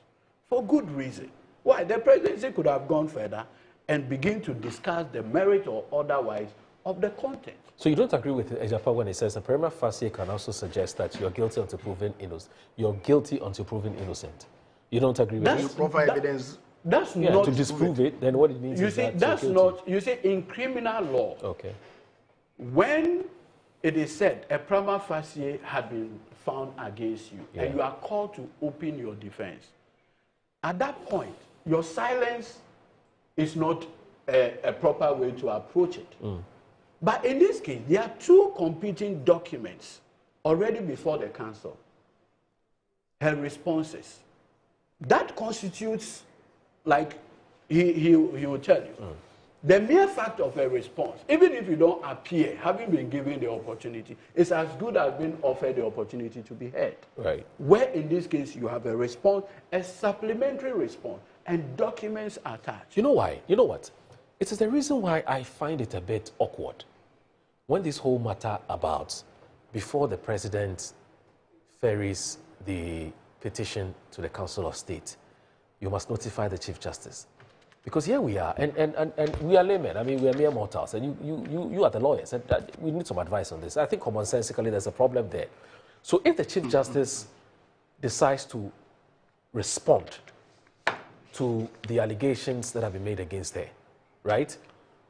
for good reason. Why? The presidency could have gone further and begin to discuss the merit or otherwise of the content. So you don't agree with Ejapa when he says a prima facie can also suggest that you're guilty until proven innocent. You're guilty until proven innocent. You don't agree with that? You provide evidence. That's yeah, not to disprove it. Then what it means you is see, that that's not. You see, in criminal law, okay, when it is said a prima facie had been found against you, and you are called to open your defense, at that point, your silence is not a proper way to approach it. But in this case, there are two competing documents already before the council. Her responses. That constitutes, like he will tell you, the mere fact of a response, even if you don't appear, having been given the opportunity, is as good as being offered the opportunity to be heard. Right. Where in this case you have a response, a supplementary response, and documents attached. You know why? You know what? It is the reason why I find it a bit awkward when this whole matter about before the president ferries the petition to the Council of State, you must notify the Chief Justice. Because here we are, and we are laymen. I mean, we are mere mortals, and you are the lawyers, and we need some advice on this. I think commonsensically there's a problem there. So if the Chief Justice decides to respond to the allegations that have been made against her, right?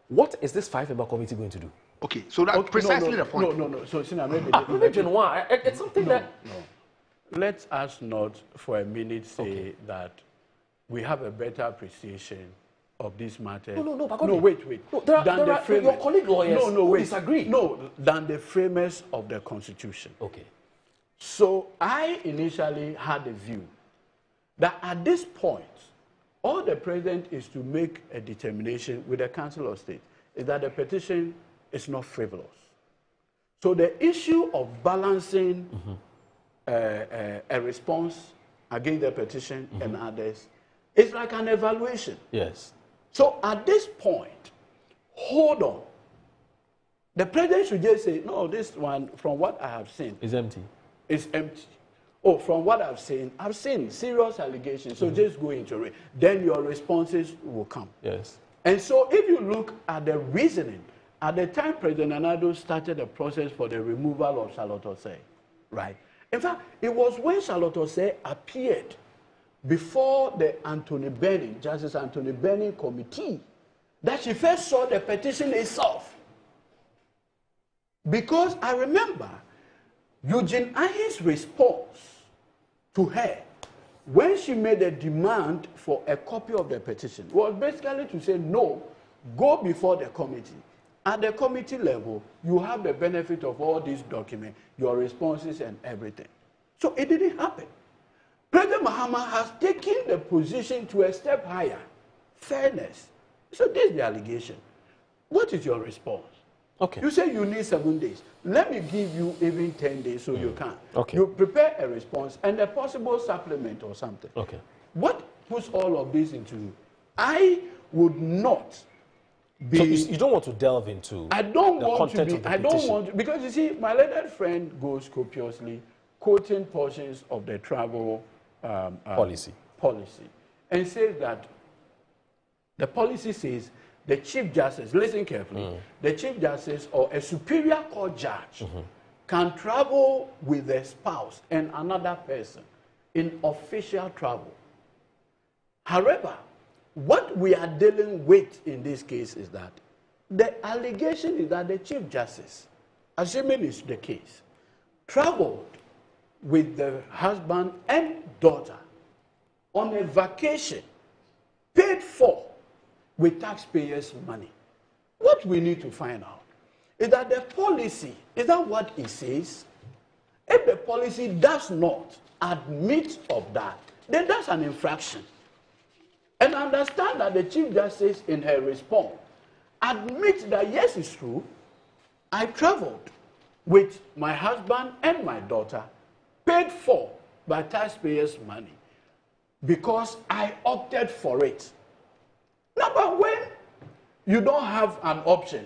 What is this 5-member committee going to do? Okay, so that's precisely the point. No. So, maybe it's something that... No. Let us not for a minute say that we have a better appreciation of this matter. No, wait. No, your colleague lawyers disagree. No, than the framers of the Constitution. Okay. So I initially had a view that at this point, all the president is to make a determination with the Council of State is that the petition is not frivolous. So the issue of balancing a response against the petition and others is like an evaluation. Yes. So at this point, hold on. The president should just say, no, this one, from what I have seen, is empty. It's empty. Oh, from what I've seen serious allegations. So just go into it. Then your responses will come. Yes. And so if you look at the reasoning, at the time President Nana-Addo started the process for the removal of Charlotte Osei, right? In fact, it was when Charlotte Osei appeared before the Justice Anthony Benning committee that she first saw the petition itself. Because I remember Eugene Ahin's response to her when she made a demand for a copy of the petition was basically to say, no, go before the committee. At the committee level, you have the benefit of all these documents, your responses and everything. So it didn't happen. President Mahama has taken the position to a step higher. Fairness. So this is the allegation. What is your response? Okay. You say you need 7 days. Let me give you even 10 days so you can. Okay. You prepare a response and a possible supplement or something. Okay. What puts all of this into? I would not be... So you don't want to delve into I don't the want to content be... of the I don't petition. want to... Because you see, my learned friend goes copiously quoting portions of the travel policy and says that the policy says the Chief Justice, listen carefully, the Chief Justice or a Superior Court judge can travel with a spouse and another person in official travel. However, what we are dealing with in this case is that the allegation is that the Chief Justice, assuming it's the case, traveled with the husband and daughter on a vacation paid for with taxpayers' money. What we need to find out is that the policy, is that what it says? If the policy does not admit of that, then that's an infraction. And understand that the Chief Justice in her response admits that yes, it's true, I traveled with my husband and my daughter paid for by taxpayers' money because I opted for it. Now, but when you don't have an option,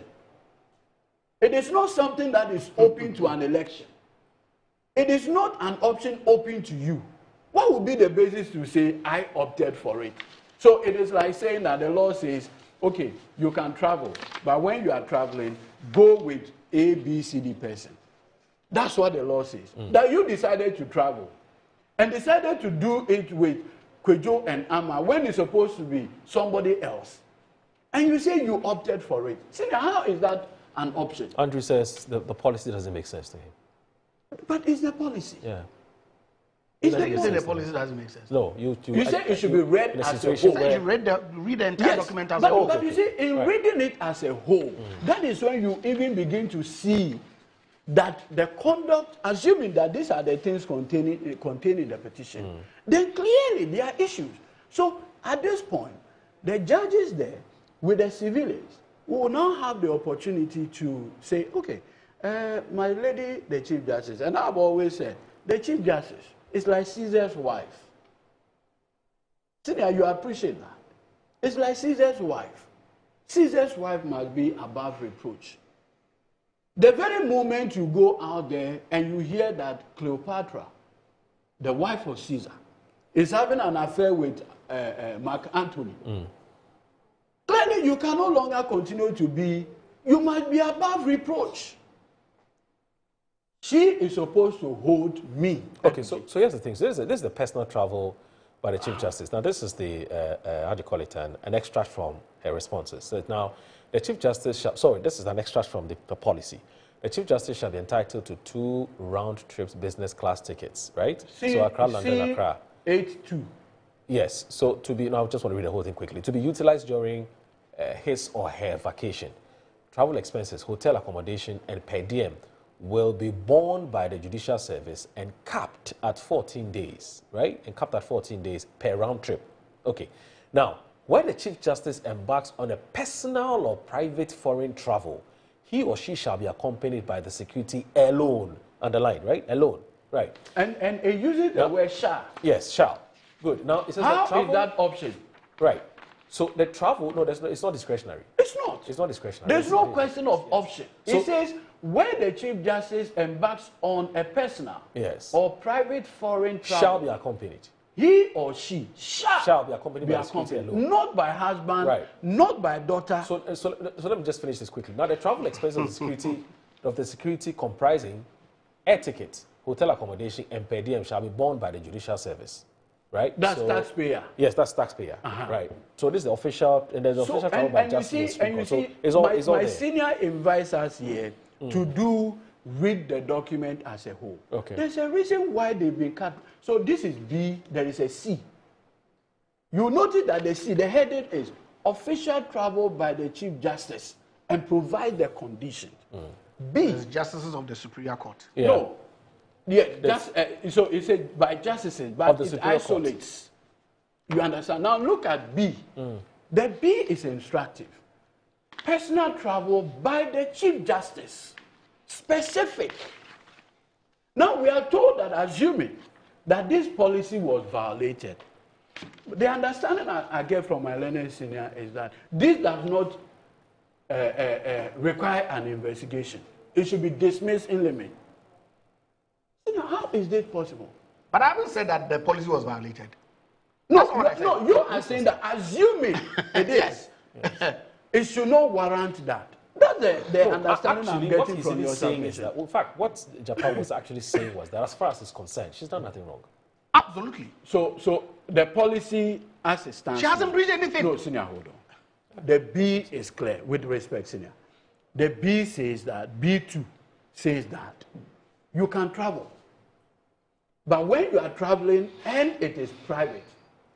it is not something that is open to an election. It is not an option open to you. What would be the basis to say, I opted for it? So it is like saying that the law says, okay, you can travel, but when you are traveling, go with A, B, C, D person. That's what the law says. That you decided to travel and decided to do it with Kwejo and Ama when it's supposed to be somebody else. And you say you opted for it. See, how is that an option? Andrew says the policy doesn't make sense to him. But it's the policy. Yeah. You say the policy doesn't make sense. No, you say it should be read as a whole. You read the entire document as a whole. But you see, in reading it as a whole, that is when you even begin to see that the conduct, assuming that these are the things contained in the petition, then clearly there are issues. So at this point, the judges there with the civilians will now have the opportunity to say, okay, my lady, the Chief Justice, and I've always said, the Chief Justice is like Caesar's wife. Senior, you appreciate that. It's like Caesar's wife. Caesar's wife must be above reproach. The very moment you go out there and you hear that Cleopatra, the wife of Caesar, is having an affair with Mark Antony, clearly you can no longer continue to be, you must be above reproach. She is supposed to hold me. Okay, so here's the thing. So this is the personal travel by the Chief Justice. Now, this is the, how do you call it, an extract from her responses. So now, the Chief Justice this is an extract from the policy. The Chief Justice shall be entitled to 2 round-trip business class tickets, right? So Accra, London, Accra. 8-2. Yes. So now I just want to read the whole thing quickly. To be utilized during his or her vacation, travel expenses, hotel accommodation, and per diem will be borne by the Judicial Service and capped at 14 days, right? And capped at 14 days per round trip. Okay. Now, when the Chief Justice embarks on a personal or private foreign travel, he or she shall be accompanied by the security alone. Underlined, right? Alone, right? And it uses the word shall. Yes, shall. Good. Now, it says how travel, is that option? Right. So the travel, no, it's not discretionary. It's not. It's not discretionary. There's no question of option. So, it says when the Chief Justice embarks on a personal or private foreign travel, shall be accompanied. He or she shall be accompanied by the security alone. Not by husband, not by daughter. So let me just finish this quickly. Now, the travel expenses of the security comprising air ticket, hotel accommodation, and per diem shall be borne by the Judicial Service. Right? That's taxpayer. Yes, that's taxpayer. Right. So this is the official, and there's official travel by justice. My senior invites us here to read the document as a whole. Okay. There's a reason why they've been cut. So this is B, there is a C. You notice that the C, the heading is official travel by the Chief Justice and provide the conditions. B, justices of the Superior Court. Yeah. No. Yeah, so it says by justices, but it isolates. Court. You understand? Now look at B. The B is instructive. Personal travel by the Chief Justice. Specific. Now we are told that assuming that this policy was violated, the understanding I get from my learned senior is that this does not require an investigation. It should be dismissed in limit. How is this possible? But I haven't said that the policy was violated. No, you are saying that assuming it is, it should not warrant that. That's the understanding I'm getting from your saying is that, in fact, what Japan was actually saying was that as far as it's concerned, she's done nothing wrong. Absolutely. So the policy as it stands. She hasn't breached anything. No, senior, hold on. The B is clear, with respect, senior. The B says that, B2 says that you can travel. But when you are traveling and it is private,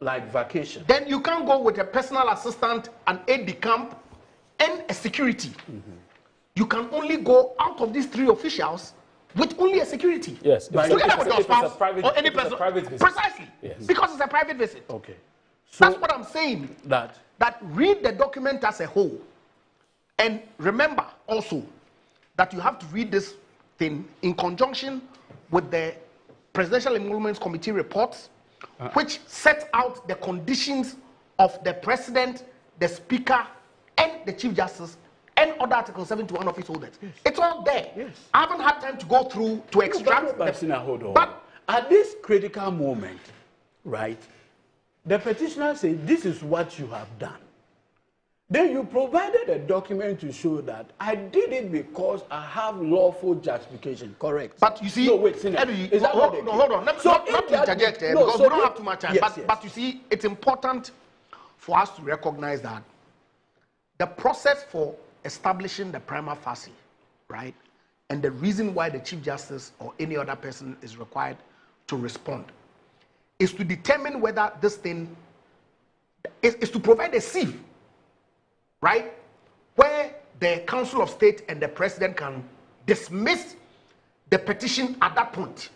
like vacation, then you can't go with a personal assistant, an aide-de-camp, and a security. You can only go out of these 3 officials with only a security. Yes. Together with your spouse or any person. Precisely. Yes. Because it's a private visit. Okay. So that's what I'm saying. That read the document as a whole. And remember also that you have to read this thing in conjunction with the Presidential Emoluments Committee reports, which set out the conditions of the President, the Speaker, and the Chief Justice, and other Article 71 office holders. Yes. It's all there. Yes. I haven't had time to go through to extract. Hold on. But at this critical moment, right, the petitioner said, this is what you have done. Then you provided a document to show that I did it because I have lawful justification. Correct. But you see, no, wait, hold on. Not to interject here, because we don't have too much time. But you see, it's important for us to recognize that the process for establishing the prima facie, right, and the reason why the Chief Justice or any other person is required to respond is to determine whether this thing is to provide a sieve, right, where the Council of State and the President can dismiss the petition at that point.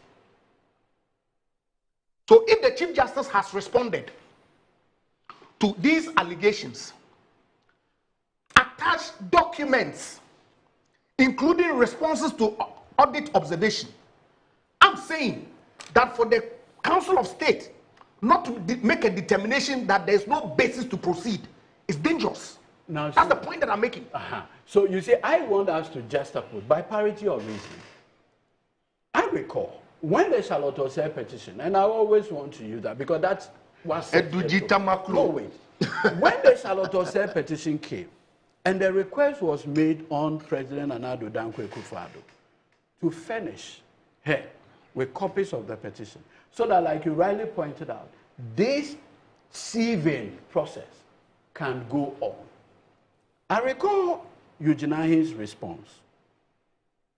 So if the Chief Justice has responded to these allegations, attach documents, including responses to audit observation, I'm saying that for the Council of State not to make a determination that there's no basis to proceed is dangerous. Now, that's the point that I'm making. So you see, I want us to juxtapose by parity of reason. I recall when the Charlotte Osei petition, and I always want to use that because that's what. No, wait. When the Charlotte Osei petition came, and the request was made on President Nana Addo Dankwa Akufo-Addo to furnish her with copies of the petition, so that, like you rightly pointed out, this sieving process can go on. I recall Eugene Ahin's response.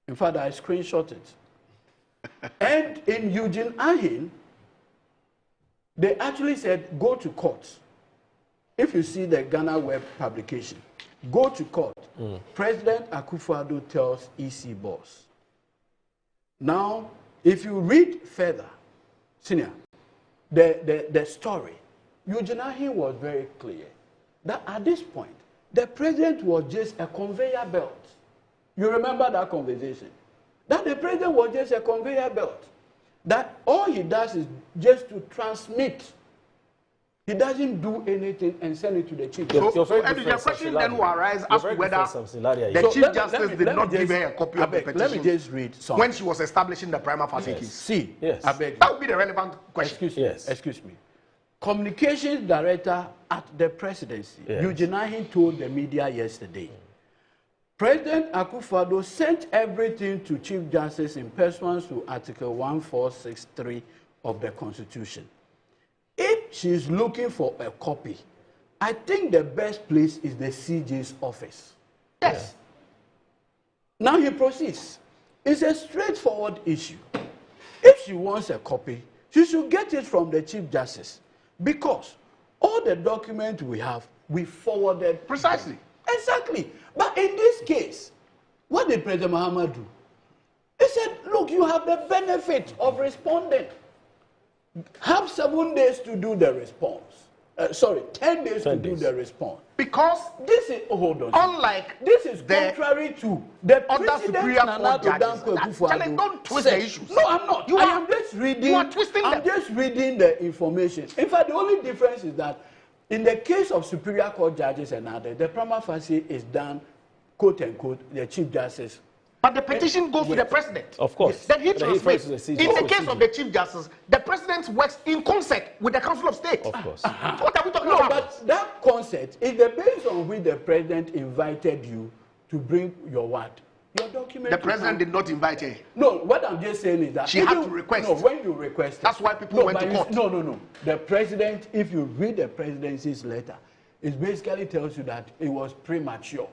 In fact, I screenshot it. And in Eugene Ahin, they actually said, go to court. If you see the Ghana Web publication, go to court. President Akufo-Addo tells EC boss. Now, if you read further, Senior, the story, Eugene Ahin was very clear that at this point, the president was just a conveyor belt. You remember that conversation? That the president was just a conveyor belt. That all he does is just to transmit. He doesn't do anything and send it to the chief. So the question then will arise as to whether the Chief Justice did not give her a copy of the petition. Let me just read something. When she was establishing the prima facie case. See, that would be the relevant question. Excuse me. Communications Director at the Presidency, Eugene Ahin, told the media yesterday, President Akufo-Addo sent everything to Chief Justice in pursuance to Article 1463 of the Constitution. If she's looking for a copy, I think the best place is the CJ's office. Yes. Now he proceeds. It's a straightforward issue. If she wants a copy, she should get it from the Chief Justice. Because all the documents we have, we forwarded. Precisely. Exactly. But in this case, what did President Mahama do? He said, look, you have the benefit of responding. Have 7 days to do the response. 10 days to do the response. Because this is, hold on. Unlike this is contrary to the other Superior Court judges. Don't twist the issues. No, I'm not. I am just reading. You are twisting them. I'm just reading the information. In fact, the only difference is that in the case of Superior Court judges and others, the prima facie is done, quote unquote, the Chief Justice. But the petition goes to the President. Of course. Then he transmits. In the case of the Chief Justice, the President works in concert with the Council of State. Of course. So what are we talking about? But that concert is the basis on which the President invited you to bring your what? Your document. The President did not invite her. No, what I'm just saying is that she had to request. No, when you request. That's why people went to court. No. The President, if you read the Presidency's letter, it basically tells you that it was premature.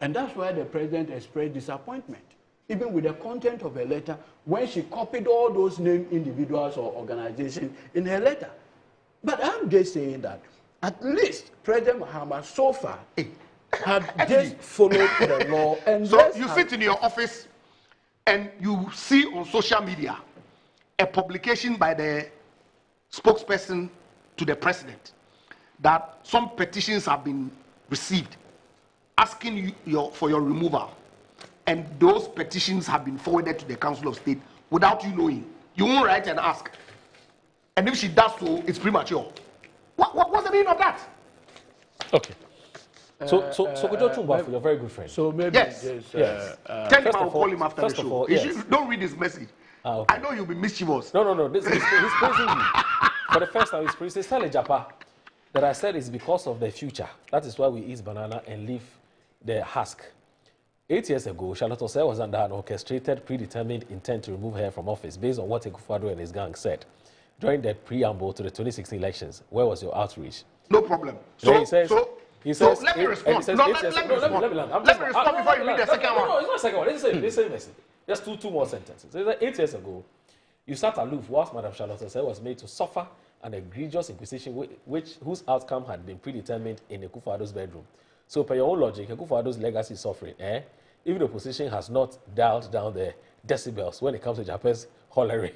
And that's why the President expressed disappointment, even with the content of her letter, when she copied all those named individuals or organizations in her letter. But I'm just saying that at least President Mahama so far had just followed the law. And so you sit in your office and you see on social media a publication by the spokesperson to the President that some petitions have been received asking you for your removal, and those petitions have been forwarded to the Council of State without you knowing. you won't write and ask. And if she does so, it's premature. What's the meaning of that? Okay. So Kojo Tumba, you're a very good friend. So maybe yes. Tell him I'll call him after the show. Don't read his message. Okay. I know you'll be mischievous. No. He's praising you. For the first time, he's praising. Tell Japa that I said it's because of the future. That is why we eat banana and leave the husk. 8 years ago, Charlotte Osei was under an orchestrated, predetermined intent to remove her from office based on what Akufo-Addo and his gang said during the preamble to the 2016 elections. Where was your outreach? No problem. He says, let me respond. Let me respond before you read the second one. No, it's not the second one. This same message. Just two more sentences. So 8 years ago, you sat aloof whilst Madam Charlotte Osei was made to suffer an egregious inquisition whose outcome had been predetermined in Akufo-Addo's bedroom. So, per your own logic, Akufo-Addo's legacy is suffering. Even the opposition has not dialed down the decibels when it comes to Japan's hollering.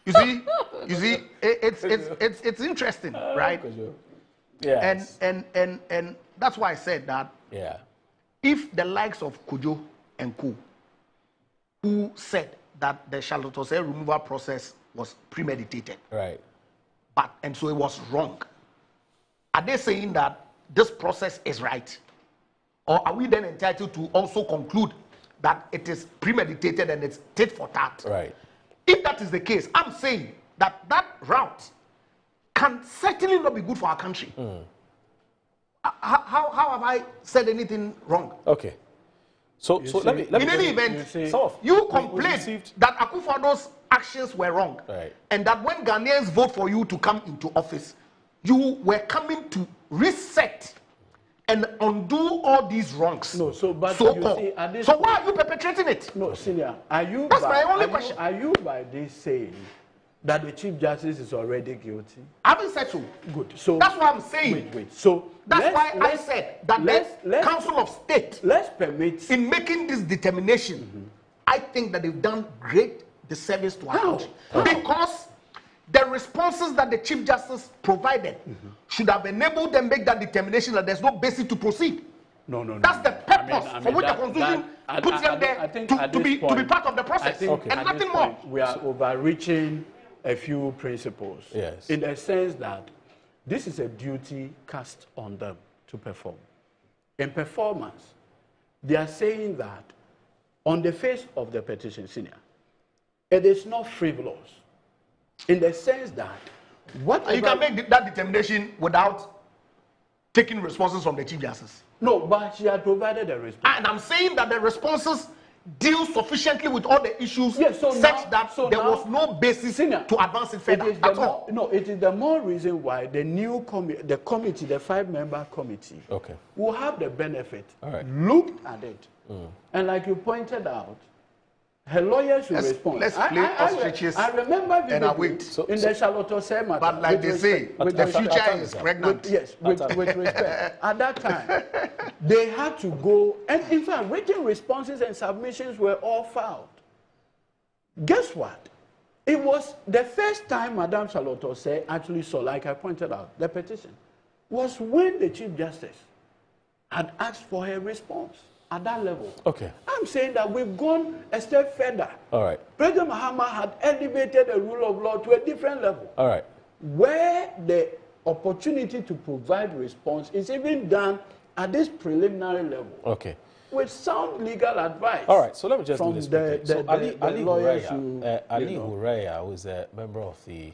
You see, it's interesting, right? Yes. And that's why I said that. Yeah. If the likes of Kojo and Co, who said that the Charlotte Osei removal process was premeditated, right? And so it was wrong. Are they saying that this process is right? Or are we then entitled to also conclude that it is premeditated and it's tit for tat? Right. If that is the case, I'm saying that that route can certainly not be good for our country. How have I said anything wrong? Okay. So let me in any event, you complained that Akufo-Addo's actions were wrong, right, and that when Ghanaians vote for you to come into office, you were coming to reset and undo all these wrongs. No, so why are you perpetrating it? No, Senior, That's my only question. Are you by this saying that the Chief Justice is already guilty? I haven't said so. Good. So that's what I'm saying. Wait. So that's why I said that the Council of State, in making this determination, I think that they've done great disservice to our country. Because the responses that the Chief Justice provided should have enabled them to make that determination that there's no basis to proceed. No. That's the purpose for which the Constitution puts them there to be part of the process, and nothing more. We are overreaching a few principles, yes, in the sense that this is a duty cast on them to perform. In performance, they are saying that on the face of the petition, Senior, it is not frivolous, in the sense that you can make that determination without taking responses from the Chief Justice. No, but she had provided a response. And I'm saying that the responses deal sufficiently with all the issues that there was no basis to advance it further at all. No, it is the more reason why the new committee, the 5-member committee, will have the benefit, look at it. And like you pointed out, her lawyers will respond. Let's play ostriches. I remember vividly in the Charlotte Osei matter. But like they say, the future is pregnant. With respect. At that time, they had to go, and in fact, written responses and submissions were all filed. Guess what? It was the first time Madame Charlotte Osei actually saw, like I pointed out, the petition, was when the Chief Justice had asked for her response. At that level. Okay. I'm saying that we've gone a step further. All right. President Mahama had elevated the rule of law to a different level. All right. Where the opportunity to provide response is even done at this preliminary level. Okay. With sound legal advice. All right. So let me just do this. Ali Huraya, who is a member of the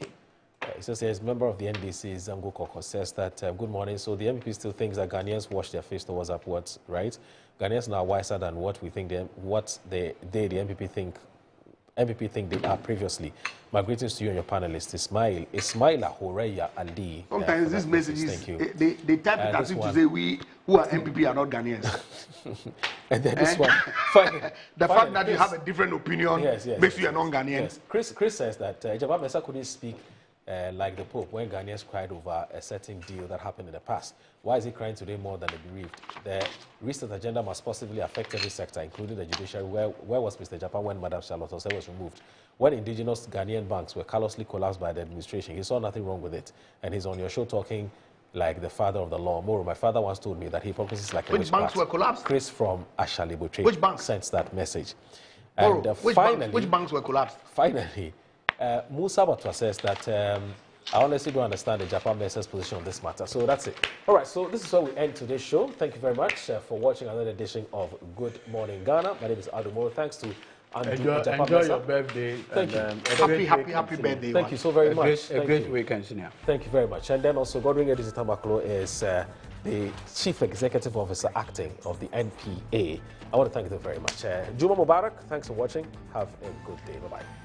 member of the NDC, Zango Koko, says that, good morning. So the MPP still thinks that Ghanaians wash their face towards upwards, right? Ghanaians are wiser than what we think the MPP think they are previously. My greetings to you and your panelists, Ismaila Huraya Ali. Sometimes these messages, they type it as if to say we who are MPP are not Ghanaians. And then this one. The fact that you have a different opinion makes you a non-Ghanaian. Yes. Chris says that Ejaba Mensah couldn't speak like the Pope when Ghanaians cried over a certain deal that happened in the past. Why is he crying today more than the bereaved? The recent agenda must possibly affect every sector, including the judiciary. Where was Mr. Japan when Madam Charlotte Osei was removed? When indigenous Ghanaian banks were callously collapsed by the administration, he saw nothing wrong with it. And he's on your show talking like the father of the law. Moro, my father once told me that hypocrisy like a Which banks were collapsed? Chris from Ashalibo Trade. Which banks? Sent that message. Moro, And which banks were collapsed? Finally, Musa Batwa says that I honestly don't understand the Japan Men's position on this matter. So that's it. All right, so this is where we end today's show. Thank you very much for watching another edition of Good Morning Ghana. My name is Adumo. Thanks to Enjoy your birthday. Thank you. Happy birthday. Thank you so very much. A great weekend, senior. Thank you very much. And then also, Godwin Edisi Tambaklo is the Chief Executive Officer Acting of the NPA. I want to thank you very much. Juma Mubarak, thanks for watching. Have a good day. Bye-bye.